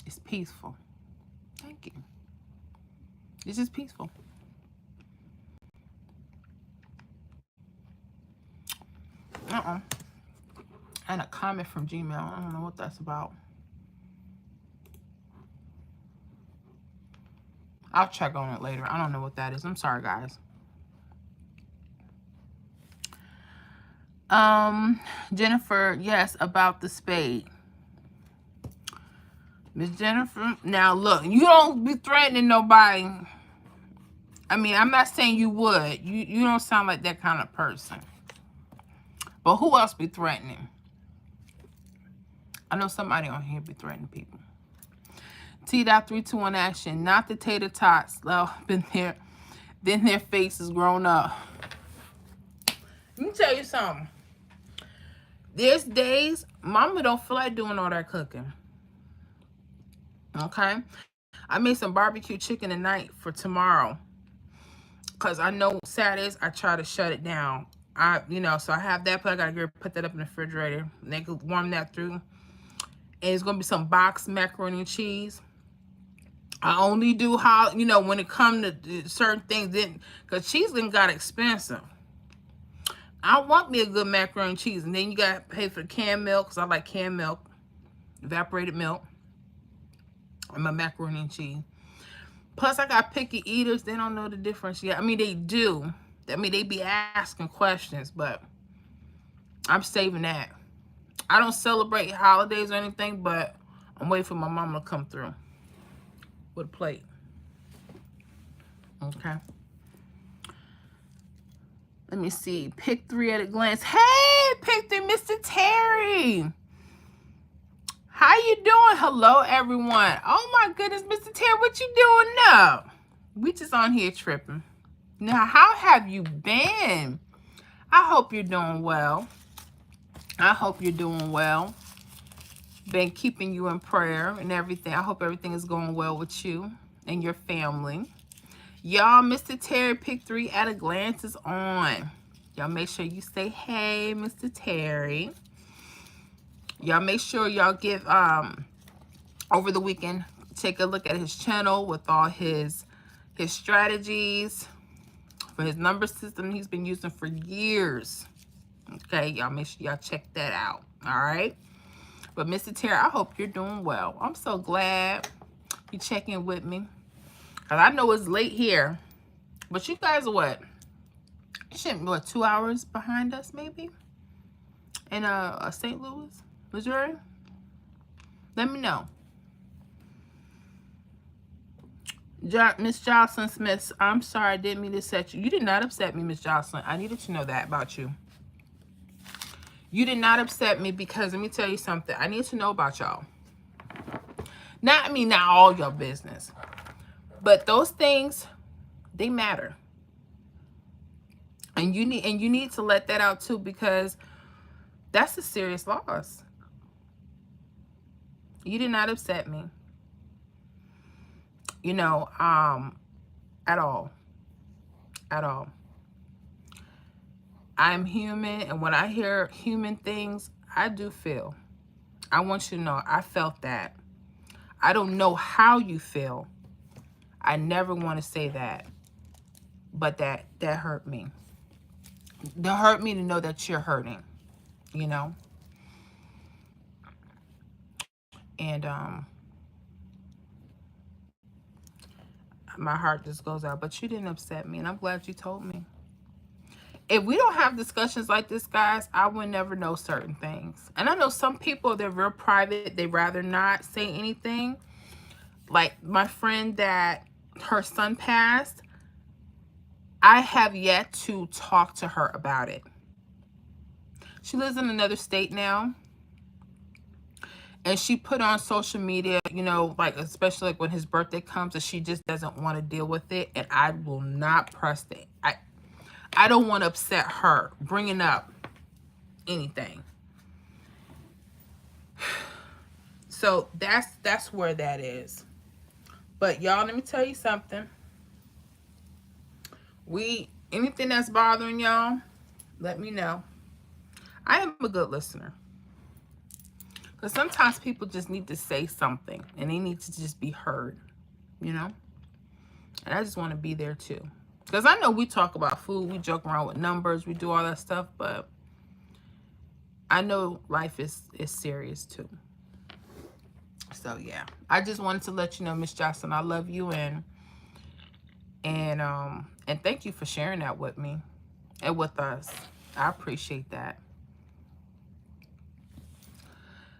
It's peaceful. Thank you. It's just peaceful. And a comment from Gmail. I don't know what that's about. I'll check on it later. I don't know what that is. I'm sorry, guys. Jennifer, yes, about the spade. Miss Jennifer, now look, you don't be threatening nobody. I mean, I'm not saying you would. You don't sound like that kind of person. But who else be threatening? I know somebody on here be threatening people. T.321 action, not the tater tots. Well, been there. Then their faces grown up. Let me tell you something. There's days Mama don't feel like doing all that cooking. Okay? I made some barbecue chicken tonight for tomorrow. Because I know Saturdays I try to shut it down. So I have that, but I got to put that up in the refrigerator. And they could warm that through. And it's going to be some boxed macaroni and cheese. I only do how, when it comes to certain things, because cheese done got expensive. I want me a good macaroni and cheese. And then you got to pay for the canned milk, because I like canned milk, evaporated milk, and my macaroni and cheese. Plus, I got picky eaters. They don't know the difference yet. I mean, they do. I mean, they be asking questions, but I'm saving that. I don't celebrate holidays or anything, but I'm waiting for my mama to come through with a plate. Okay. Let me see. Pick 3 at a glance. Hey, Pick 3, Mr. Terry. How you doing? Hello, everyone. Oh, my goodness, Mr. Terry, what you doing now? We just on here tripping. Now, how have you been? I hope you're doing well. I hope you're doing well. Been keeping you in prayer and everything. I hope everything is going well with you and your family. Y'all, Mr. Terry Pick 3 at a glance is on. Y'all make sure you say, hey, Mr. Terry. Y'all make sure y'all give, over the weekend, take a look at his channel with all his strategies for his number system he's been using for years. Okay, y'all make sure y'all check that out. All right. But Mr. Terry, I hope you're doing well. I'm so glad you checking with me. Because I know it's late here. But you guys are what? You should be, what, 2 hours behind us, maybe? In St. Louis, Missouri? Let me know. Miss Jocelyn Smith, I'm sorry, I didn't mean to upset you. You did not upset me, Miss Jocelyn. I needed to know that about you. You did not upset me because, let me tell you something. I need to know about y'all. Not, I mean, not all your business. But those things, they matter. And you need to let that out too, because that's a serious loss. You did not upset me. You know, at all. At all. I'm human, and when I hear human things, I do feel. I want you to know, I felt that. I don't know how you feel. I never want to say that. But that hurt me. That hurt me to know that you're hurting, you know? And my heart just goes out. But you didn't upset me, and I'm glad you told me. If we don't have discussions like this, guys, I would never know certain things. And I know some people, they're real private. They rather not say anything. Like my friend that her son passed, I have yet to talk to her about it. She lives in another state now. And she put on social media, you know, like especially like when his birthday comes, and she just doesn't want to deal with it. And I will not press it. I don't want to upset her bringing up anything. So that's where that is. But y'all, let me tell you something. Anything that's bothering y'all, let me know. I am a good listener. Because sometimes people just need to say something, and they need to just be heard, you know? And I just want to be there too. Because I know we talk about food, we joke around with numbers, we do all that stuff, but I know life is serious too. So yeah, I just wanted to let you know, Miss Jocelyn, I love you, and thank you for sharing that with me and with us. I appreciate that.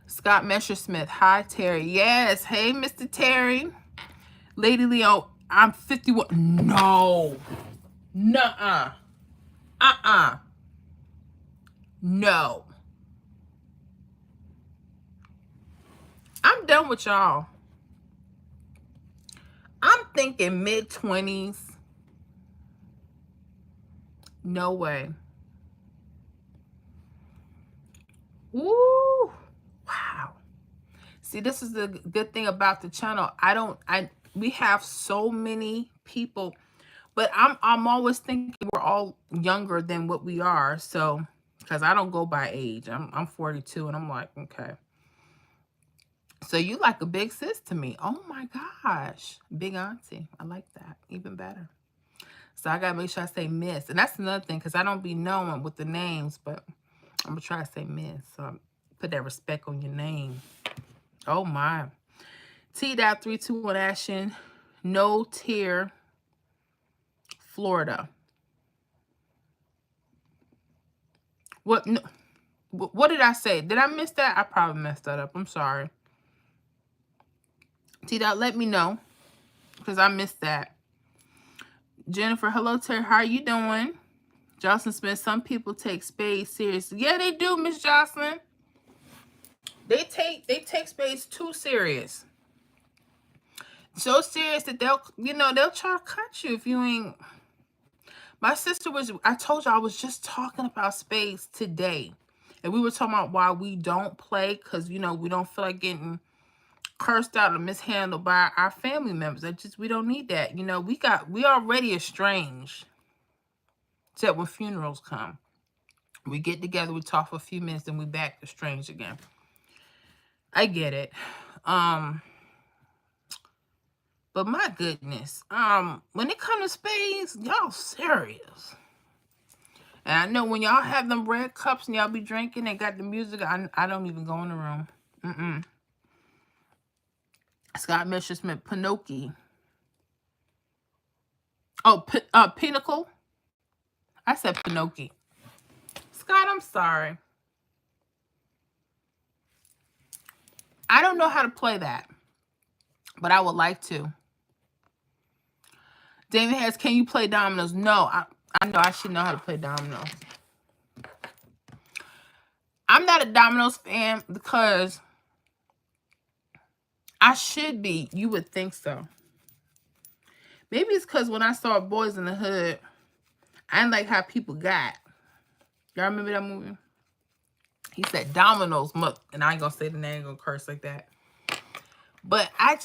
Scott Messersmith, hi Terry. Yes, hey Mr. Terry. Lady Leo, I'm 51. No. Nuh-uh. No. I'm done with y'all. I'm thinking mid-20s. No way. Woo. Wow. See, this is the good thing about the channel. We have so many people, but I'm always thinking we're all younger than what we are. So, because I don't go by age. I'm 42, and I'm like, okay. So you like a big sis to me. Oh my gosh. Big auntie. I like that. Even better. So I got to make sure I say Miss. And that's another thing, because I don't be knowing with the names, but I'm going to try to say Miss. So put that respect on your name. Oh my. T.321 Ashton. No Tear, Florida. What? No, what did I say? Did I miss that? I probably messed that up. I'm sorry. T-Dot, let me know, because I missed that. Jennifer, hello Terry, how are you doing? Jocelyn Smith, some people take spades seriously. Yeah, they do, Miss Jocelyn. They take spades too serious. So serious that they'll try to cut you if you ain't. My sister I told you I was just talking about spades today. And we were talking about why we don't play, because, we don't feel like getting cursed out or mishandled by our family members. We don't need that. We already estranged. Except when funerals come. We get together, we talk for a few minutes, then we back estranged again. I get it. But my goodness, when it comes to spades, y'all serious. And I know when y'all have them red cups and y'all be drinking and got the music, I don't even go in the room. Scott Messerschmidt, Pinocchio. Oh, Pinnacle. I said Pinocchio. Scott, I'm sorry. I don't know how to play that, but I would like to. David has, can you play dominoes? No, I know I should know how to play dominoes. I'm not a dominoes fan because I should be. You would think so. Maybe it's because when I saw Boys in the Hood, I didn't like how people got. Y'all remember that movie? He said dominoes, and I ain't gonna say the name, gonna curse like that. But I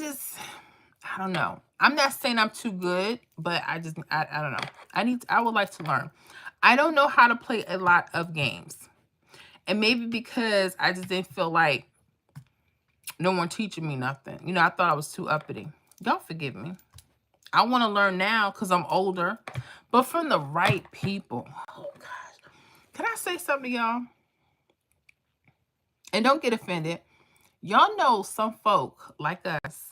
don't know. I'm not saying I'm too good, but I don't know. I would like to learn. I don't know how to play a lot of games. And maybe because I just didn't feel like no one teaching me nothing. You know, I thought I was too uppity. Y'all forgive me. I want to learn now because I'm older, but from the right people. Oh, gosh. Can I say something to y'all? And don't get offended. Y'all know some folk like us,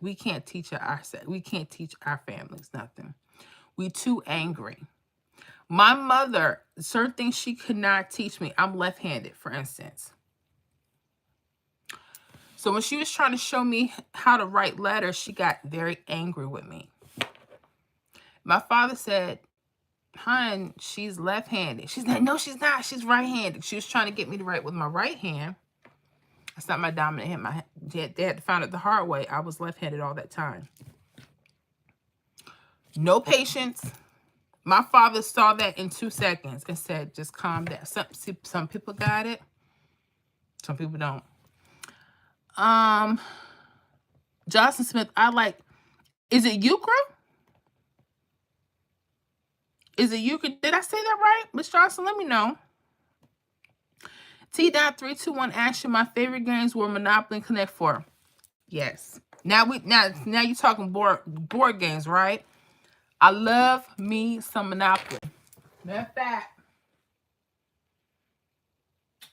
we can't teach our families nothing. We too angry. My mother, certain things she could not teach me. I'm left-handed, for instance. So when she was trying to show me how to write letters, she got very angry with me. My father said, "Hun, she's left-handed." She's like, "No, she's not. She's right-handed." She was trying to get me to write with my right hand. That's not my dominant hand. They had to find it the hard way. I was left-handed all that time. No patience. My father saw that in 2 seconds and said, "Just calm down." Some people got it. Some people don't. Johnson Smith, is it euchre? Is it euchre? Did I say that right? Miss Johnson, let me know. T.321 action. My favorite games were Monopoly and Connect 4. Yes. Now you're talking board games, right? I love me some Monopoly. Matter of fact,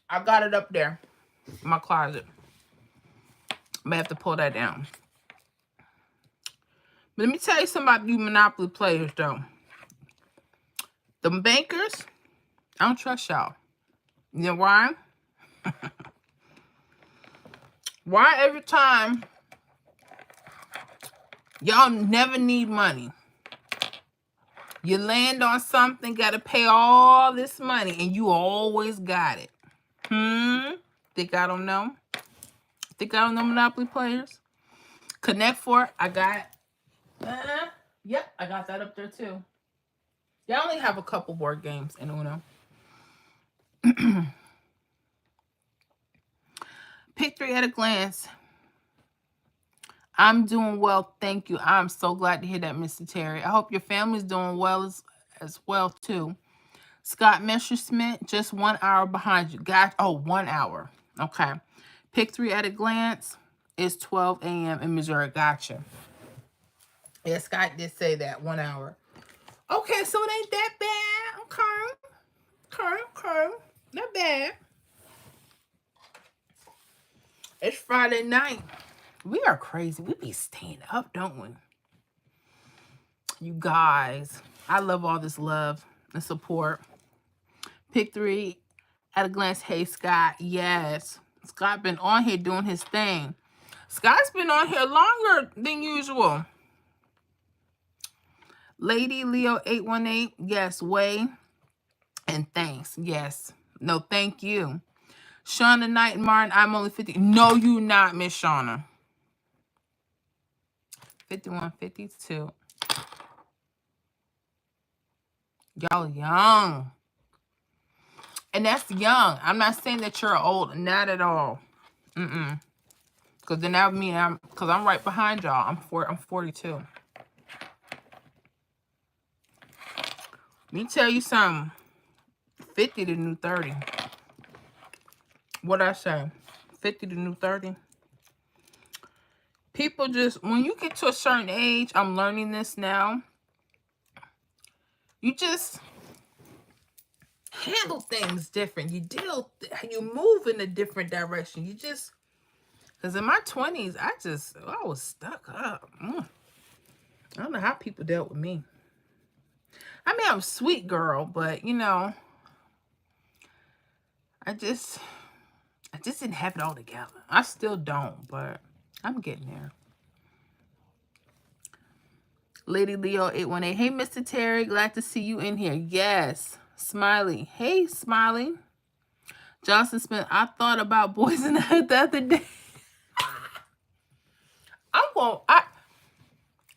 I got it up there in my closet. I may have to pull that down. But let me tell you something about you Monopoly players, though. The bankers, I don't trust y'all. You know why? Why every time y'all never need money? You land on something, got to pay all this money, and you always got it. Think I don't know? Think I don't know Monopoly players? Connect 4, I got it. Yep, I got that up there too. Y'all only have a couple board games in Uno. Pick 3 at a glance. I'm doing well, thank you. I'm so glad to hear that, Mr. Terry. I hope your family's doing well as well, too. Scott Messerschmidt, just 1 hour behind you. 1 hour. Okay. Pick 3 at a glance is 12 a.m. in Missouri. Gotcha. Yeah, Scott did say that, 1 hour. Okay, so it ain't that bad. Okay. Not bad. It's Friday night. We are crazy. We be staying up, don't we? You guys, I love all this love and support. Pick 3 at a glance. Hey, Scott. Yes. Scott been on here doing his thing. Scott's been on here longer than usual. Lady Leo 818. Yes, way. And thanks. Yes. No, thank you. Shauna Knight and Martin, I'm only 50. No, you not, Miss Shauna. 51, 52. Y'all young. And that's young. I'm not saying that you're old. Not at all. Because then that would mean I'm right behind y'all. I'm 42. Let me tell you something. 50 to new 30. What'd I say? 50 to new 30. People just, when you get to a certain age, I'm learning this now. You just handle things different. You move in a different direction. You just Because in my 20s, I was stuck up. I don't know how people dealt with me. I mean, I'm a sweet girl, but, you know, I just didn't have it all together. I still don't, but I'm getting there. Lady Leo 818. Hey, Mr. Terry. Glad to see you in here. Yes. Smiley. Hey, Smiley. Johnson Smith. I thought about Boys in the Hood the other day.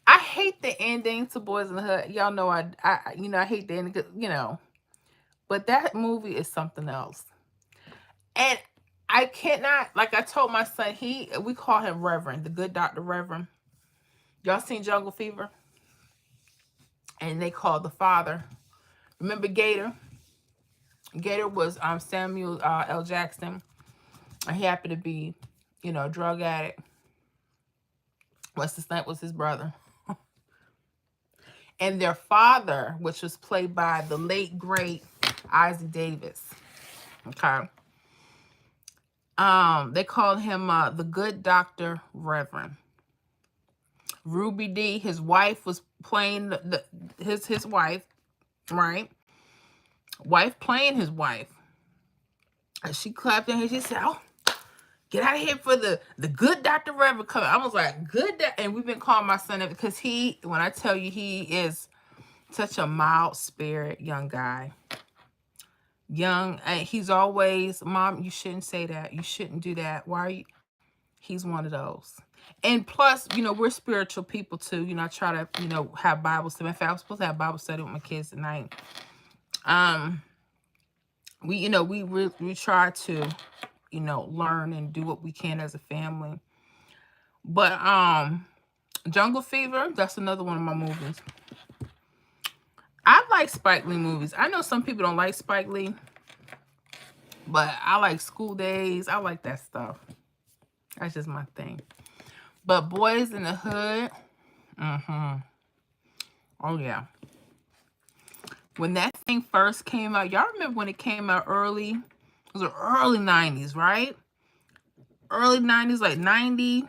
I hate the ending to Boys in the Hood. Y'all know I hate the ending, you know. But that movie is something else. And I cannot, like I told my son, we call him Reverend, the good Dr. Reverend. Y'all seen Jungle Fever? And they called the father. Remember Gator? Gator was Samuel L. Jackson. And he happened to be, you know, a drug addict. Wesley Snipes was his brother. And their father, which was played by the late, great Isaac Davis. Okay. They called him the good Dr. Reverend. Ruby Dee, his wife, was playing his wife, right? Wife playing his wife. And she clapped in here. She said, "Oh, get out of here for the good Dr. Reverend coming." I was like, good. And we've been calling my son it because when I tell you, he is such a mild spirit young guy. Young, and he's always, "Mom, you shouldn't say that. You shouldn't do that. Why are you?" He's one of those. And plus, you know, we're spiritual people too. You know, I try to, you know, have Bible study. In fact, I was supposed to have Bible study with my kids tonight. We try to, you know, learn and do what we can as a family. But Jungle Fever, that's another one of my movies. I like Spike Lee movies. I know some people don't like Spike Lee, but I like School Days. I like that stuff. That's just my thing. But Boys in the Hood, oh yeah. When that thing first came out, y'all remember when it came out early? It was the early 90s, right? Early 90s, like 90,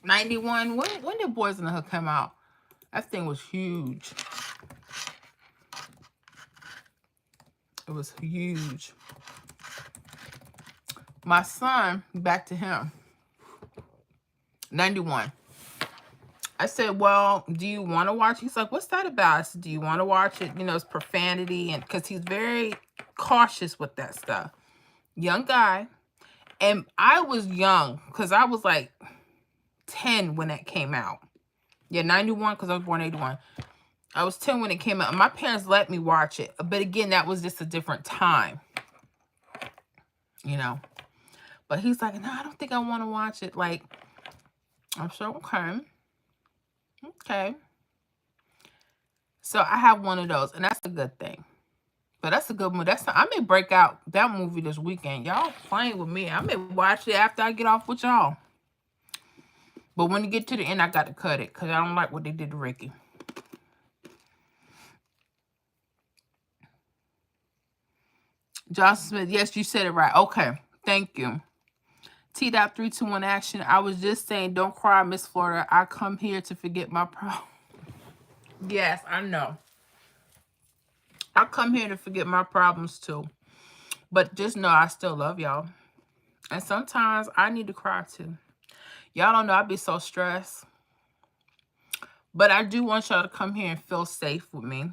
91. When did Boys in the Hood come out? That thing was huge. It was huge. My son, back to him, 91. I said, "Well, do you want to watch it?" He's like, "What's that about?" I said, "Do you want to watch it?" You know, it's profanity, and because he's very cautious with that stuff. Young guy. And I was young because I was like 10 when that came out. Yeah, 91 because I was born 81. I was 10 when it came out. My parents let me watch it. But again, that was just a different time. You know. But he's like, "No, I don't think I want to watch it." Like, I'm sure, okay. Okay. So I have one of those, and that's a good thing. But that's a good movie. I may break out that movie this weekend. Y'all playing with me. I may watch it after I get off with y'all. But when you get to the end, I got to cut it because I don't like what they did to Ricky. Johnson Smith, yes, you said it right. Okay, thank you. T.321 action. I was just saying, don't cry, Miss Florida. I come here to forget my problem. Yes, I know. I come here to forget my problems too. But just know I still love y'all. And sometimes I need to cry too. Y'all don't know I be so stressed. But I do want y'all to come here and feel safe with me.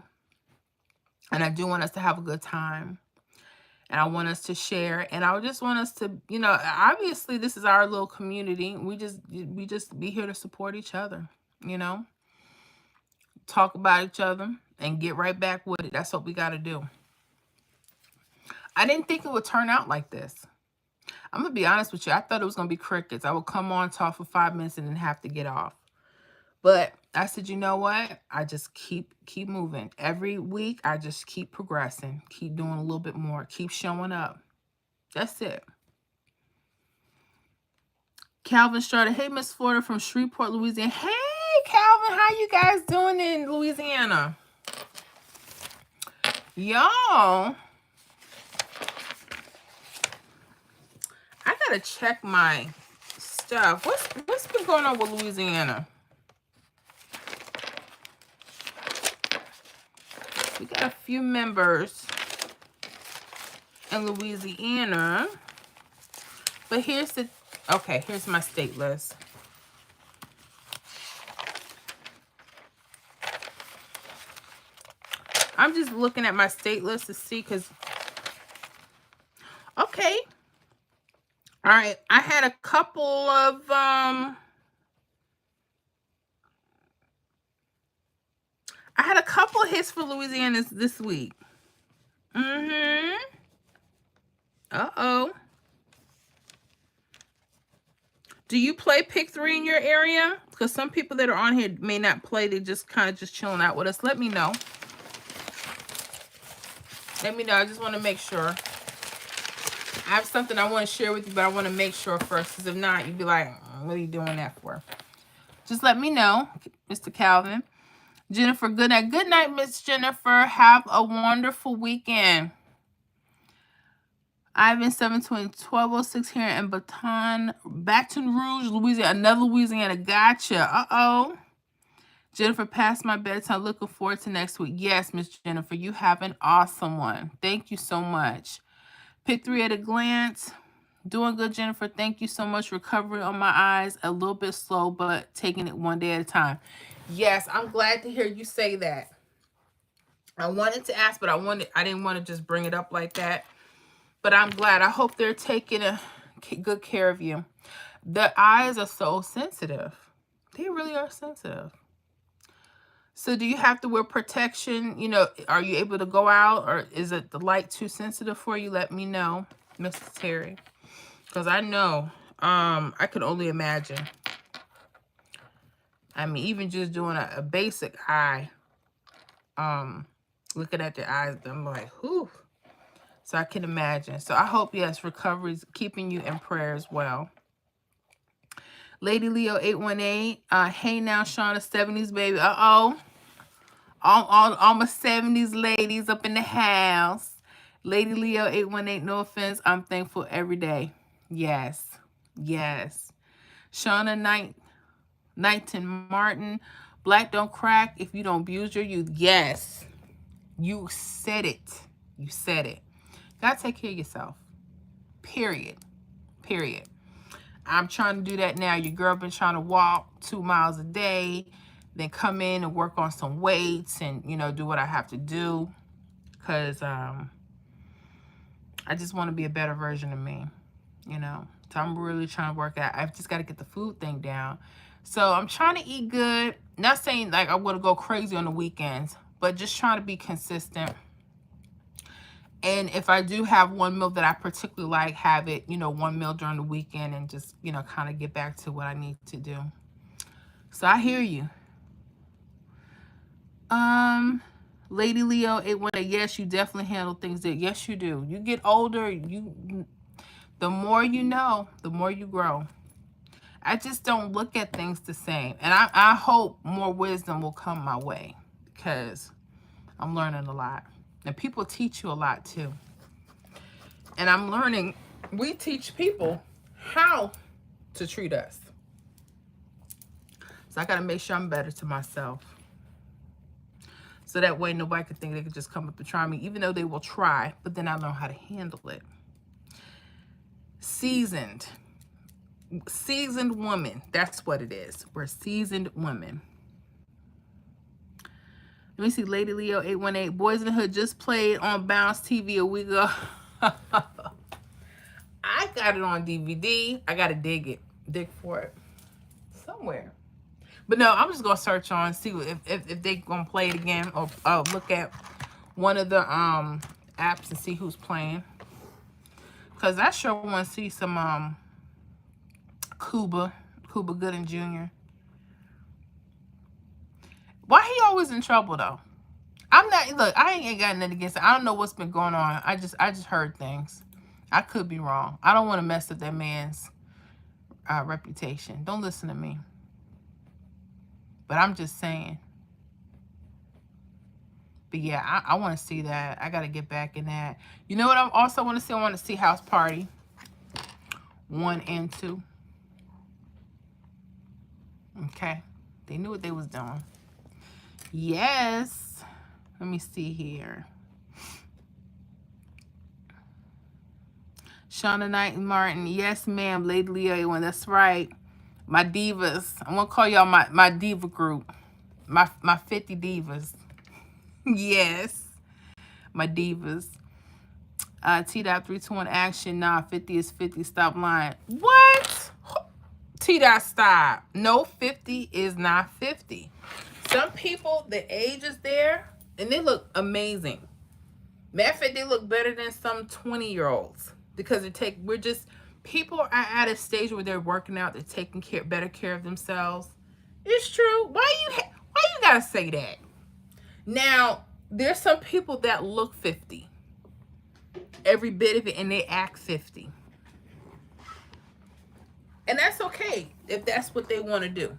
And I do want us to have a good time. And I want us to share. And I just want us to, you know, obviously this is our little community. We just be here to support each other, you know. Talk about each other and get right back with it. That's what we got to do. I didn't think it would turn out like this. I'm going to be honest with you. I thought it was going to be crickets. I would come on, talk for 5 minutes, and then have to get off. But I said, you know what? I just keep moving. Every week, I just keep progressing. Keep doing a little bit more. Keep showing up. That's it. Calvin Strada. Hey, Miss Florida from Shreveport, Louisiana. Hey, Calvin. How you guys doing in Louisiana? Y'all, I gotta check my stuff. What's been going on with Louisiana? We got a few members in Louisiana. But here's the, okay, here's my state list. I'm just looking at my state list to see, because, okay. All right, I had a couple of, I had a couple of hits for Louisiana this week. Uh-oh. Do you play Pick 3 in your area? Because some people that are on here may not play. They just kind of just chilling out with us. Let me know. Let me know. I just want to make sure. I have something I want to share with you, but I want to make sure first. Because if not, you'd be like, what are you doing that for? Just let me know, Mr. Calvin. Jennifer, good night. Good night, Miss Jennifer. Have a wonderful weekend. Ivan 720 1206 here in Baton Rouge, Louisiana. Another Louisiana. Gotcha. Uh-oh. Jennifer, past my bedtime. Looking forward to next week. Yes, Miss Jennifer, you have an awesome one. Thank you so much. Pick 3 at a glance. Doing good, Jennifer. Thank you so much. Recovery on my eyes. A little bit slow, but taking it one day at a time. Yes, I'm glad to hear you say that. I wanted to ask, but I didn't want to just bring it up like that. But I'm glad. I hope they're taking a good care of you. The eyes are so sensitive. They really are sensitive. So do you have to wear protection? You know, are you able to go out, or is it the light too sensitive for you? Let me know, Mr. Terry. Because I know, I could only imagine. I mean, even just doing a basic eye, looking at the eyes, I'm like, whew. So I can imagine. So I hope, yes, recovery's keeping you in prayer as well. Lady Leo 818. Hey now, Shauna, 70s baby. Uh-oh. All my 70s ladies up in the house. Lady Leo 818. No offense. I'm thankful every day. Yes. Yes. Shauna 19 Martin. Black don't crack if you don't abuse your youth. Yes. You said it. You said it. Gotta take care of yourself. Period. Period. I'm trying to do that now. Your girl been trying to walk 2 miles a day, then come in and work on some weights and, you know, do what I have to do. Because I just want to be a better version of me, you know. So I'm really trying to work out. I've just got to get the food thing down. So I'm trying to eat good. Not saying like I want to go crazy on the weekends, but just trying to be consistent. And if I do have one meal that I particularly like, have it, you know, one meal during the weekend and just, you know, kind of get back to what I need to do. So I hear you. Lady Leo, yes, you definitely handle things that, yes, you do. You get older, the more you know, the more you grow. I just don't look at things the same. And I hope more wisdom will come my way because I'm learning a lot. And people teach you a lot too. And I'm learning, we teach people how to treat us. So I got to make sure I'm better to myself. So that way nobody can think they can just come up and try me, even though they will try, but then I know how to handle it. Seasoned woman. That's what it is. We're seasoned women. Let me see. Lady Leo 818. Boys in the Hood just played on Bounce TV a week ago. I got it on DVD. I got to dig for it somewhere. But no, I'm just going to search on, see if they going to play it again, or look at one of the apps and see who's playing. Because I sure want to see some Cuba Gooding Jr. Why he always in trouble though? Look, I ain't got nothing against it. I don't know what's been going on. I just heard things. I could be wrong. I don't want to mess up that man's reputation. Don't listen to me. But I'm just saying. But yeah, I want to see that. I got to get back in that. You know what I also want to see? I want to see House Party 1 and 2. Okay. They knew what they was doing. Yes. Let me see here. Shauna Knight and Martin. Yes, ma'am. Lady Leo one. That's right. My divas. I'm gonna call y'all my diva group. My 50 divas. Yes. My divas. T-Dot 321 action. Nah, 50 is 50. Stop lying. What? T-Dot stop. No, 50 is not 50. Some people, the age is there, and they look amazing. Matter of fact, they look better than some 20-year-olds because people are at a stage where they're working out, they're taking better care of themselves. It's true. Why you gotta say that? Now, there's some people that look 50, every bit of it, and they act 50. And that's okay if that's what they want to do.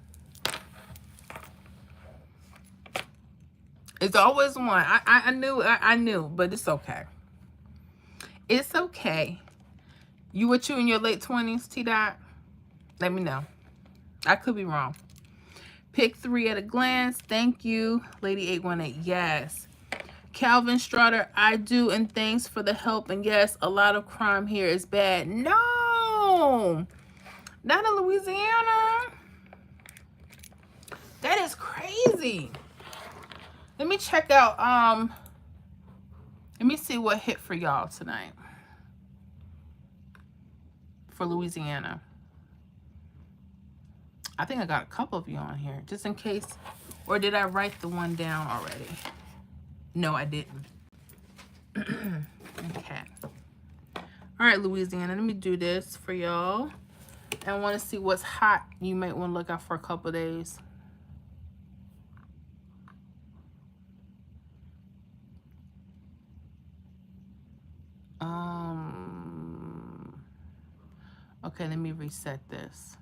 It's always one. I knew, but it's okay. It's okay. You in your late 20s, T-Dot? Let me know. I could be wrong. Pick 3 at a glance. Thank you. Lady 818. Yes. Calvin Strutter, I do, and thanks for the help. And yes, a lot of crime here is bad. No! Not in Louisiana. That is crazy. Let me check out, let me see what hit for y'all tonight. For Louisiana. I think I got a couple of you on here, just in case. Or did I write the one down already? No, I didn't. Okay. All right, Louisiana, let me do this for y'all. I want to see what's hot. You might want to look out for a couple days. Okay, let me reset this.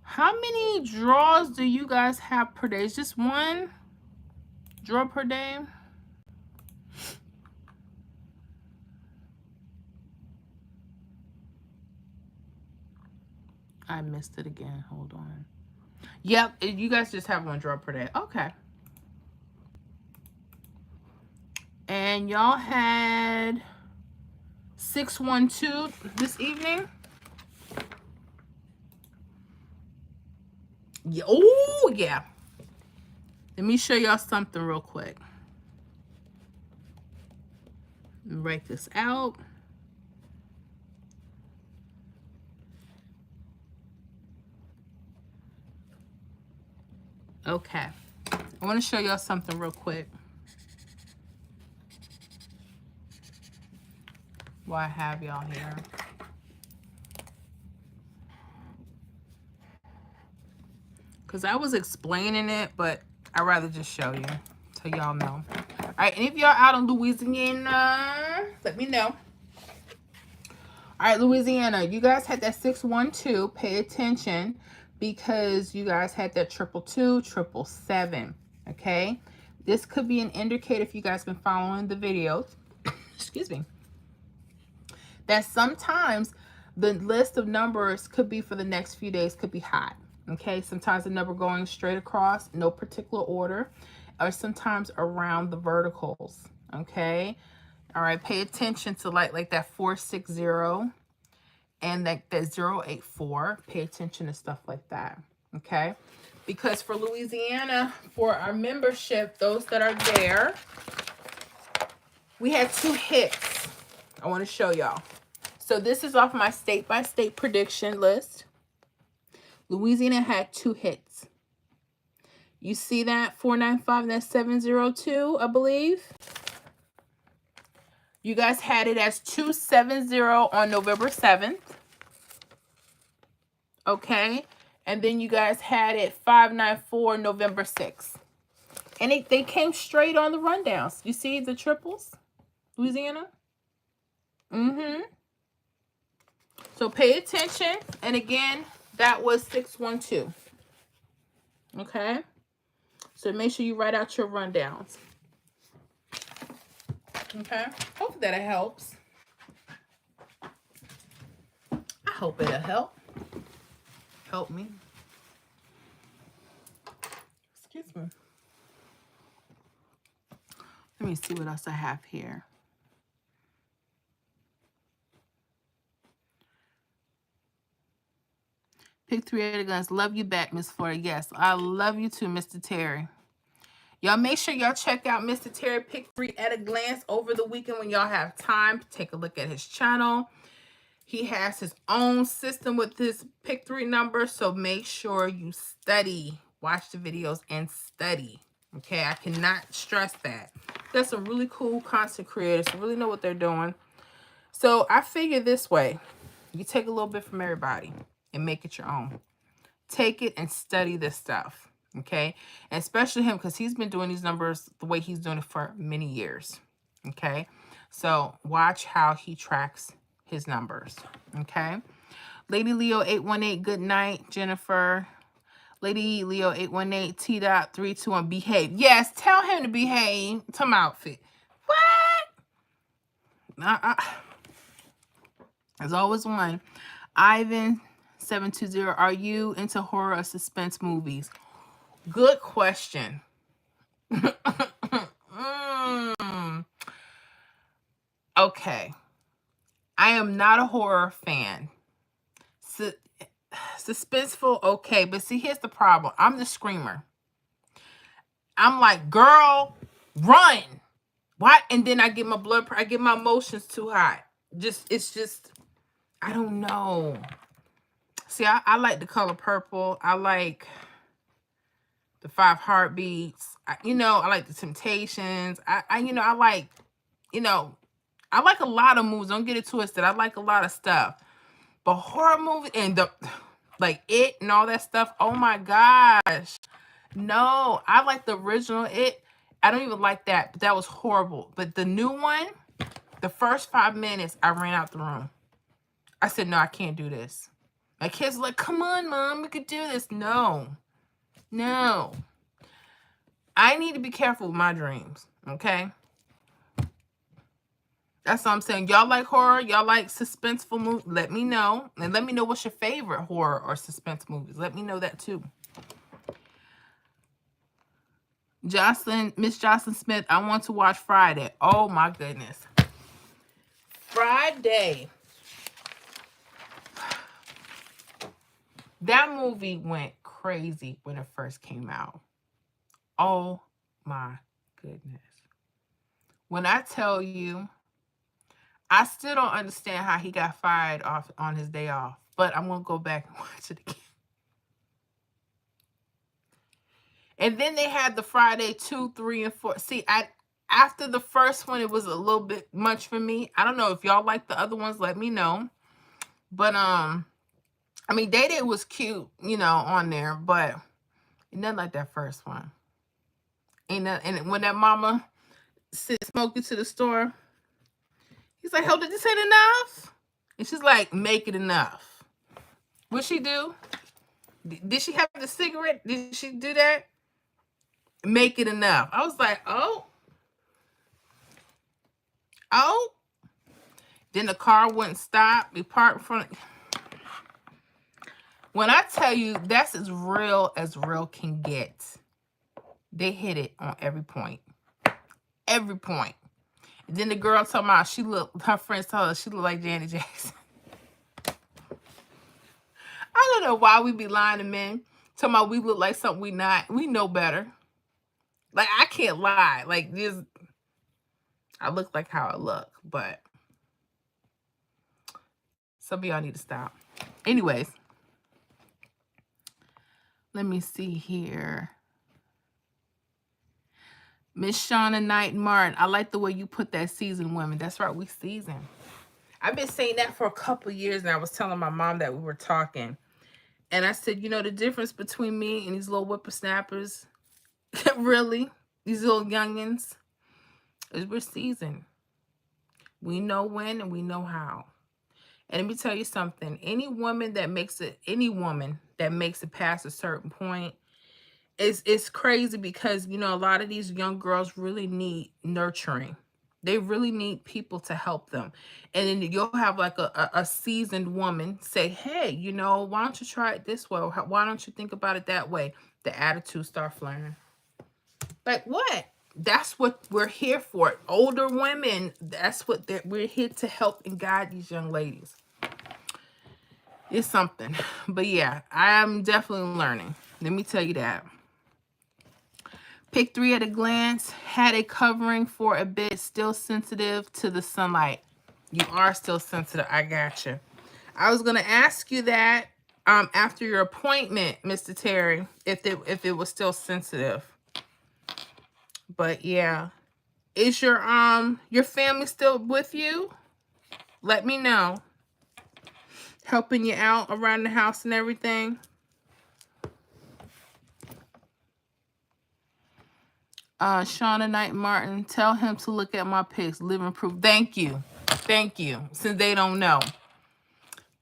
How many draws do you guys have per day? Is just one draw per day? I missed it again. Hold on. Yep, you guys just have one draw per day. Okay. And y'all had 612 this evening. Yeah. Oh, yeah. Let me show y'all something real quick. Let me write this out. Okay. I want to show y'all something real quick. While I have y'all here. Because I was explaining it, but I'd rather just show you so y'all know. All right, and if y'all out in Louisiana, let me know. All right, Louisiana, you guys had that 612. Pay attention because you guys had that 222, 777. Okay? This could be an indicator if you guys been following the videos. Excuse me. That sometimes the list of numbers could be for the next few days, could be hot. Okay, sometimes the number going straight across, no particular order, or sometimes around the verticals. Okay, all right, pay attention to like that 460 and that 084. Pay attention to stuff like that. Okay, because for Louisiana, for our membership, those that are there, we had 2 hits. I want to show y'all. So this is off my state-by-state prediction list. Louisiana had 2 hits. You see that 495, that's 702, I believe. You guys had it as 270 on November 7th. Okay. And then you guys had it 594 November 6th. And they came straight on the rundowns. You see the triples? Louisiana? So pay attention. And again, that was 612. Okay? So make sure you write out your rundowns. Okay? Hope that it helps. Hope it'll help. Help me. Excuse me. Let me see what else I have here. Pick 3 at a glance. Love you back, Miss Florida. Yes, I love you too, Mr. Terry. Y'all make sure y'all check out Mr. Terry Pick 3 at a glance over the weekend when y'all have time. Take a look at his channel. He has his own system with his Pick 3 numbers, so make sure you study. Watch the videos and study. Okay, I cannot stress that. There's some really cool content creators who really know what they're doing. So I figure this way. You take a little bit from everybody and make it your own. Take it and study this stuff. Okay, and especially him, because he's been doing these numbers the way he's doing it for many years. Okay, so watch how he tracks his numbers. Okay, Lady Leo 818, good night, Jennifer. Lady Leo 818, T.321, behave. Yes, tell him to behave. Some outfit. What? There's always one. Ivan 720, are you into horror or suspense movies? Good question. Okay. I am not a horror fan. Suspenseful, okay. But see, here's the problem. I'm the screamer. I'm like, girl, run. What? And then I get my I get my emotions too hot. It's just, I don't know. See, I like the color purple. I like the 5 Heartbeats. I like the Temptations. I like, I like a lot of movies. Don't get it twisted. I like a lot of stuff. But horror movies and like It and all that stuff. Oh my gosh. No, I like the original It. I don't even like that. But that was horrible. But the new one, the first 5 minutes, I ran out the room. I said, no, I can't do this. My kids were like, come on, Mom, we could do this. No. I need to be careful with my dreams, okay? That's what I'm saying. Y'all like horror? Y'all like suspenseful movies? Let me know. And let me know what's your favorite horror or suspense movies. Let me know that too. Miss Jocelyn Smith, I want to watch Friday. Oh my goodness. Friday. That movie went crazy when it first came out. Oh my goodness. When I tell you, I still don't understand how he got fired off on his day off, but I'm going to go back and watch it again. And then they had the Friday 2, 3, and 4. See, after the first one, it was a little bit much for me. I don't know if y'all like the other ones, let me know. But I mean, Day Day was cute, on there, but nothing like that first one. And when that mama said Smokey to the store, he's like, "Oh, did you say enough?" And she's like, "Make it enough." What'd she do? Did she have the cigarette? Did she do that? Make it enough. I was like, oh. Then the car wouldn't stop. We parked in front. When I tell you, that's as real can get. They hit it on every point. Every point. And then the girl told me her friends told her she looked like Janet Jackson. I don't know why we be lying to men. Talking about we look like something we not. We know better. Like, I can't lie. Like, I look like how I look. But some of y'all need to stop. Anyways. Let me see here. Miss Shauna Knight Martin. I like the way you put that seasoned women. That's right, we seasoned. I've been saying that for a couple of years now. I was telling my mom that we were talking. And I said, the difference between me and these little whippersnappers, really, these little youngins, is we're seasoned. We know when and we know how. And let me tell you something. Any woman that makes it past a certain point, it's crazy because, a lot of these young girls really need nurturing. They really need people to help them. And then you'll have like a seasoned woman say, hey, you know, why don't you try it this way? Or why don't you think about it that way? The attitude start flaring. Like what? That's what we're here for. Older women, that's what we're here to help and guide these young ladies. It's something. But yeah, I'm definitely learning. Let me tell you that. Pick 3 at a glance. Had a covering for a bit. Still sensitive to the sunlight. You are still sensitive. I got you. I was going to ask you that after your appointment, Mr. Terry, if it was still sensitive. But yeah. Is your family still with you? Let me know. Helping you out around the house and everything. Shauna Knight Martin, tell him to look at my pics. Living proof. Thank you. Thank you. Since they don't know.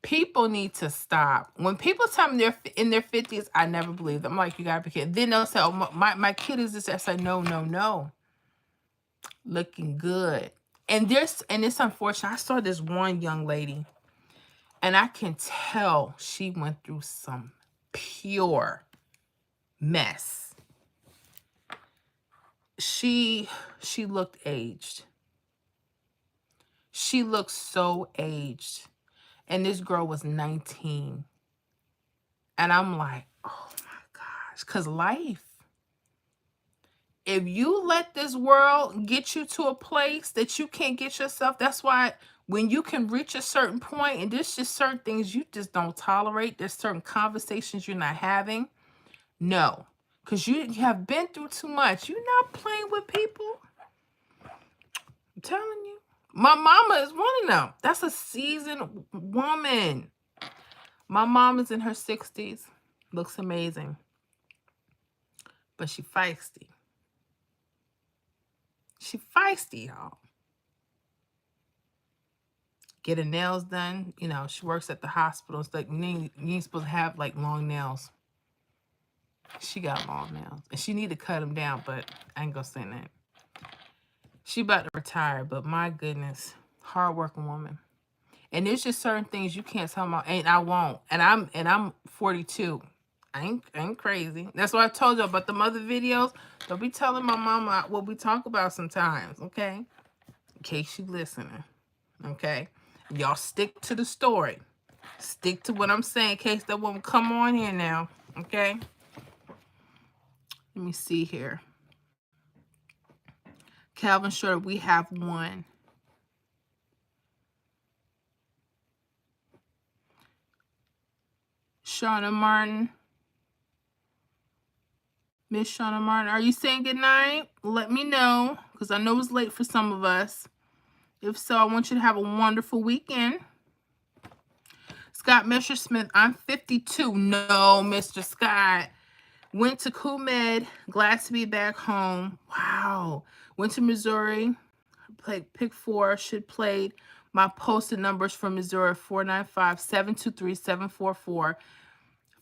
People need to stop. When people tell me they're in their 50s, I never believe them. I'm like, you gotta be kidding. Then they'll say, oh, my kid is this. I say, no. Looking good. And it's unfortunate. I saw this one young lady, and I can tell she went through some pure mess. She looked aged. She looked so aged. And this girl was 19. And I'm like, oh my gosh. Because life. If you let this world get you to a place that you can't get yourself, that's why when you can reach a certain point, and there's just certain things you just don't tolerate, there's certain conversations you're not having. No. Because you have been through too much. You're not playing with people. I'm telling you. My mama is one of them. That's a seasoned woman. My mom is in her 60s. Looks amazing. But she feisty. She feisty, y'all. Get her nails done. You know, she works at the hospital. It's like, you ain't supposed to have, like, long nails. She got long nails. And she need to cut them down, but I ain't gonna say that. She about to retire, but my goodness. Hardworking woman. And there's just certain things you can't tell me, and I won't. And I'm 42. I ain't crazy. That's why I told you about the other videos. Don't be telling my mama what we talk about sometimes, okay? In case you listening, okay? Y'all stick to the story. Stick to what I'm saying in case that woman come on here now, okay? Let me see here. Calvin Short, we have one. Shauna Martin. Miss Shauna Martin, are you saying goodnight? Let me know, because I know it's late for some of us. If so, I want you to have a wonderful weekend. Scott Messersmith, I'm 52. No, Mr. Scott. Went to CUMED. Glad to be back home. Wow. Went to Missouri. Played pick 4. Should played my posted numbers from Missouri. 495, 723, 744.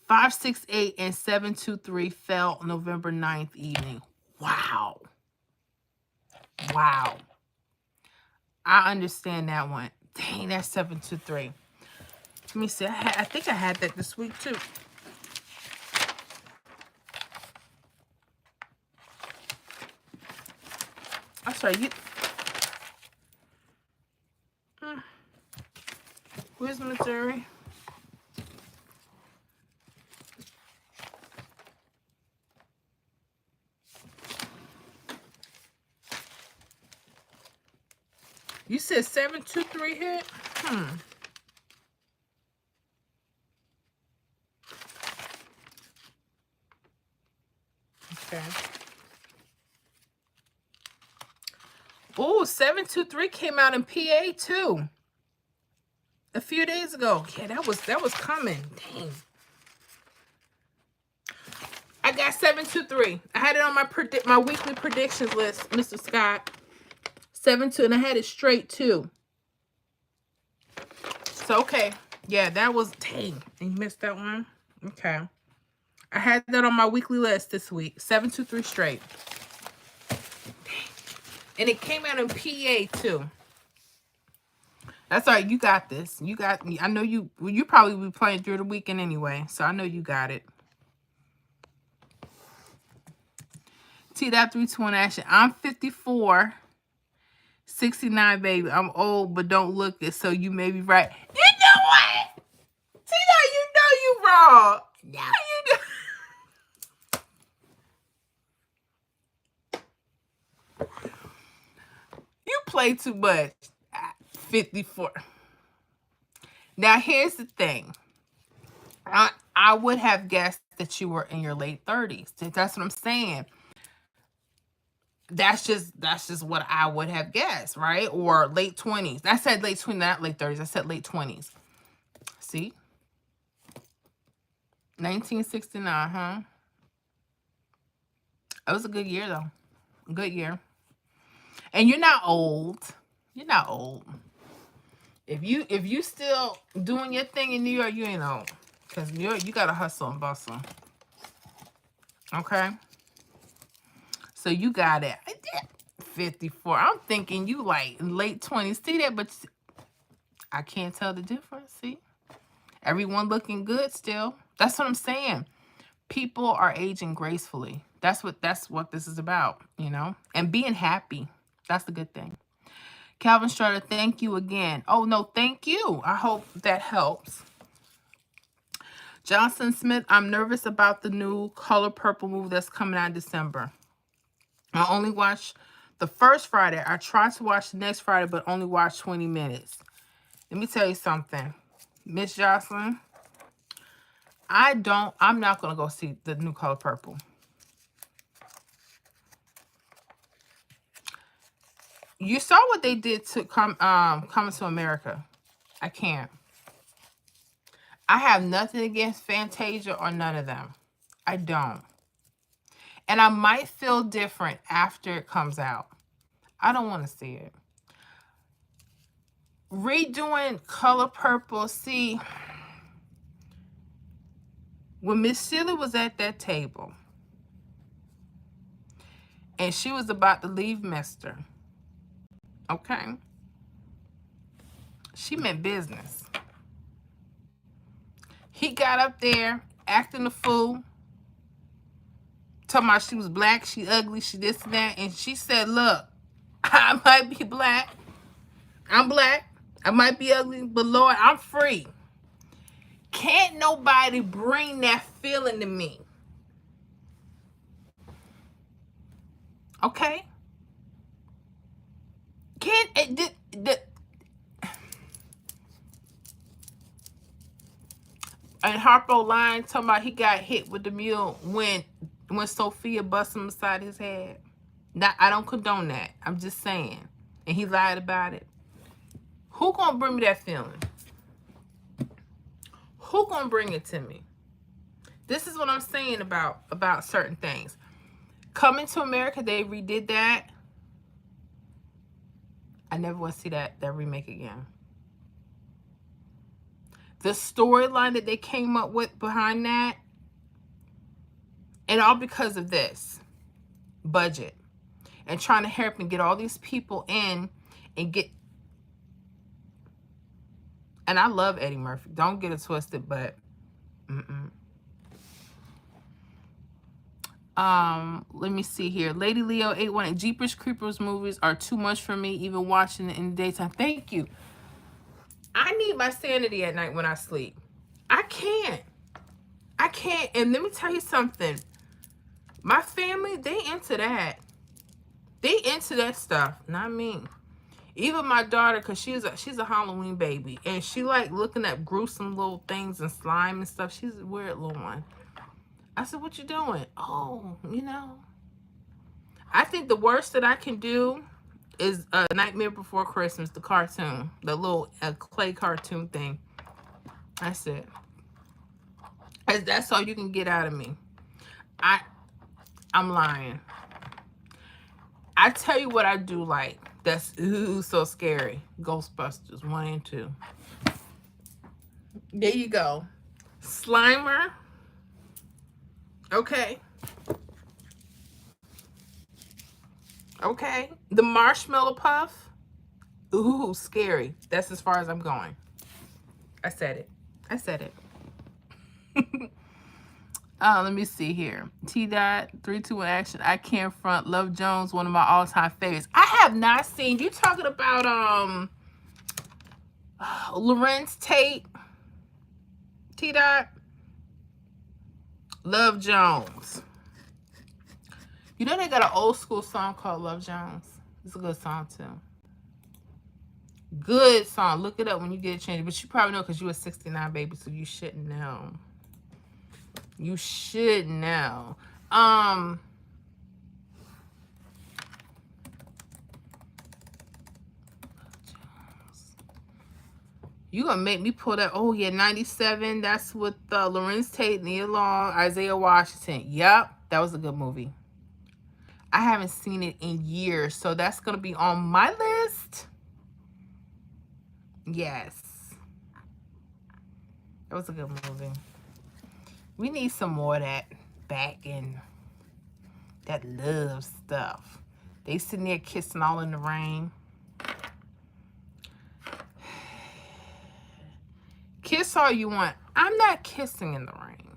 568 and 723 fell November 9th evening. Wow. Wow. I understand that one. Dang, that's 723. Let me see. I think I had that this week too. I'm sorry. Where's Missouri? You said 723 hit? Okay. Oh, 723 came out in PA too. A few days ago. Yeah, that was coming. Dang. I got 723. I had it on my weekly predictions list, Mr. Scott. 7-2, and I had it straight too. So okay. Yeah, that was dang. And you missed that one? Okay. I had that on my weekly list this week. 723 straight. Dang. And it came out in PA too. That's all right. You got this. You got me. I know you. Well, you probably be playing through the weekend anyway, so I know you got it. T.321 action. I'm 54, 69, baby. I'm old, but don't look it. So you may be right. You know what? Tina, you know you wrong. No, you do. You play too much. 54. Now here's the thing. I would have guessed that you were in your late 30s. That's what I'm saying. That's just what I would have guessed, right? Or late 20s. I said late 20s, not late 30s. I said late 20s. See? 1969, huh? It was a good year though. Good year. And you're not old. You're not old. If you still doing your thing in New York, you ain't old. Because you gotta hustle and bustle. Okay? So you got it. I did 54. I'm thinking you like late 20s. See that? But I can't tell the difference. See? Everyone looking good still. That's what I'm saying. People are aging gracefully. That's what this is about, you know? And being happy. That's the good thing. Calvin Strutter, thank you again. Oh, no, thank you. I hope that helps. Johnson Smith, I'm nervous about the new Color Purple movie that's coming out in December. I only watched the first Friday. I tried to watch the next Friday, but only watched 20 minutes. Let me tell you something. Miss Jocelyn, I'm not going to go see the new Color Purple. You saw what they did to Coming to America. I can't. I have nothing against Fantasia or none of them. I don't. And I might feel different after it comes out. I don't want to see it. Redoing Color Purple. See, when Miss Sheila was at that table and she was about to leave Mister, okay? She meant business. He got up there acting a fool, talking about she was black, she ugly, she this and that. And she said, look, I might be black. I'm black. I might be ugly, but Lord, I'm free. Can't nobody bring that feeling to me. Okay? Can't it, and Harpo lying, talking about he got hit with the mule when Sophia bust him beside his head. Now, I don't condone that. I'm just saying. And he lied about it. Who gonna bring me that feeling? Who gonna bring it to me? This is what I'm saying about certain things. Coming to America, they redid that. I never want to see that remake again. The storyline that they came up with behind that, and all because of this budget and trying to help and get all these people in and get. And I love Eddie Murphy. Don't get it twisted, but let me see here. Lady Leo 81. Jeepers Creepers movies are too much for me, even watching it in the daytime. Thank you. I need my sanity at night when I sleep. I can't. And let me tell you something. My family, they into that. They into that stuff. Not me. Even my daughter, because she's a Halloween baby. And she like looking at gruesome little things and slime and stuff. She's a weird little one. I said, what you doing? Oh, you know. I think the worst that I can do is Nightmare Before Christmas, the cartoon. The little clay cartoon thing. That's it. That's all you can get out of me. I'm lying. I tell you what I do like. That's so scary. Ghostbusters 1 and 2. There you go. Slimer. Okay. Okay. The marshmallow puff. Ooh, scary. That's as far as I'm going. I said it. I said it. Let me see here. T dot 3, 2, 1 action. I can't front. Love Jones, one of my all-time favorites. I have not seen you talking about Lorenz Tate. T dot Love Jones. You know they got an old school song called Love Jones. It's a good song too. Good song. Look it up when you get a chance. But you probably know because you a 69 baby, so you shouldn't know. You should know. You gonna make me pull that? Oh yeah, 97. That's with Lorenz Tate, Nia Long, Isaiah Washington. Yep, that was a good movie. I haven't seen it in years, so that's gonna be on my list. Yes, that was a good movie. We need some more of that back in that love stuff. They sitting there kissing all in the rain. Kiss all you want. I'm not kissing in the rain,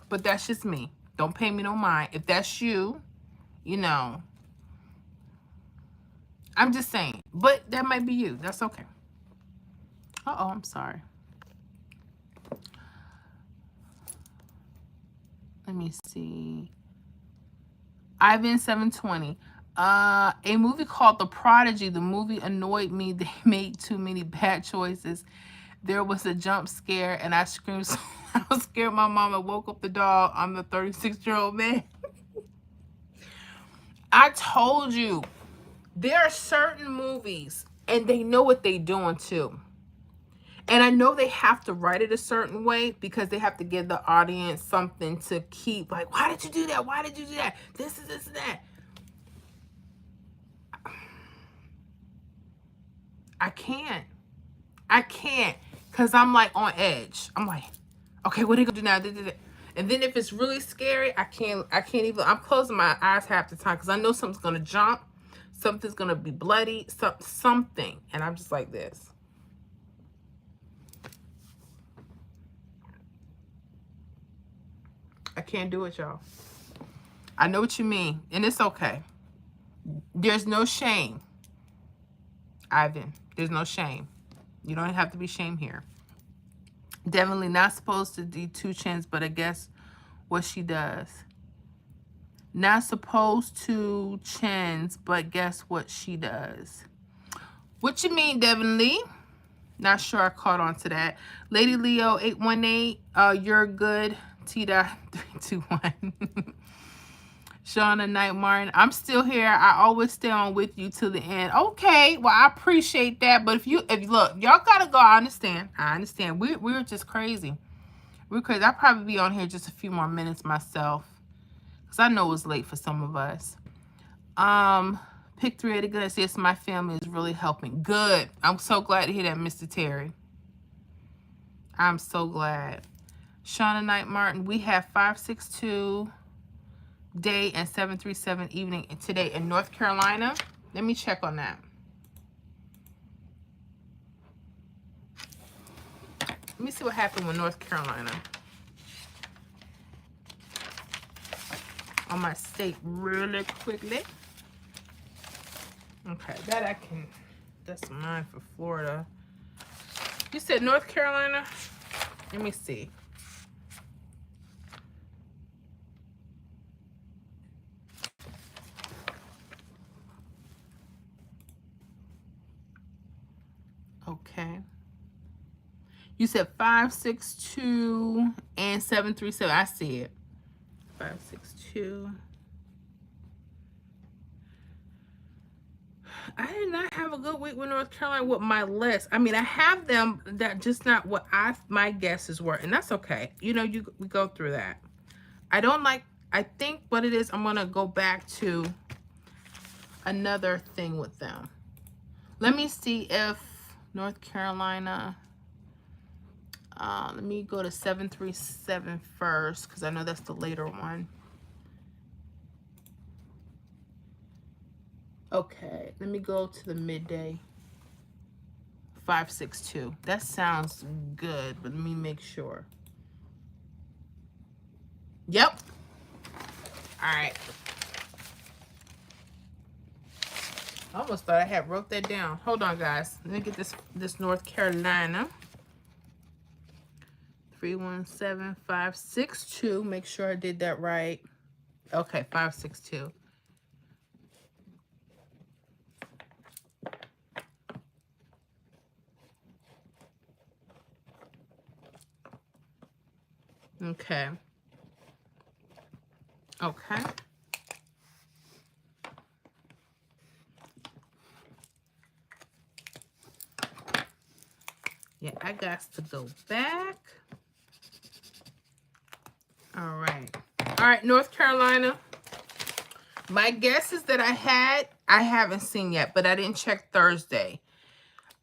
but that's just me. Don't pay me no mind. If that's you, you know, I'm just saying. But that might be you. That's okay. Uh-oh, I'm sorry. Let me see. Ivan 720. A movie called The Prodigy. The movie annoyed me. They made too many bad choices. There was a jump scare and I screamed so I was scared my mama woke up the dog. I'm the 36-year-old man. I told you, there are certain movies and they know what they're doing too. And I know they have to write it a certain way because they have to give the audience something to keep like, why did you do that? Why did you do that? This is this and that. I can't. Because I'm like on edge. I'm like, okay, what are they gonna do now? And then if it's really scary, I can't even, I'm closing my eyes half the time because I know something's gonna jump, something's gonna be bloody, something. And I'm just like this. I can't do it, y'all. I know what you mean, and it's okay. There's no shame, Ivan. There's no shame. You don't have to be shamed here. Definitely not supposed to do 2 Chainz, but I guess what she does. Not supposed to Chainz, but guess what she does. What you mean, Devin Lee? Not sure I caught on to that. Lady Leo 818, you're good. T.321. Shauna Knight Martin, I'm still here. I always stay on with you till the end. Okay, well, I appreciate that. But if look, y'all gotta go. I understand. We're just crazy. We're crazy. I'll probably be on here just a few more minutes myself. Because I know it's late for some of us. Pick 3 at a good. Yes, my family is really helping. Good. I'm so glad to hear that, Mr. Terry. I'm so glad. Shauna Knight Martin, we have 562 day and 737 evening today in North Carolina. Let me check on that. Let me see what happened with North Carolina. On my state really quickly. Okay, that I can, that's mine for Florida. You said North Carolina? Let me see. Okay. You said 562 and 737. I see it. 562. I did not have a good week with North Carolina with my list. I mean, I have them, that just not what my guesses were, and that's okay. You know, we go through that. I think what it is, I'm gonna go back to another thing with them. Let me see if North Carolina. Let me go to 737 first because I know that's the later one. Okay, let me go to the midday. 562. That sounds good, but let me make sure. Yep. All right. I almost thought I had wrote that down. Hold on, guys. Let me get this North Carolina. 317562. Make sure I did that right. Okay, 562. Okay. Okay. Yeah, I got to go back. All right. All right, North Carolina. My guess is that I haven't seen yet, but I didn't check Thursday.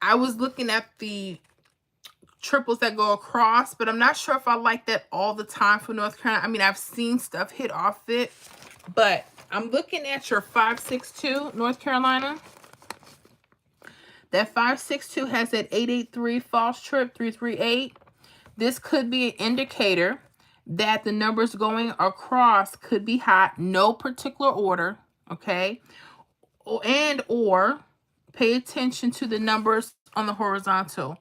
I was looking at the triples that go across, but I'm not sure if I like that all the time for North Carolina. I mean, I've seen stuff hit off it, but I'm looking at your 562 North Carolina. That 562 has that 883 false trip 338. This could be an indicator that the numbers going across could be hot. No particular order, okay? Or pay attention to the numbers on the horizontal,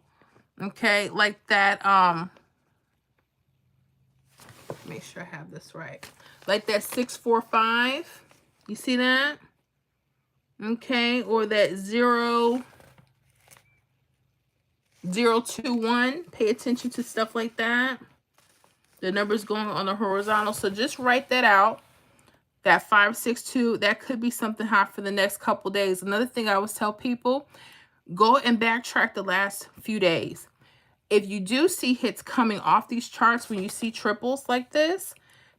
okay? Like that, make sure I have this right. Like that 645. You see that? Okay, or that 021. Pay attention to stuff like that. The numbers going on the horizontal. So just write that out. That 562, that could be something hot for the next couple days. Another thing I always tell people, go and backtrack the last few days. If you do see hits coming off these charts, when you see triples like this,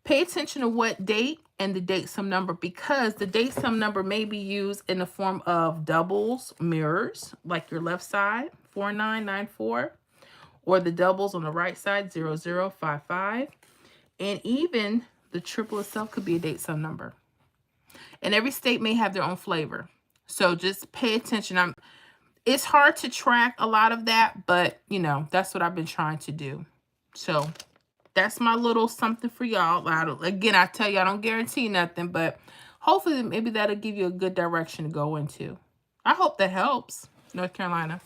pay attention to what date and the date sum number, because the date sum number may be used in the form of doubles, mirrors, like your left side, 4994, or the doubles on the right side, 0055. And even the triple itself could be a date sum number. And every state may have their own flavor. So just pay attention. It's hard to track a lot of that, but, you know, that's what I've been trying to do. So that's my little something for y'all. Again, I tell you, I don't guarantee nothing, but hopefully maybe that'll give you a good direction to go into. I hope that helps, North Carolina.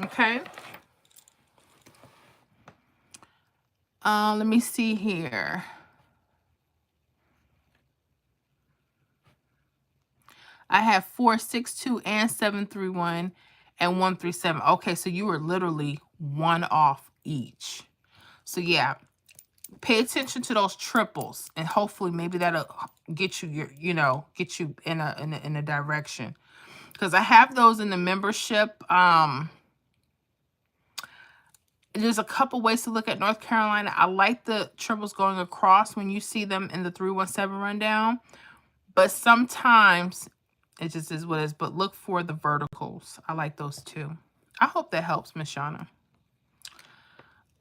Okay. Let me see here. I have 462 and 731 and 137. Okay, so you were literally one off each. So yeah, pay attention to those triples, and hopefully maybe that'll get you get you in a direction. Because I have those in the membership. There's a couple ways to look at North Carolina. I like the triples going across when you see them in the 317 rundown, but sometimes it just is what it is. But look for the verticals. I like those too. I hope that helps, Miss Shauna.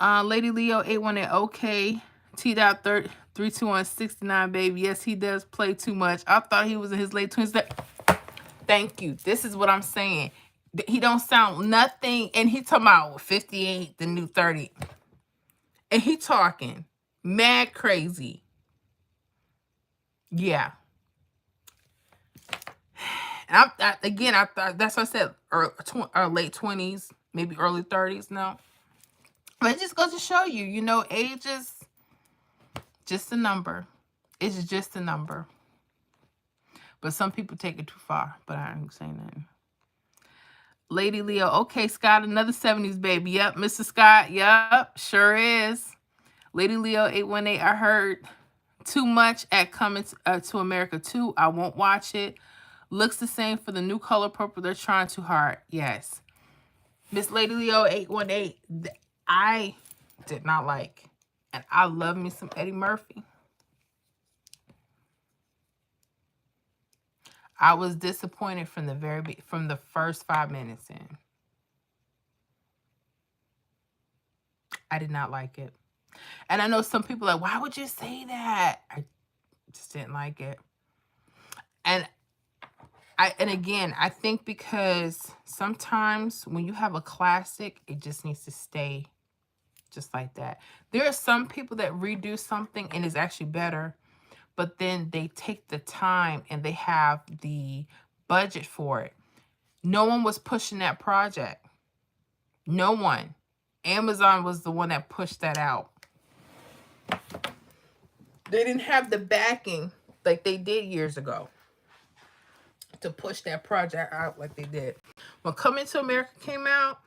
Lady Leo 818. Okay. T-Dot 32169, baby. Yes, he does play too much. I thought he was in his late 20s. Thank you. This is what I'm saying. He don't sound nothing. And he talking about 58, the new 30. And he talking mad crazy. Yeah. And I thought, that's what I said, late 20s, maybe early 30s now. But it just goes to show you, you know, age is just a number. It's just a number. But some people take it too far, but I ain't saying that. Lady Leo, okay, Scott, another 70s baby. Yep, Mr. Scott, yep, sure is. Lady Leo 818, I heard too much at Coming to America 2. I won't watch it. Looks the same for the new color purple. They're trying too hard. Yes. Miss Lady Leo 818, I did not like. And I love me some Eddie Murphy. I was disappointed from the first 5 minutes in. I did not like it. And I know some people are like, why would you say that? I just didn't like it. And And again, I think because sometimes when you have a classic, it just needs to stay just like that. There are some people that redo something and it's actually better, but then they take the time and they have the budget for it. No one was pushing that project. No one. Amazon was the one that pushed that out. They didn't have the backing like they did years ago to push that project out like they did. When Coming to America came out,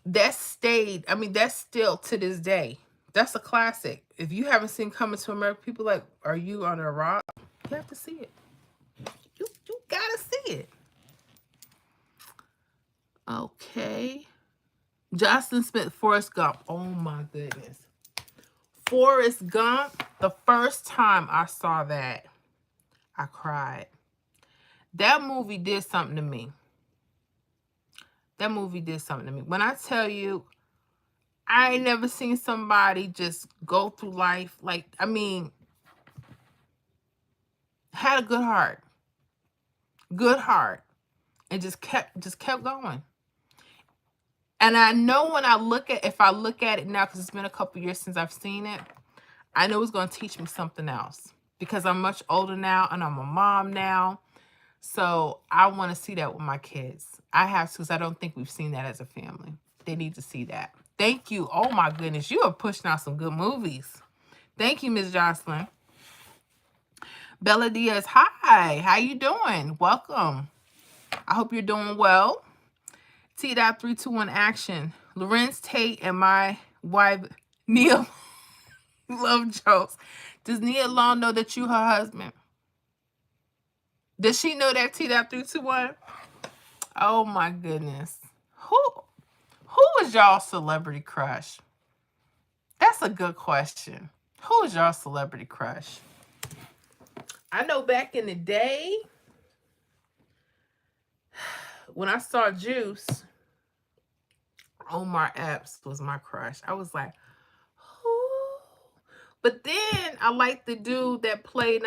that stayed. I mean, that's still to this day. That's a classic. If you haven't seen Coming to America, people like, are you on a rock? You have to see it. You gotta see it. Okay. Justin Smith, Forrest Gump. Oh my goodness. Forrest Gump, the first time I saw that, I cried. That movie did something to me. That movie did something to me. When I tell you, I ain't never seen somebody just go through life like, I mean, had a good heart. Good heart. And just kept going. And I know when I look at, if I look at it now, because it's been a couple years since I've seen it, I know it's going to teach me something else. Because I'm much older now and I'm a mom now. So I want to see that with my kids. I have to, because I don't think we've seen that as a family. They need to see that. Thank you. Oh my goodness. You are pushing out some good movies. Thank you, Ms. Jocelyn. Bella Diaz. Hi. How you doing? Welcome. I hope you're doing well. T.321 action. Lorenz Tate and my wife, Nia, love jokes. Does Nia Long know that you her husband? Does she know that T.321? Oh my goodness. Who is y'all celebrity crush? That's a good question. Who is y'all celebrity crush? I know back in the day, when I saw Juice, Omar Epps was my crush. I was like, who? But then I liked the dude that played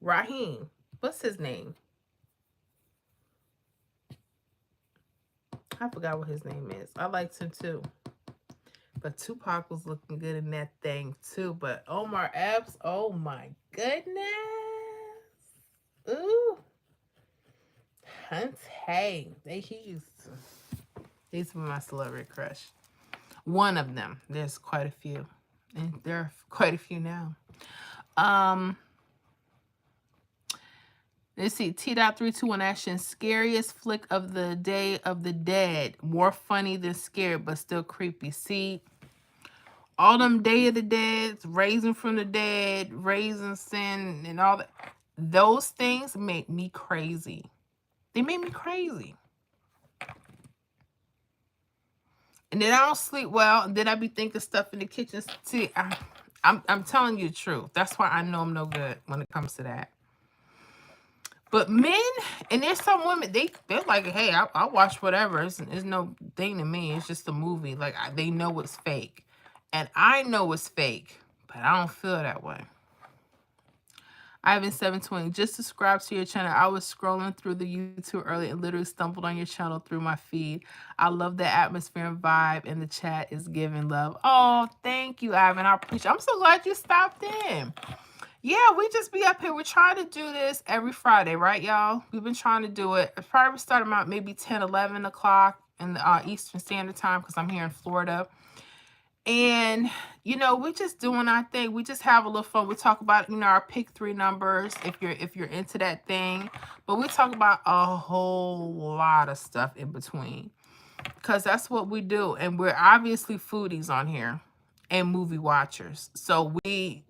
Raheem. What's his name? I forgot what his name is. I liked him too. But Tupac was looking good in that thing too. But Omar Epps, oh my goodness. Ooh. Hunte. These were my celebrity crush. One of them. There's quite a few. And there are quite a few now. Let's see. T.321 action. Scariest flick of the Day of the Dead. More funny than scary, but still creepy. See, all them Day of the Dead, Raising from the Dead, Raising Sin, and all that. Those things make me crazy. They made me crazy. And then I don't sleep well. And then I be thinking stuff in the kitchen. See, I'm telling you the truth. That's why I know I'm no good when it comes to that. But men, and there's some women, they're like, hey, I'll watch whatever. It's no thing to me. It's just a movie. Like, they know it's fake. And I know it's fake, but I don't feel that way. Ivan720, just subscribe to your channel. I was scrolling through the YouTube earlier and literally stumbled on your channel through my feed. I love the atmosphere and vibe, and the chat is giving love. Oh, thank you, Ivan. I appreciate it. I'm so glad you stopped in. Yeah, we just be up here. We're trying to do this every Friday, right, y'all? We've been trying to do it. It's probably start about maybe 10, 11 o'clock in the Eastern Standard Time because I'm here in Florida. And, you know, we're just doing our thing. We just have a little fun. We talk about, you know, our pick 3 numbers if you're into that thing. But we talk about a whole lot of stuff in between because that's what we do. And we're obviously foodies on here and movie watchers. So we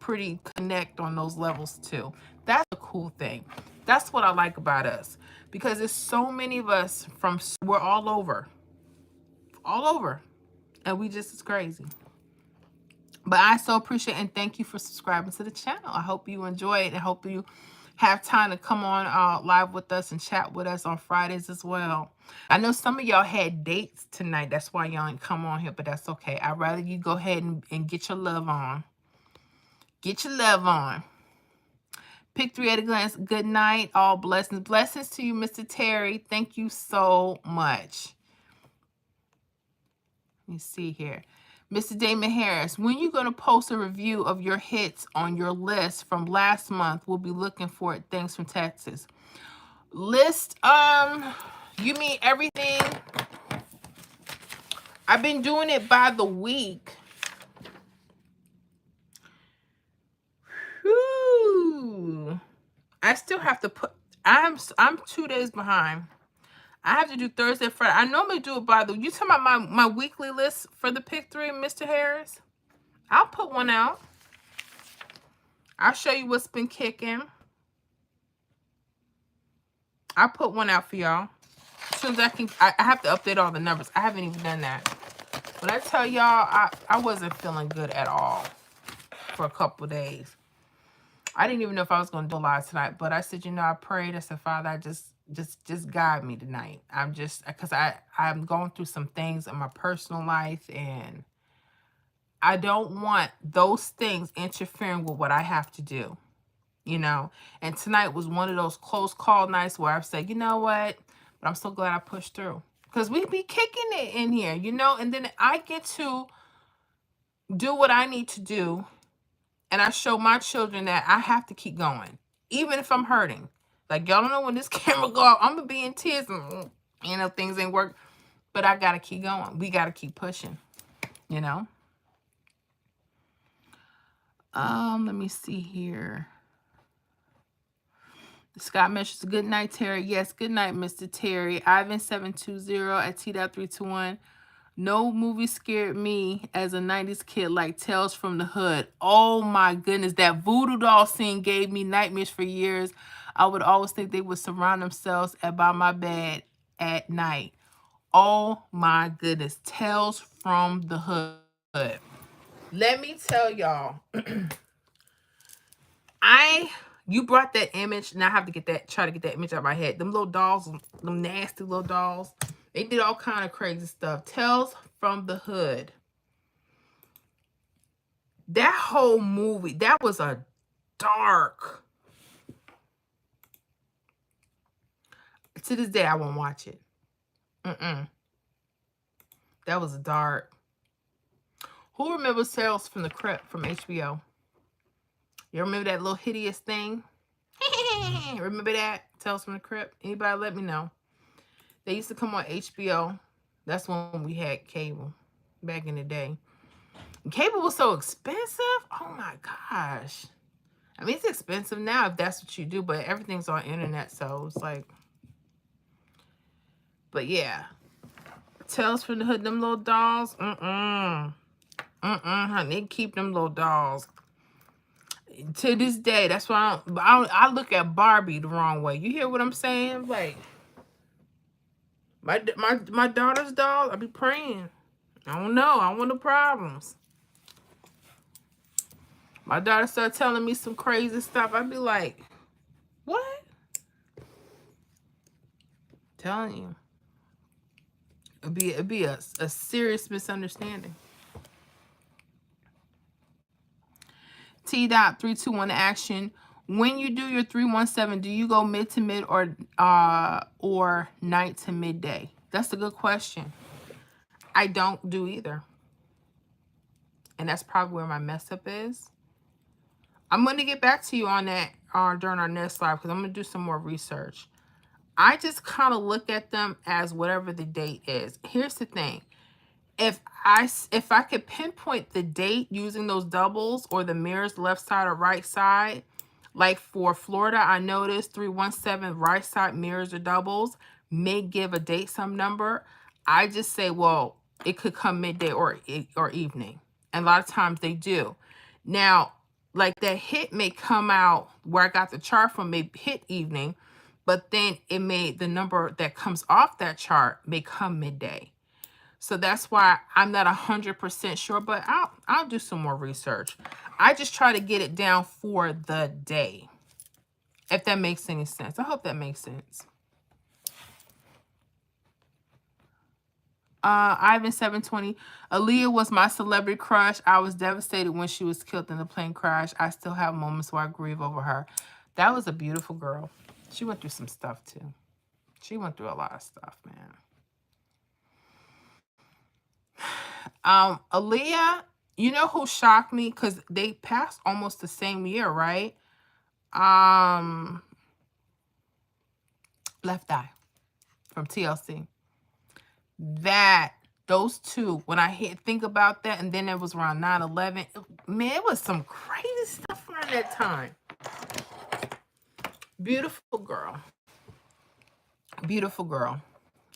pretty connect on those levels too. That's a cool thing. That's what I like about us because there's so many of us we're all over, and we just as crazy. But I so appreciate and thank you for subscribing to the channel. I hope you enjoy it and hope you have time to come on live with us and chat with us on Fridays as well. I know some of y'all had dates tonight. That's why y'all ain't come on here, but that's okay. I'd rather you go ahead and get your love on. Get your love on. Pick 3 at a glance. Good night. All blessings. Blessings to you, Mr. Terry. Thank you so much. Let me see here. Mr. Damon Harris, when you going to post a review of your hits on your list from last month? We'll be looking for it. Thanks from Texas. List, you mean everything? I've been doing it by the week. Whew. I still have to put, I'm 2 days behind. I have to do Thursday, Friday. I normally do it by the, you talking about my weekly list for the Pick 3, Mr. Harris? I'll put one out. I'll show you what's been kicking. I'll put one out for y'all. As soon as I can, I have to update all the numbers. I haven't even done that. When I tell y'all, I wasn't feeling good at all for a couple days. I didn't even know if I was going to do a live tonight, but I said, you know, I prayed. I said, Father, just guide me tonight. Because I'm going through some things in my personal life, and I don't want those things interfering with what I have to do, you know. And tonight was one of those close call nights where I said, you know what, but I'm so glad I pushed through, because we be kicking it in here, you know. And then I get to do what I need to do, and I show my children that I have to keep going, even if I'm hurting. Like, y'all don't know when this camera go off, I'm gonna be in tears, and you know, things ain't work, but I gotta keep going. We gotta keep pushing, you know. Let me see here. Scott mentions good night, Terry. Yes, good night, Mr. Terry. Ivan720 at T.321. No movie scared me as a 90s kid like Tales from the Hood. Oh my goodness. That voodoo doll scene gave me nightmares for years. I would always think they would surround themselves by my bed at night. Oh my goodness. Tales from the Hood. Let me tell y'all. You brought that image. Now I have to try to get that image out of my head. Them little dolls, them nasty little dolls. They did all kind of crazy stuff. Tales from the Hood. That whole movie, that was a dark. To this day, I won't watch it. That was dark. Who remembers Tales from the Crypt from HBO? You remember that little hideous thing? Remember that? Tales from the Crypt? Anybody let me know. They used to come on HBO. That's when we had cable back in the day. And cable was so expensive. Oh my gosh. I mean, it's expensive now if that's what you do, but everything's on internet, so it's like. But yeah. Tales from the Hood, them little dolls. Honey, they keep them little dolls. To this day, that's why I look at Barbie the wrong way. You hear what I'm saying? Like, my daughter's doll, I be praying. I don't know. I want no problems. My daughter started telling me some crazy stuff. I'd be like, what? Telling you. It'd be a serious misunderstanding. T.321 action. When you do your 317, do you go mid to mid or night to midday? That's a good question. I don't do either. And that's probably where my mess up is. I'm going to get back to you on that during our next live, because I'm going to do some more research. I just kind of look at them as whatever the date is. Here's the thing. If I could pinpoint the date using those doubles or the mirrors left side or right side, like for Florida, I noticed 317 right side mirrors or doubles may give a date some number. I just say, well, it could come midday or evening. And a lot of times they do. Now, like that hit may come out where I got the chart from, may hit evening, but then the number that comes off that chart may come midday. So that's why I'm not 100% sure, but I'll do some more research. I just try to get it down for the day. If that makes any sense. I hope that makes sense. Ivan 720. Aaliyah was my celebrity crush. I was devastated when she was killed in the plane crash. I still have moments where I grieve over her. That was a beautiful girl. She went through some stuff too. She went through a lot of stuff, man. Aaliyah, you know who shocked me? Because they passed almost the same year, right? Left Eye from TLC. Those two, when I think about that, and then it was around 9/11, man, it was some crazy stuff around that time. Beautiful girl. Beautiful girl.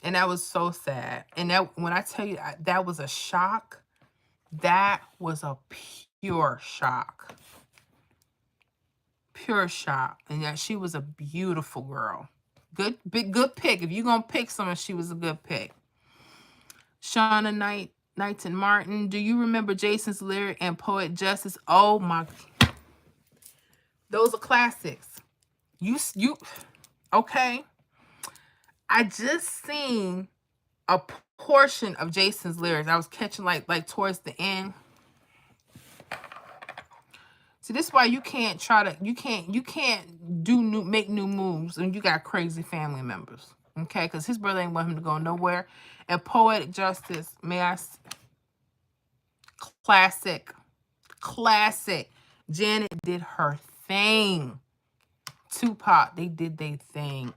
And that was so sad. And that, when I tell you that was a shock, that was a pure shock. Pure shock. And that she was a beautiful girl. Good pick. If you're going to pick someone, she was a good pick. Shauna Knighton Martin. Do you remember Jason's Lyric and Poet Justice? Oh my. Those are classics. You okay. I just seen a portion of Jason's Lyrics. I was catching like towards the end. See, this is why you can't make new moves when you got crazy family members. Okay, because his brother ain't want him to go nowhere. And Poetic Justice, classic. Janet did her thing. Tupac, they did their thing.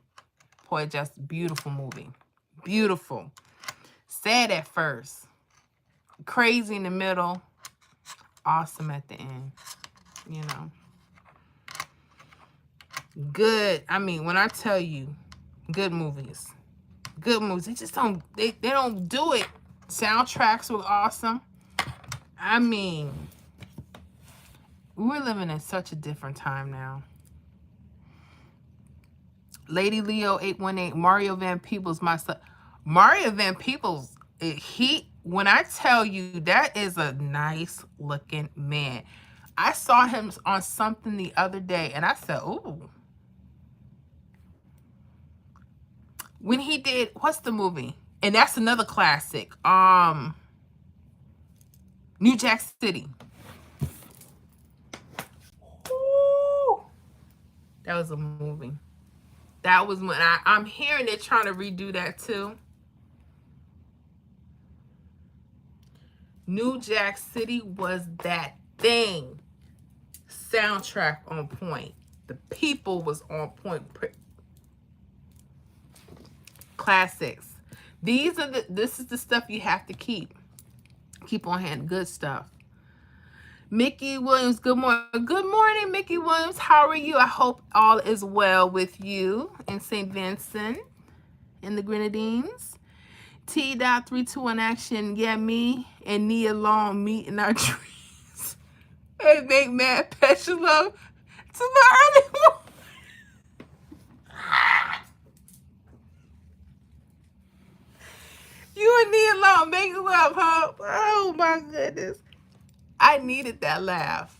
Poetic Justice, beautiful movie. Beautiful. Sad at first. Crazy in the middle. Awesome at the end. You know. Good. I mean, when I tell you, good movies. Good movies. They just don't, they don't do it. Soundtracks were awesome. I mean, we're living in such a different time now. Lady Leo 818, Mario Van Peebles, my son. Mario Van Peebles, when I tell you, that is a nice looking man. I saw him on something the other day and I said, ooh. When he did, what's the movie? And that's another classic. New Jack City. Ooh. That was a movie. That was when I'm hearing they're trying to redo that too. New Jack City was that thing. Soundtrack on point. The people was on point. Classics. This is the stuff you have to keep on hand. Good stuff. Mickey Williams, good morning. Good morning, Mickey Williams. How are you? I hope all is well with you in St. Vincent in the Grenadines. T.321 action. Yeah, me and Nia Long meet in our dreams. And make mad passion love to the early morning. You and Nia Long making love, huh? Oh my goodness. I needed that laugh.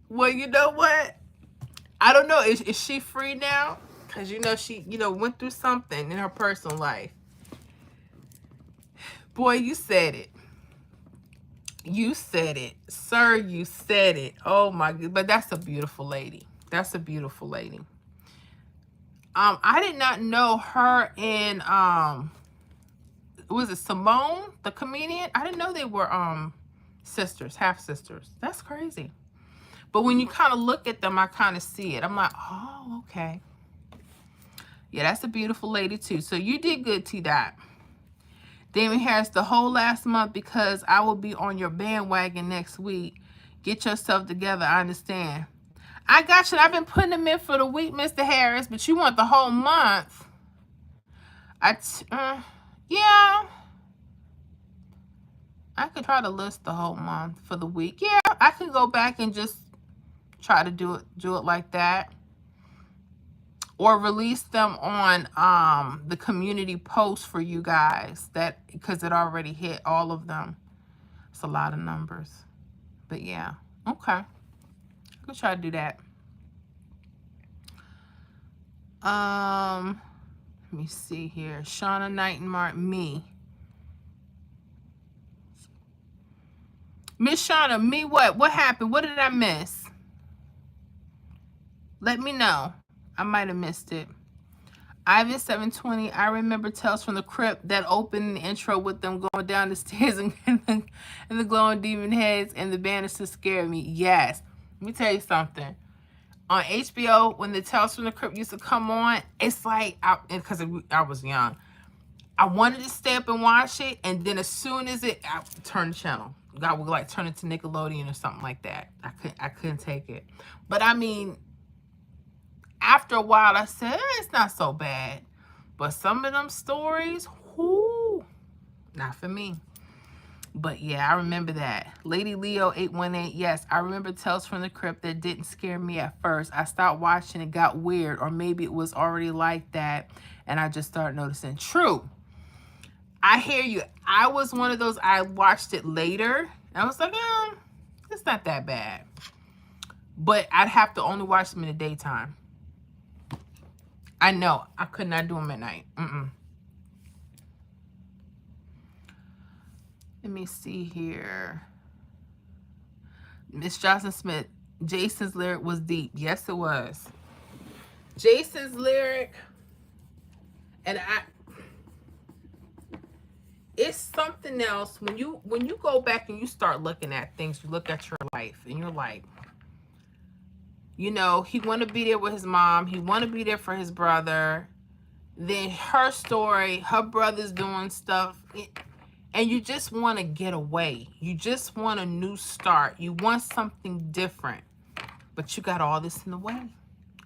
Well, you know what? I don't know. Is she free now? Because, she, went through something in her personal life. Boy, you said it. You said it. Sir, you said it. Oh, my God. But that's a beautiful lady. That's a beautiful lady. I did not know her and, was it Simone, the comedian? I didn't know they were sisters, half sisters. That's crazy. But when you kind of look at them, I kind of see it. I'm like, oh, okay. Yeah, that's a beautiful lady too. So you did good, T-Dot. Damon Harris, the whole last month because I will be on your bandwagon next week. Get yourself together. I understand. I got you. I've been putting them in for the week, Mr. Harris, but you want the whole month. Yeah. I could try to list the whole month for the week. Yeah, I can go back and just try to do it like that. Or release them on the community post for you guys, that because it already hit all of them. It's a lot of numbers. But yeah, okay. I'll try to do that. Let me see here. Shauna Knight and Martin, me. Miss Shauna, me what? What happened? What did I miss? Let me know. I might have missed it. Ivan 720, I remember Tales from the Crypt, that opening intro with them going down the stairs and the glowing demon heads and the banisters scared me. Yes. Let me tell you something. On HBO, when the Tales from the Crypt used to come on, it's like, because I was young, I wanted to stay up and watch it, and then as soon as I turned the channel. God would like turn it to Nickelodeon or something like that. I couldn't take it. But I mean, after a while, I said, it's not so bad. But some of them stories, whoo, not for me. But yeah, I remember that. Lady Leo 818, yes, I remember Tales from the Crypt that didn't scare me at first. I stopped watching, it got weird, or maybe it was already like that, and I just started noticing. True. I hear you. I was one of those, I watched it later, and I was like, it's not that bad. But I'd have to only watch them in the daytime. I know. I could not do them at night. Let me see here. Miss Johnson Smith, Jason's lyric was deep. Yes, it was. Jason's lyric, and it's something else when you go back and you start looking at things. You look at your life and you're like, you know, he want to be there with his mom. He want to be there for his brother. Then her story, her brother's doing stuff, and you just want to get away. You just want a new start. You want something different, but you got all this in the way.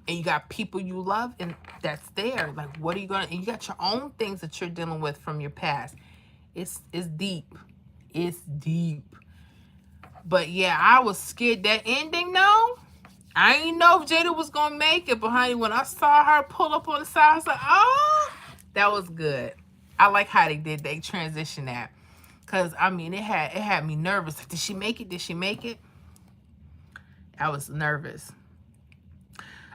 And you got people you love, and that's there. Like, what are you going to... And you got your own things that you're dealing with from your past. It's deep. It's deep. But, yeah, I was scared. That ending, no. I didn't know if Jada was going to make it. But, honey, when I saw her pull up on the side, I was like, oh, that was good. I like how they did. They transitioned that. Because, I mean, it had me nervous. Like, did she make it? Did she make it? I was nervous.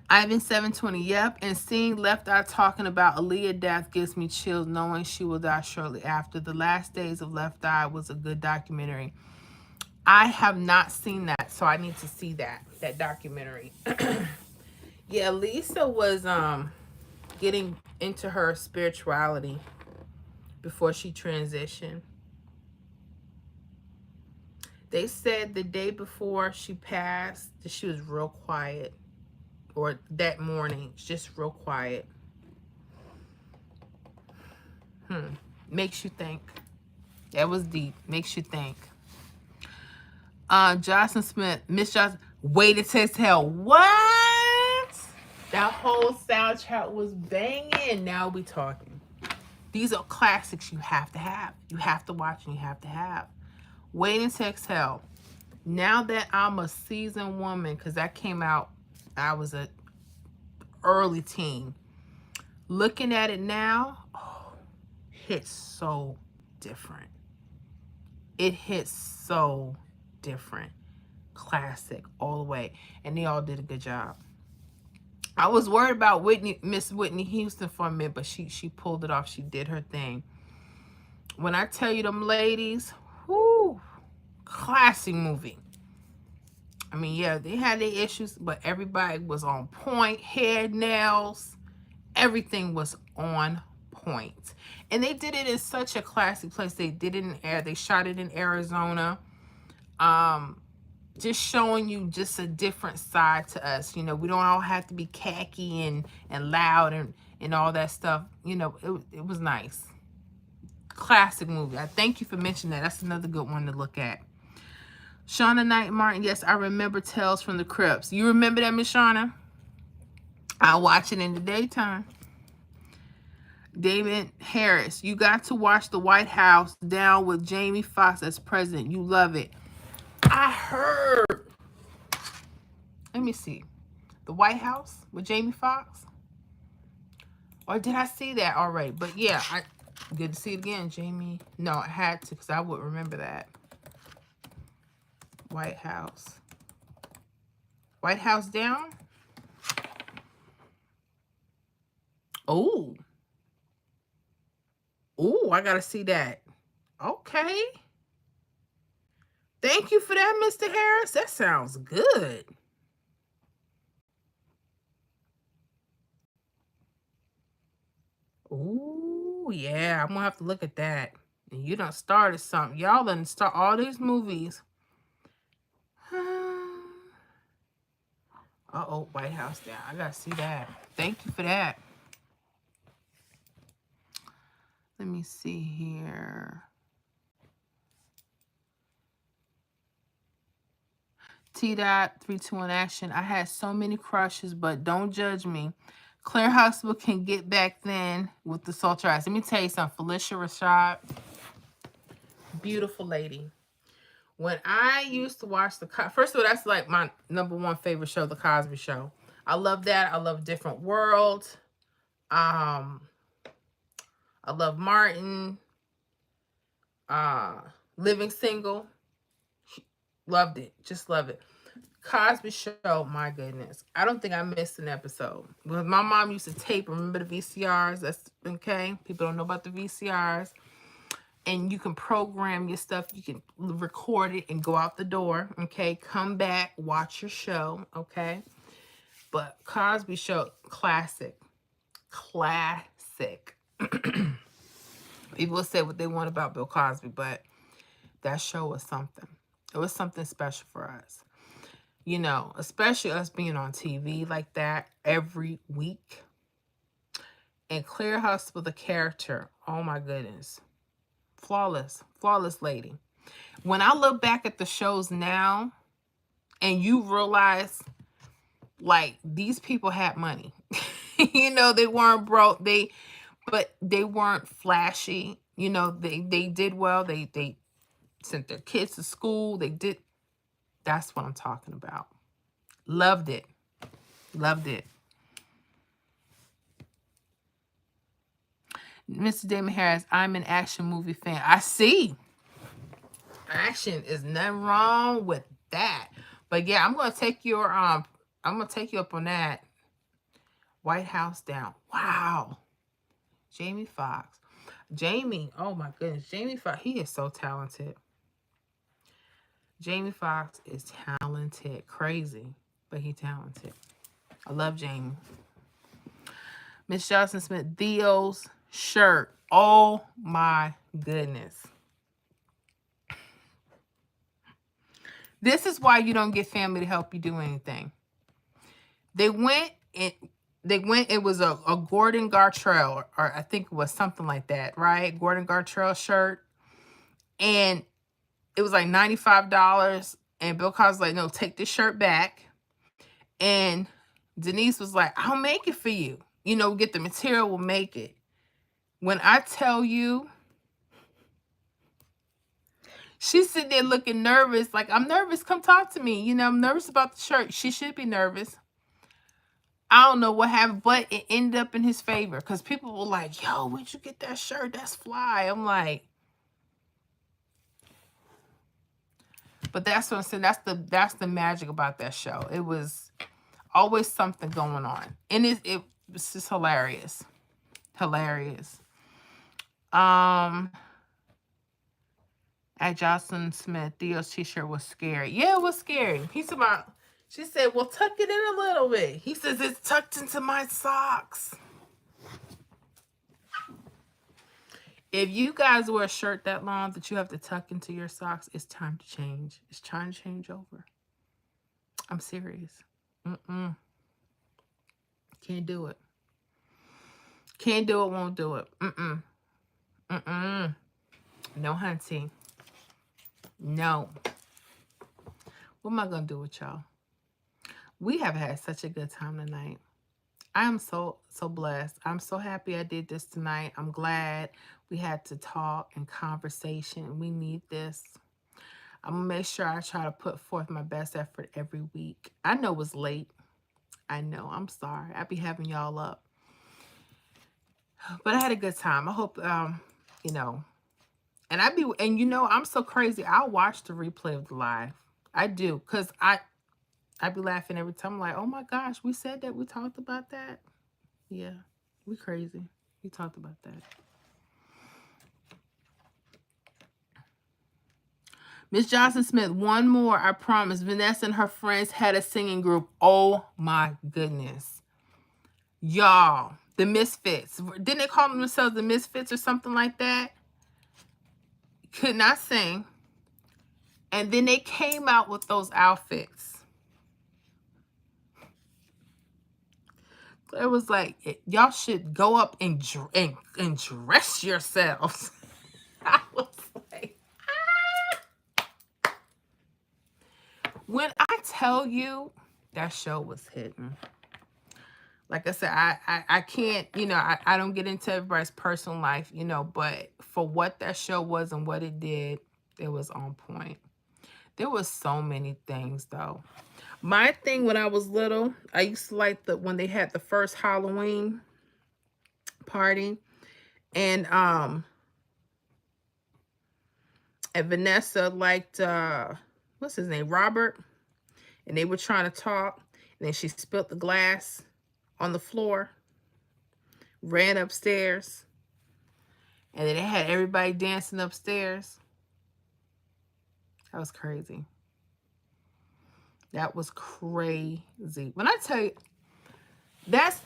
Ivan 720, yep, and seeing Left Eye talking about Aaliyah death gives me chills knowing she will die shortly after. The Last Days of Left Eye was a good documentary. I have not seen that, so I need to see that documentary. Yeah, Lisa was getting into her spirituality before she transitioned. They said the day before she passed that she was real quiet. Or that morning, just real quiet. Makes you think. That was deep. Makes you think. Johnson Smith, Miss Johnson, waited to exhale. What? That whole soundtrack was banging. Now we talking. These are classics you have to have. You have to watch and you have to have. Waiting to Exhale. Now that I'm a seasoned woman, because that came out, I was a early teen. Looking at it now, oh, hits so different. It hits so different. Classic all the way. And they all did a good job. I was worried about Miss Whitney Houston for a minute, but she pulled it off. She did her thing. When I tell you them ladies, whoo, classic movie. I mean, yeah, they had their issues, but everybody was on point. Hair, nails, everything was on point. And they did it in such a classic place. They did it in air. They shot it in Arizona. Just showing you just a different side to us. You know, we don't all have to be khaki and loud and all that stuff. You know, it was nice. Classic movie. I thank you for mentioning that. That's another good one to look at. Shauna Knight Martin, yes, I remember Tales from the Crypts. You remember that, Miss Shauna? I watch it in the daytime. David Harris, you got to watch The White House Down with Jamie Foxx as president. You love it. I heard. Let me see. The White House with Jamie Foxx? Or did I see that already? But yeah, good to see it again, Jamie. No, I had to because I would remember that. White House White House Down. Oh. Oh, I got to see that. Okay. Thank you for that, Mr. Harris. That sounds good. Oh, yeah. I'm going to have to look at that. And you done started something. Y'all done start all these movies. Uh-oh, White House Down. I got to see that. Thank you for that. Let me see here. T-Dot, 321 Action. I had so many crushes, but don't judge me. Claire Huxtable can get back then with the sultry eyes. Let me tell you something. Felicia Rashad, beautiful lady. When I used to watch first of all, that's like my #1 favorite show, The Cosby Show. I love that. I love Different World. I love Martin. Living Single. Loved it. Just love it. Cosby Show, my goodness. I don't think I missed an episode. Because my mom used to tape, remember the VCRs? That's okay. People don't know about the VCRs. And you can program your stuff. You can record it and go out the door. Okay. Come back, watch your show. Okay. But Cosby Show, classic. Classic. People will say what they want about Bill Cosby, but that show was something. It was something special for us. You know, especially us being on TV like that every week. And Claire Huxtable, the character, oh my goodness. Flawless. Flawless lady. When I look back at the shows now, and you realize, like, these people had money. You know, they weren't broke. But they weren't flashy. You know, they did well. They sent their kids to school. They did. That's what I'm talking about. Loved it. Loved it. Mr. Damon Harris, I'm an action movie fan. I see. Action is nothing wrong with that. But yeah, I'm gonna take your I'm gonna take you up on that. White House Down. Wow. Jamie Foxx. Jamie, oh my goodness. Jamie Foxx, he is so talented. Jamie Foxx is talented. Crazy, but he talented. I love Jamie. Miss Johnson Smith, Theo's shirt. Oh my goodness. This is why you don't get family to help you do anything. It was a Gordon Gartrell, or I think it was something like that, right? Gordon Gartrell shirt. And it was like $95. And Bill Cosby's like, no, take this shirt back. And Denise was like, I'll make it for you. You know, get the material, we'll make it. When I tell you, she's sitting there looking nervous, like, I'm nervous, come talk to me. You know, I'm nervous about the shirt. She should be nervous. I don't know what happened, but it ended up in his favor. Because people were like, yo, where'd you get that shirt? That's fly. I'm like, but that's what I'm saying. That's the magic about that show. It was always something going on. And it was just hilarious. Hilarious. At Jocelyn Smith, Theo's t-shirt was scary. Yeah, it was scary. He's about, she said, well, tuck it in a little bit. He says, it's tucked into my socks. If you guys wear a shirt that long that you have to tuck into your socks, it's time to change. It's time to change over. I'm serious. Can't do it. Can't do it, won't do it. No, hunty. No. What am I going to do with y'all? We have had such a good time tonight. I am so blessed. I'm so happy I did this tonight. I'm glad we had to talk and conversation. We need this. I'm going to make sure I try to put forth my best effort every week. I know it was late. I know. I'm sorry. I be having y'all up. But I had a good time. I hope, you know, and you know, I'm so crazy. I'll watch the replay of the live. I do. Because I be laughing every time. I'm like, oh my gosh, we said that. We talked about that. Yeah, we crazy. We talked about that. Miss Johnson Smith, one more, I promise. Vanessa and her friends had a singing group. Oh my goodness. Y'all, the Misfits. Didn't they call themselves the Misfits or something like that? Could not sing. And then they came out with those outfits. It was like, y'all should go up and dress yourselves. I was like, when I tell you that show was hitting. Like I said, I can't, you know, I don't get into everybody's personal life, you know, but for what that show was and what it did, it was on point. There was so many things, though. My thing when I was little, I used to like when they had the first Halloween party, and Vanessa liked what's his name, Robert, and they were trying to talk, and then she spilled the glass on the floor, ran upstairs, and then they had everybody dancing upstairs. That was crazy. That was crazy. When I tell you, that's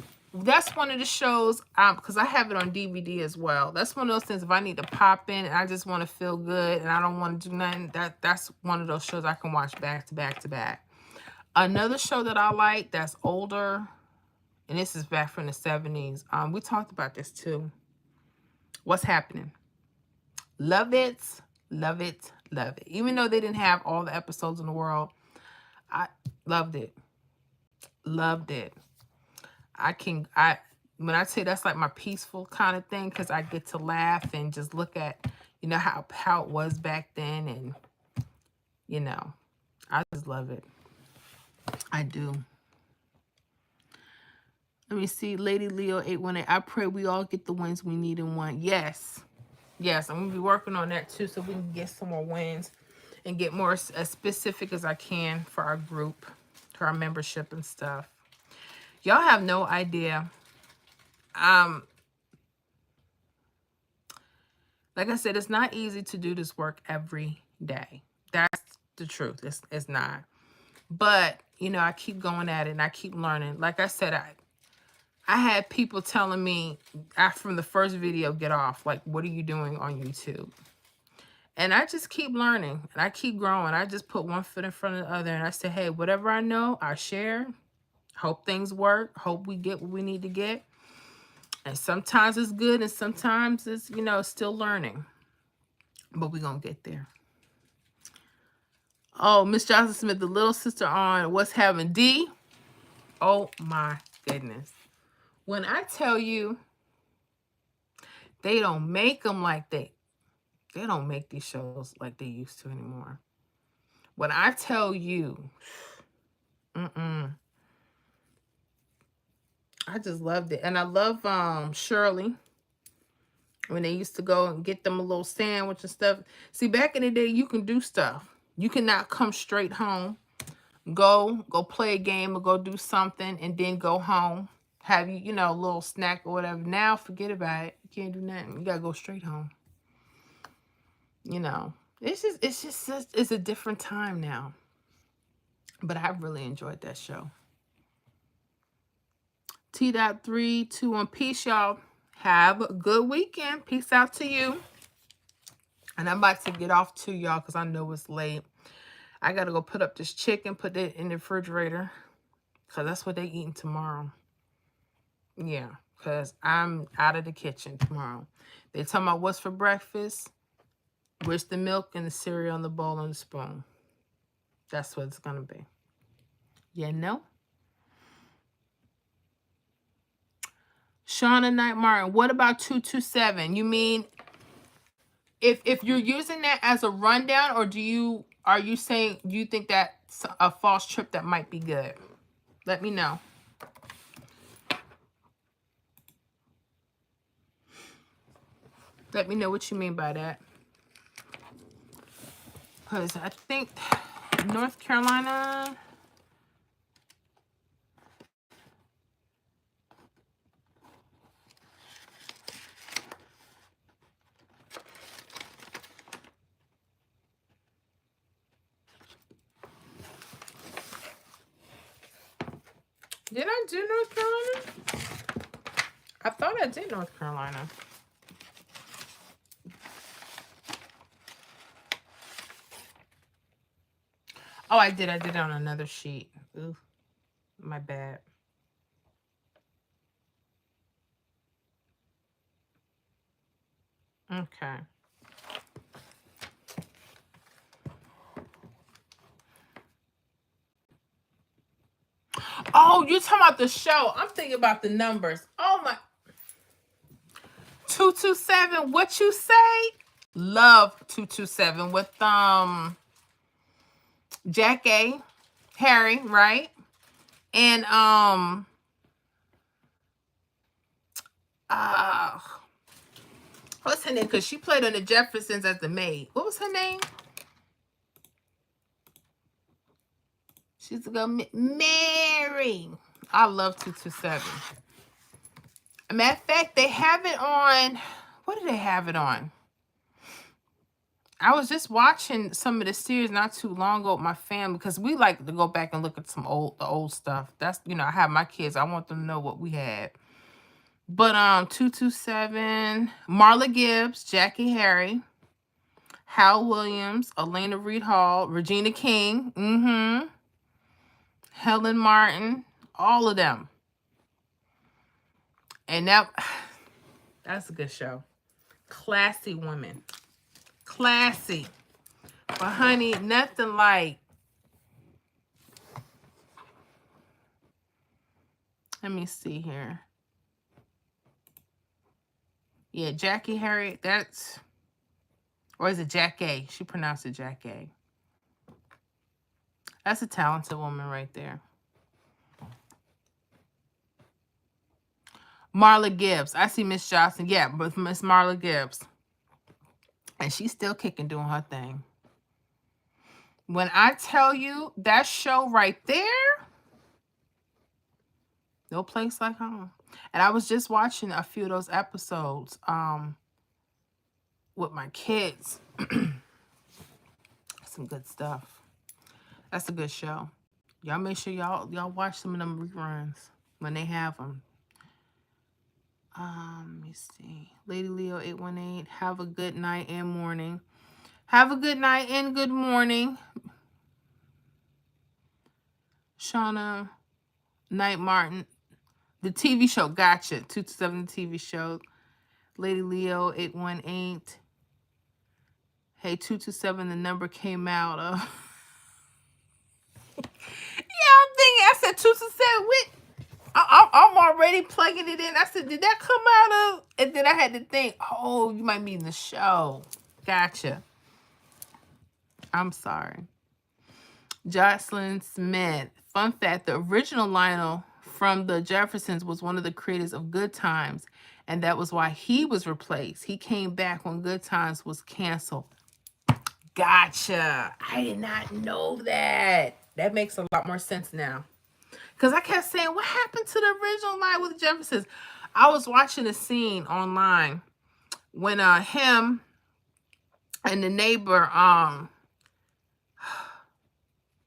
one of the shows, because I have it on DVD as well. That's one of those things, if I need to pop in and I just want to feel good and I don't want to do nothing, that's one of those shows I can watch back to back to back. Another show that I like that's older, and this is back from the 70s. We talked about this too. What's Happening? Love it, love it, love it. Even though they didn't have all the episodes in the world, I loved it. Loved it. When I say that's like my peaceful kind of thing, because I get to laugh and just look at, you know, how it was back then, and you know, I just love it. I do. Let me see. Lady Leo 818. I pray we all get the wins we need and want. Yes. Yes, I'm gonna be working on that too, so we can get some more wins and get more as specific as I can for our group, for our membership and stuff. Y'all have no idea. Like I said, it's not easy to do this work every day. That's the truth. It's not. But, you know, I keep going at it and I keep learning. Like I said, I had people telling me from the first video, get off. Like, what are you doing on YouTube? And I just keep learning and I keep growing. I just put one foot in front of the other and I say, hey, whatever I know, I share. Hope things work. Hope we get what we need to get. And sometimes it's good and sometimes it's, you know, still learning. But we're going to get there. Oh, Miss Johnson Smith, the little sister on What's Having D. Oh, my goodness. When I tell you, they don't make them like they don't make these shows like they used to anymore. When I tell you, I just loved it. And I love Shirley. When they used to go and get them a little sandwich and stuff. See, back in the day, you can do stuff. You cannot come straight home, go play a game or go do something, and then go home. Have you know, a little snack or whatever. Now, forget about it. You can't do nothing. You got to go straight home. You know, it's a different time now. But I really enjoyed that show. T.321. Peace, y'all. Have a good weekend. Peace out to you. And I'm about to get off to y'all because I know it's late. I got to go put up this chicken, put it in the refrigerator, because that's what they eating tomorrow. Yeah, because I'm out of the kitchen tomorrow. They talking about what's for breakfast. Where's the milk and the cereal and the bowl and the spoon? That's what it's going to be. You know? Shauna Knight Martin, what about 227? You mean if you're using that as a rundown, or are you saying you think that's a false trip that might be good? Let me know. Let me know what you mean by that. Because I think North Carolina, Did I do North Carolina? I thought I did North Carolina. Oh, I did. I did it on another sheet. Ooh, my bad. Okay. Oh, you're talking about the show. I'm thinking about the numbers. Oh my. 227. What you say? Love 227 with Jack A. Harry, right? And uh what's her name? Because she played on the Jeffersons as the maid. What was her name? She's a girl, Mary. I love 227. Matter of fact, they have it on. What do they have it on? I was just watching some of the series not too long ago with my family because we like to go back and look at the old stuff. That's, I have my kids. I want them to know what we had. But 227, Marla Gibbs, Jackie Harry, Hal Williams, Elena Reed Hall, Regina King, Helen Martin, all of them. And that's a good show. Classy women. Classy. But honey, nothing like, let me see here. Yeah, Jackie Harry, or is it Jack A? She pronounced it Jack A. That's a talented woman right there. Marla Gibbs. I see Miss Johnson. Yeah, but Miss Marla Gibbs. And she's still kicking, doing her thing. When I tell you that show right there, no place like home. And I was just watching a few of those episodes with my kids. Some good stuff. That's a good show. Y'all make sure y'all watch some of them reruns when they have them. Let me see. Lady Leo 818. Have a good night and morning. Have a good night and good morning. Shauna Knight Martin. The TV show. Gotcha. 227 TV show. Lady Leo 818. Hey, 227, the number came out of. Yeah, I'm thinking, I said 227. I'm already plugging it in. I said, did that come out of? And then I had to think, oh, you might mean the show. Gotcha. I'm sorry. Jocelyn Smith. Fun fact, the original Lionel from the Jeffersons was one of the creators of Good Times, and that was why he was replaced. He came back when Good Times was canceled. Gotcha. I did not know that. That makes a lot more sense now. Because I kept saying, what happened to the original line with the Jeffersons? I was watching a scene online when him and the neighbor,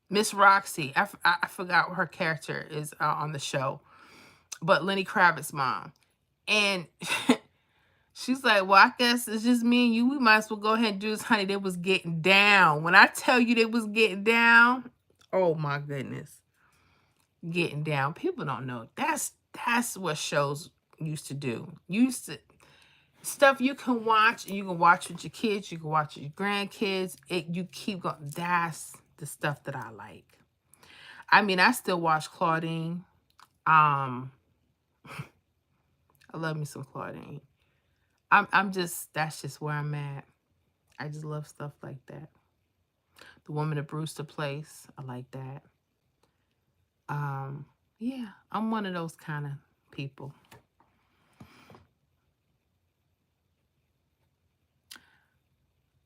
Miss Roxy, I forgot what her character is on the show, but Lenny Kravitz's mom. And she's like, well, I guess it's just me and you. We might as well go ahead and do this, honey. They was getting down. When I tell you they was getting down, oh my goodness. Getting down. People don't know. That's what shows used to do. Stuff you can watch, and you can watch with your kids, you can watch with your grandkids. You keep going. That's the stuff that I like. I mean, I still watch Claudine. I love me some Claudine. That's just where I'm at. I just love stuff like that. The Woman at Brewster Place, I like that. Yeah, I'm one of those kind of people.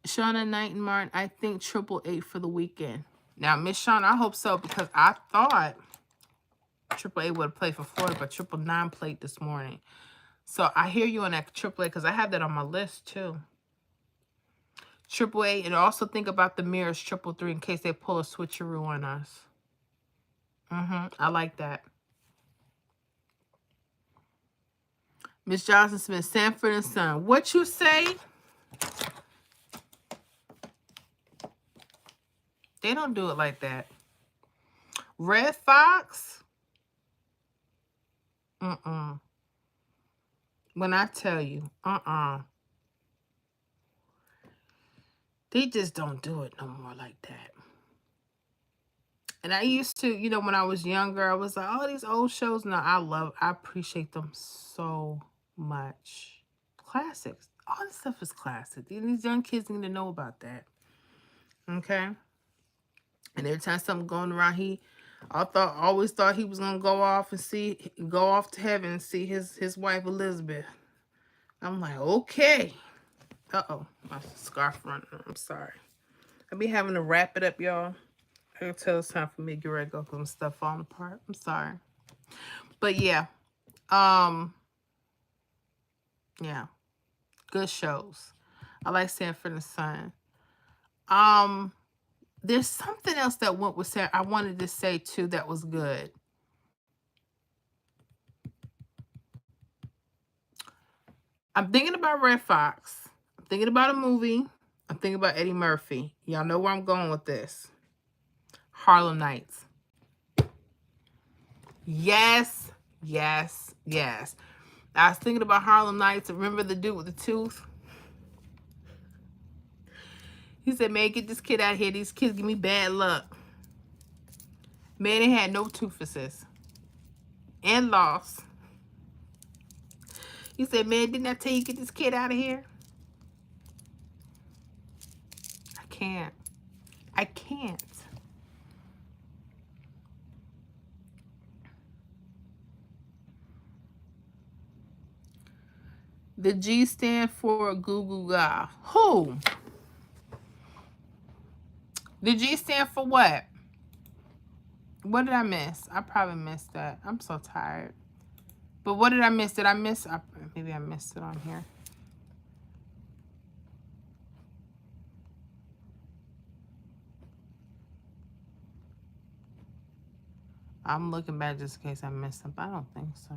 Shauna Knight and Martin, I think 888 for the weekend. Now, Miss Shauna, I hope so, because I thought 888 would have played for Florida, but 999 played this morning. So I hear you on that 888 because I have that on my list too. 888, and also think about the mirrors 333 in case they pull a switcheroo on us. I like that. Miss Johnson Smith, Sanford and Son. What you say? They don't do it like that. Red Fox? Mm-mm. When I tell you, they just don't do it no more like that. And I used to, you know, when I was younger, I was like, oh, these old shows. No, I appreciate them so much. Classics. All this stuff is classic. These young kids need to know about that. Okay? And every time something going around, always thought he was gonna go off to heaven and see his wife Elizabeth. I'm like, okay. Uh-oh, my scarf running. I'm sorry. I be having to wrap it up, y'all. I can tell it's time for me to get ready to go because my stuff falling apart. I'm sorry. But yeah. Yeah. Good shows. I like Sanford and Son. There's something else that went with Sanford I wanted to say too that was good. I'm thinking about Red Fox. I'm thinking about a movie. I'm thinking about Eddie Murphy. Y'all know where I'm going with this. Harlem Nights. Yes, yes, yes. I was thinking about Harlem Nights. Remember the dude with the tooth? He said, man, get this kid out of here. These kids give me bad luck. Man, they had no toothuses. And lost. He said, man, didn't I tell you get this kid out of here? I can't. I can't. The G stand for goo goo ga. Who? The G stand for what? What did I miss? I probably missed that. I'm so tired. But what did I miss? Did I miss? Maybe I missed it on here. I'm looking back just in case I missed something. I don't think so.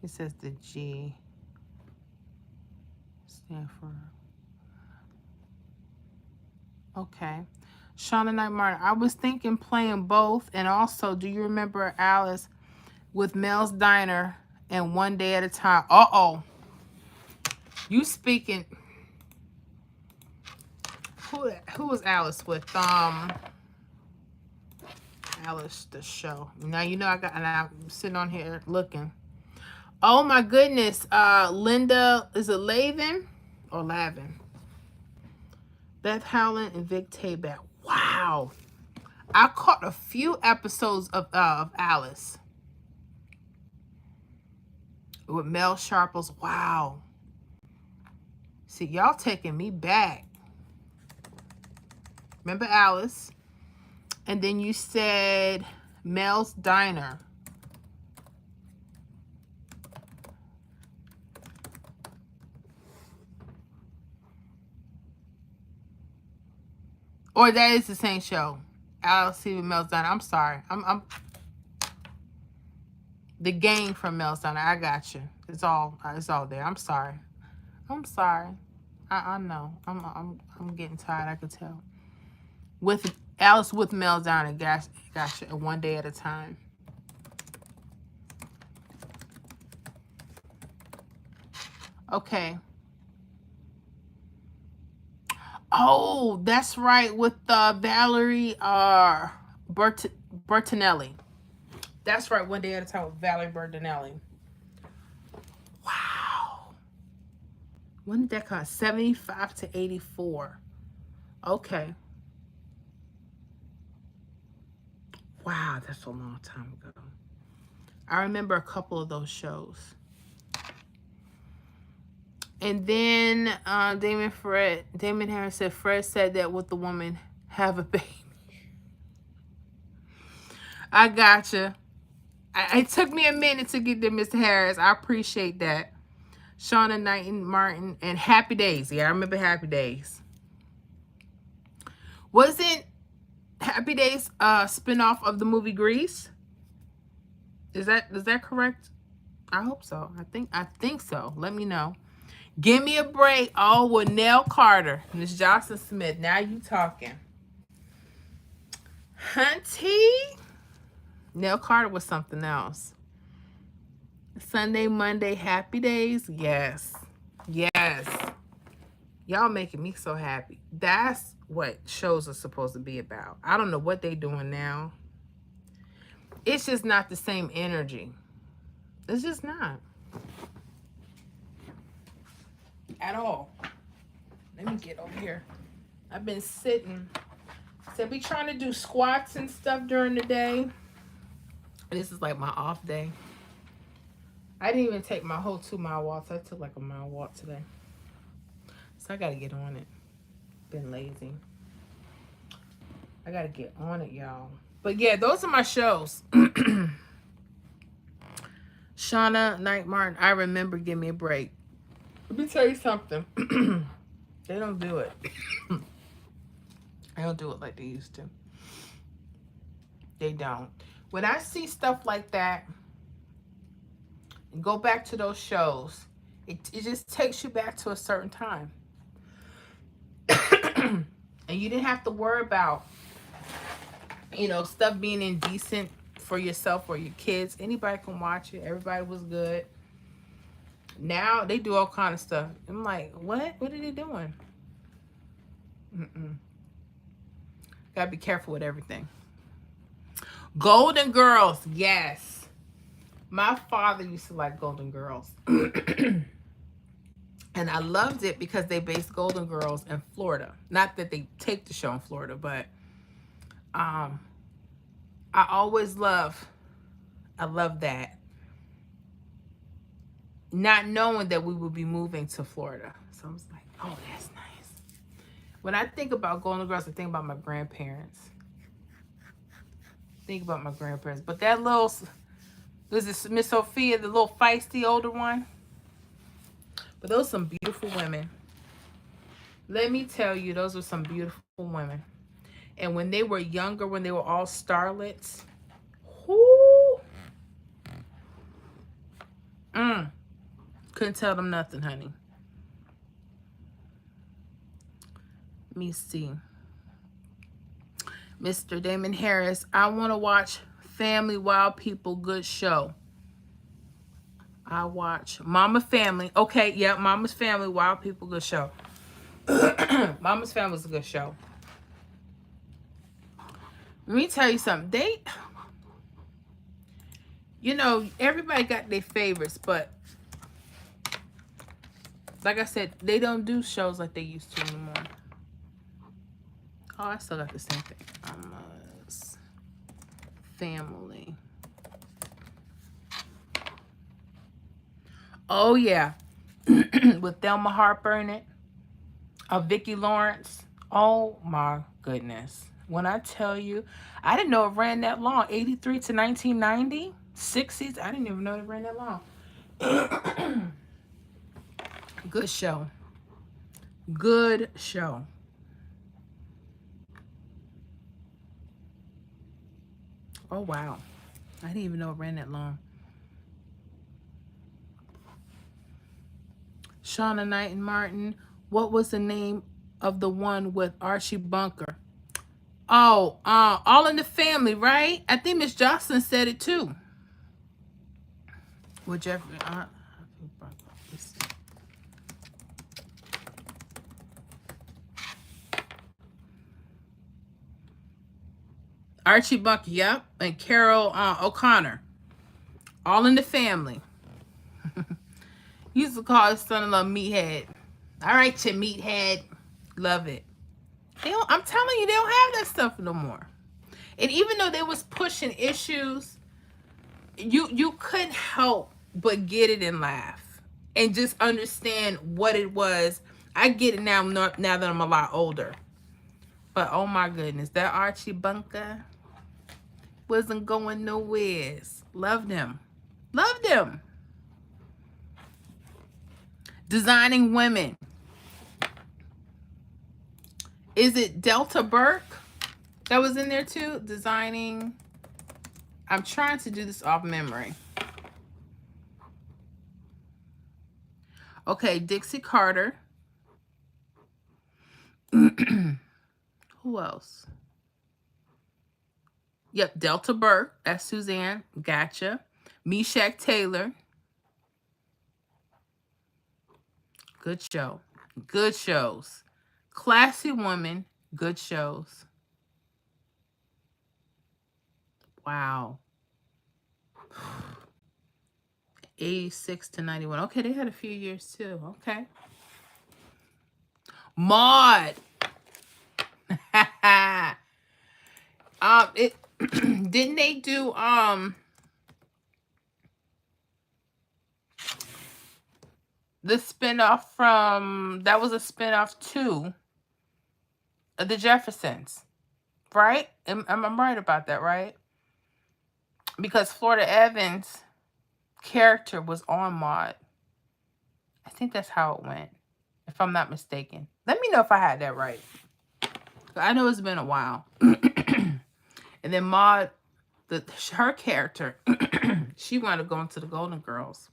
It says the G stand for. Okay. Shauna Knight Martin. I was thinking playing both. And also, do you remember Alice with Mel's Diner and One Day at a Time? Uh-oh. You speaking. Who was Alice with? Alice the show. Now you know and I'm sitting on here looking. Oh my goodness. Linda, is it Lavin or Lavin? Beth Howland and Vic Tayback. Wow. I caught a few episodes of Alice. With Mel Sharples. Wow. See, y'all taking me back. Remember Alice? And then you said Mel's Diner. Or that is the same show. Alice with Mel's Diner. I'm sorry. I'm the game from Mel's Diner. I got you. It's all there. I'm sorry. I'm sorry. I know. I'm getting tired. I could tell. With Alice with Mel's Diner. Gotcha. One Day at a Time. Okay. Oh, that's right. With Valerie Bertinelli. That's right. One Day at a Time with Valerie Bertinelli. Wow. When did that cost? 75 to 84. Okay. Wow, that's a long time ago. I remember a couple of those shows. And then Damon Harris said, Fred said that with the woman, have a baby. I gotcha. It took me a minute to get there, Mr. Harris. I appreciate that. Shauna Knight and Martin and Happy Days. Yeah, I remember Happy Days. Wasn't Happy Days spinoff of the movie Grease. Is that correct? I hope so. I think so. Let me know. Give me a break. Oh, with Nell Carter, Miss Jocelyn Smith. Now you talking. Hunty. Nell Carter was something else. Sunday, Monday, Happy Days. Yes. Yes. Y'all making me so happy. That's what shows are supposed to be about. I don't know what they doing now. It's just not the same energy. It's just not. At all. Let me get over here. I've been sitting. So be trying to do squats and stuff during the day. This is like my off day. I didn't even take my whole 2-mile walk. So I took like a mile walk today. So I got to get on it. Been lazy. I got to get on it, y'all. But yeah, those are my shows. Shauna Knight Martin, I remember. Give me a break. Let me tell you something. They don't do it. They don't do it like they used to. They don't. When I see stuff like that, and go back to those shows, it just takes you back to a certain time. And you didn't have to worry about, stuff being indecent for yourself or your kids. Anybody can watch it. Everybody was good. Now they do all kind of stuff. I'm like, what? What are they doing? Gotta be careful with everything. Golden Girls, yes. My father used to like Golden Girls. And I loved it because they based Golden Girls in Florida. Not that they take the show in Florida, but I love that. Not knowing that we would be moving to Florida. So I was like, oh, that's nice. When I think about Golden Girls, I think about my grandparents. But that little, was this Miss Sophia, the little feisty older one? But those are some beautiful women. Let me tell you, those were some beautiful women. And when they were younger, when they were all starlets, whoo, couldn't tell them nothing, honey. Let me see. Mr. Damon Harris, I want to watch Family Wild People, good show. I watch Mama Family. Okay, yeah, Mama's Family, Wild People, good show. Mama's Family is a good show. Let me tell you something. Everybody got their favorites, but like I said, they don't do shows like they used to anymore. Oh, I still got the same thing. Mama's Family. Oh, yeah. With Thelma Harper in it. Vicki Lawrence. Oh, my goodness. When I tell you, I didn't know it ran that long. 83 to 1990. 60s. I didn't even know it ran that long. Good show. Good show. Oh, wow. I didn't even know it ran that long. Shauna Knight and Martin. What was the name of the one with Archie Bunker? Oh, All in the Family, right? I think Miss Jocelyn said it too. With Jeffrey. Archie Bunker, yep. And Carol O'Connor. All in the Family. He used to call his son-in-law Meathead. All right, you meathead. Love it. I'm telling you, they don't have that stuff no more. And even though they was pushing issues, you couldn't help but get it and laugh. And just understand what it was. I get it now that I'm a lot older. But oh my goodness, that Archie Bunker wasn't going nowhere. Loved him. Loved him. Designing Women. Is it Delta Burke? That was in there too. Designing. I'm trying to do this off memory. Okay, Dixie Carter. Who else? Yep, Delta Burke as Suzanne. Gotcha. Meshach Taylor. Good show. Good shows. Classy Woman. Good shows. Wow. 86 to 91. Okay, they had a few years too. Okay. Maude. It didn't they do the spinoff from, that was a spinoff too, of the Jeffersons, right? Am I right about that, right? Because Florida Evans' character was on Maude. I think that's how it went, if I'm not mistaken. Let me know if I had that right. I know it's been a while. And then Maude, her character, she wanted to go into the Golden Girls.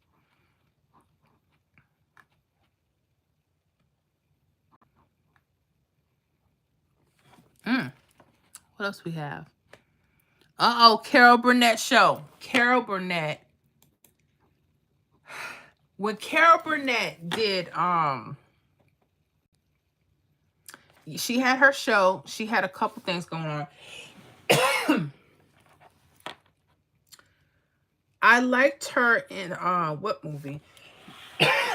What else we have? Carol Burnett show. Carol Burnett. When Carol Burnett did, she had her show. She had a couple things going on. I liked her in, what movie?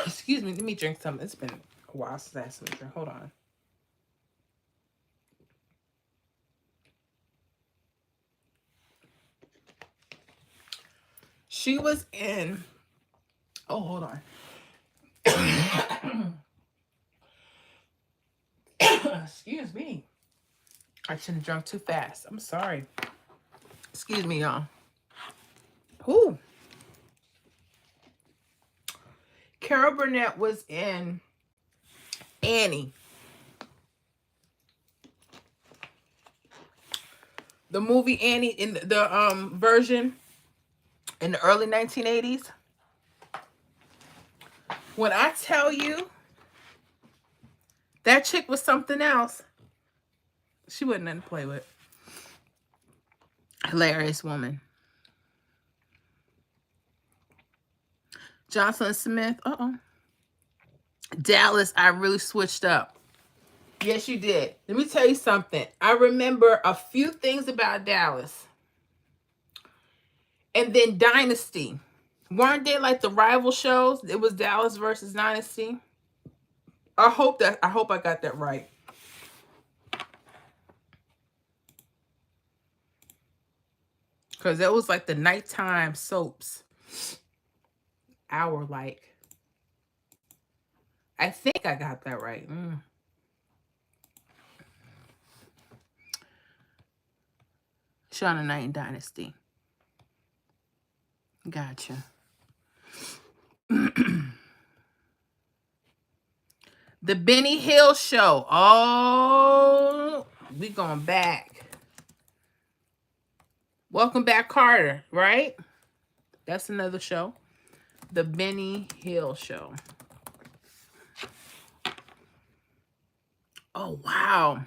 Excuse me, let me drink something. It's been a while since I had some drink. Hold on. She was in, oh, hold on. Excuse me. I shouldn't have drunk too fast. I'm sorry. Excuse me, y'all. Ooh. Carol Burnett was in Annie. The movie Annie, in the version in the early 1980s. When I tell you, that chick was something else. She wasn't nothing to play with. Hilarious woman. Jocelyn Smith. Dallas, I really switched up. Yes, you did. Let me tell you something. I remember a few things about Dallas. And then Dynasty. Weren't they like the rival shows? It was Dallas versus Dynasty. I hope I got that right. Because that was like the nighttime soaps. Hour like. I think I got that right. Shauna Knight and Dynasty. Gotcha. The Benny Hill Show. Oh, we going back. Welcome Back, Carter, right? That's another show. The Benny Hill Show. Oh, wow.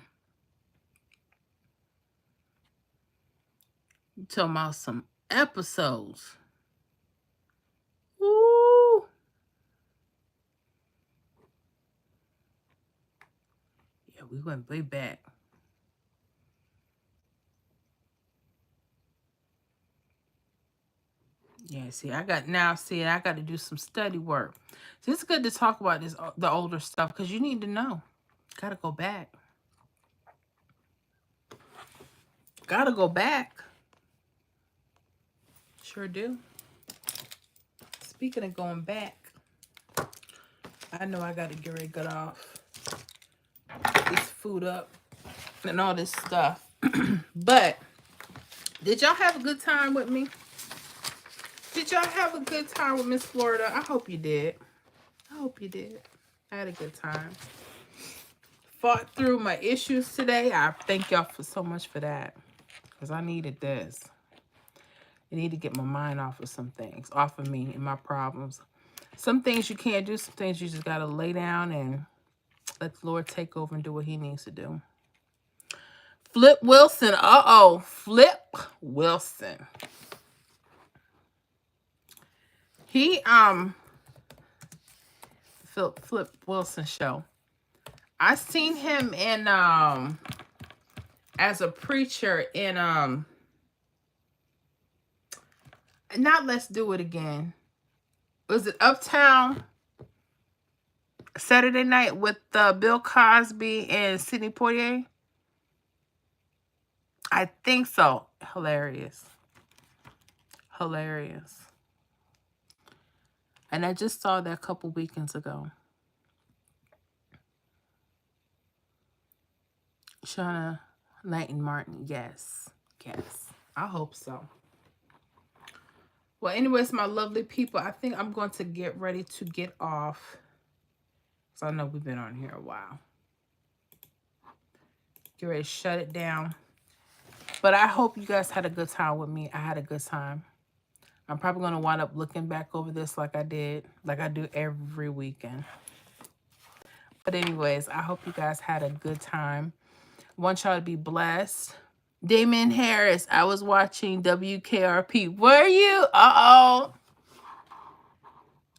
You talking about some episodes. Woo. Yeah, we went way back. Yeah, see, I got to do some study work. So it's good to talk about the older stuff, because you need to know. Got to go back. Got to go back. Sure do. Speaking of going back, I know I got to get ready to get off this food up and all this stuff. But did y'all have a good time with me? Did y'all have a good time with Miss Florida? I hope you did. I hope you did. I had a good time. fought through my issues today. I thank y'all for so much for that, because I needed this. I need to get my mind off of some things, off of me and my problems. Some things you can't do, some things you just got to lay down and let the Lord take over and do what he needs to do. Flip Wilson. Uh-oh. Flip Wilson. He, Flip Wilson show. I seen him in, as a preacher in, not Let's Do It Again. Was it Uptown Saturday Night with Bill Cosby and Sidney Poitier? I think so. Hilarious. Hilarious. And I just saw that a couple weekends ago. Shauna Knighton Martin. Yes. Yes. I hope so. Well, anyways, my lovely people, I think I'm going to get ready to get off. So I know we've been on here a while. Get ready to shut it down. But I hope you guys had a good time with me. I had a good time. I'm probably going to wind up looking back over this like I do every weekend. But anyways, I hope you guys had a good time. I want y'all to be blessed. Damon Harris, I was watching WKRP. Were you? Uh-oh.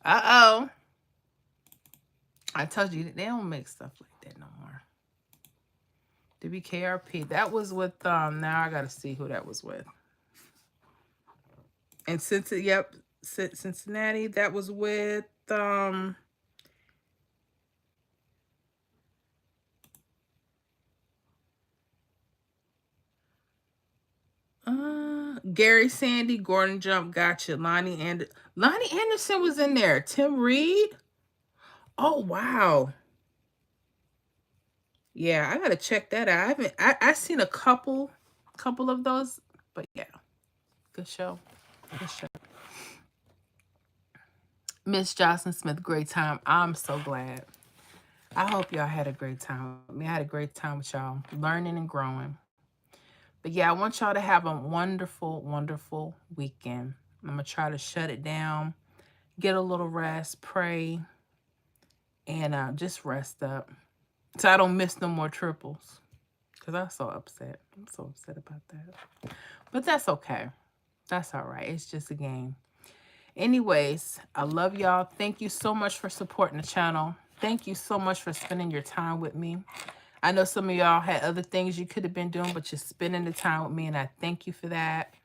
Uh-oh. I told you, they don't make stuff like that no more. WKRP. That was with, now I got to see who that was with. And Cincinnati, that was with, Gary Sandy, Gordon Jump, gotcha. Lonnie Anderson was in there. Tim Reed. Oh, wow. Yeah, I gotta check that out. I seen a couple of those, but yeah. Good show. Good show. Miss Jocelyn Smith, great time. I'm so glad. I hope y'all had a great time with me. I had a great time with y'all, learning and growing. But yeah, I want y'all to have a wonderful, wonderful weekend. I'm going to try to shut it down, get a little rest, pray, and just rest up so I don't miss no more triples, because I'm so upset. I'm so upset about that. But that's okay. That's all right. It's just a game. Anyways, I love y'all. Thank you so much for supporting the channel. Thank you so much for spending your time with me. I know some of y'all had other things you could have been doing, but you're spending the time with me, and I thank you for that.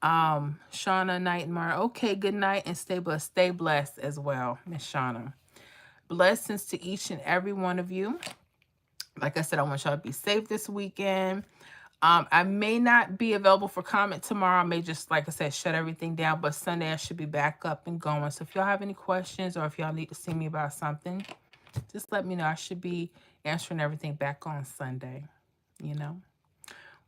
Shauna Knight Martin. Okay, good night and stay blessed. Stay blessed as well, Miss Shauna. Blessings to each and every one of you. Like I said, I want y'all to be safe this weekend. I may not be available for comment tomorrow. I may just, like I said, shut everything down. But Sunday, I should be back up and going. So if y'all have any questions or if y'all need to see me about something, just let me know. I should be answering everything back on Sunday, you know.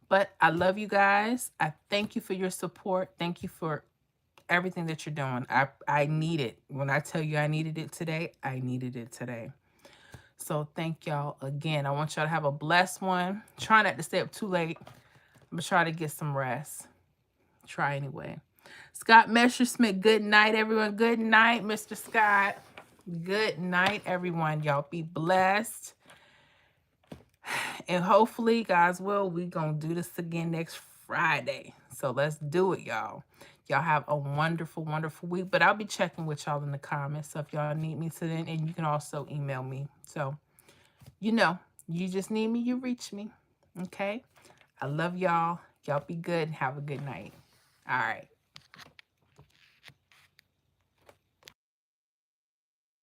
But I love you guys. I thank you for your support. Thank you for everything that you're doing. I need it. When I tell you I needed it today, I needed it today. So thank y'all again. I want y'all to have a blessed one. Try not to stay up too late. I'm going to try to get some rest. Try anyway. Scott Messersmith, good night, everyone. Good night, Mr. Scott. Good night, everyone. Y'all be blessed. And hopefully, God's will, we're going to do this again next Friday. So let's do it, y'all. Y'all have a wonderful, wonderful week. But I'll be checking with y'all in the comments. So if y'all need me to then, and you can also email me. So, you know, you just need me, you reach me. Okay? I love y'all. Y'all be good and have a good night. All right.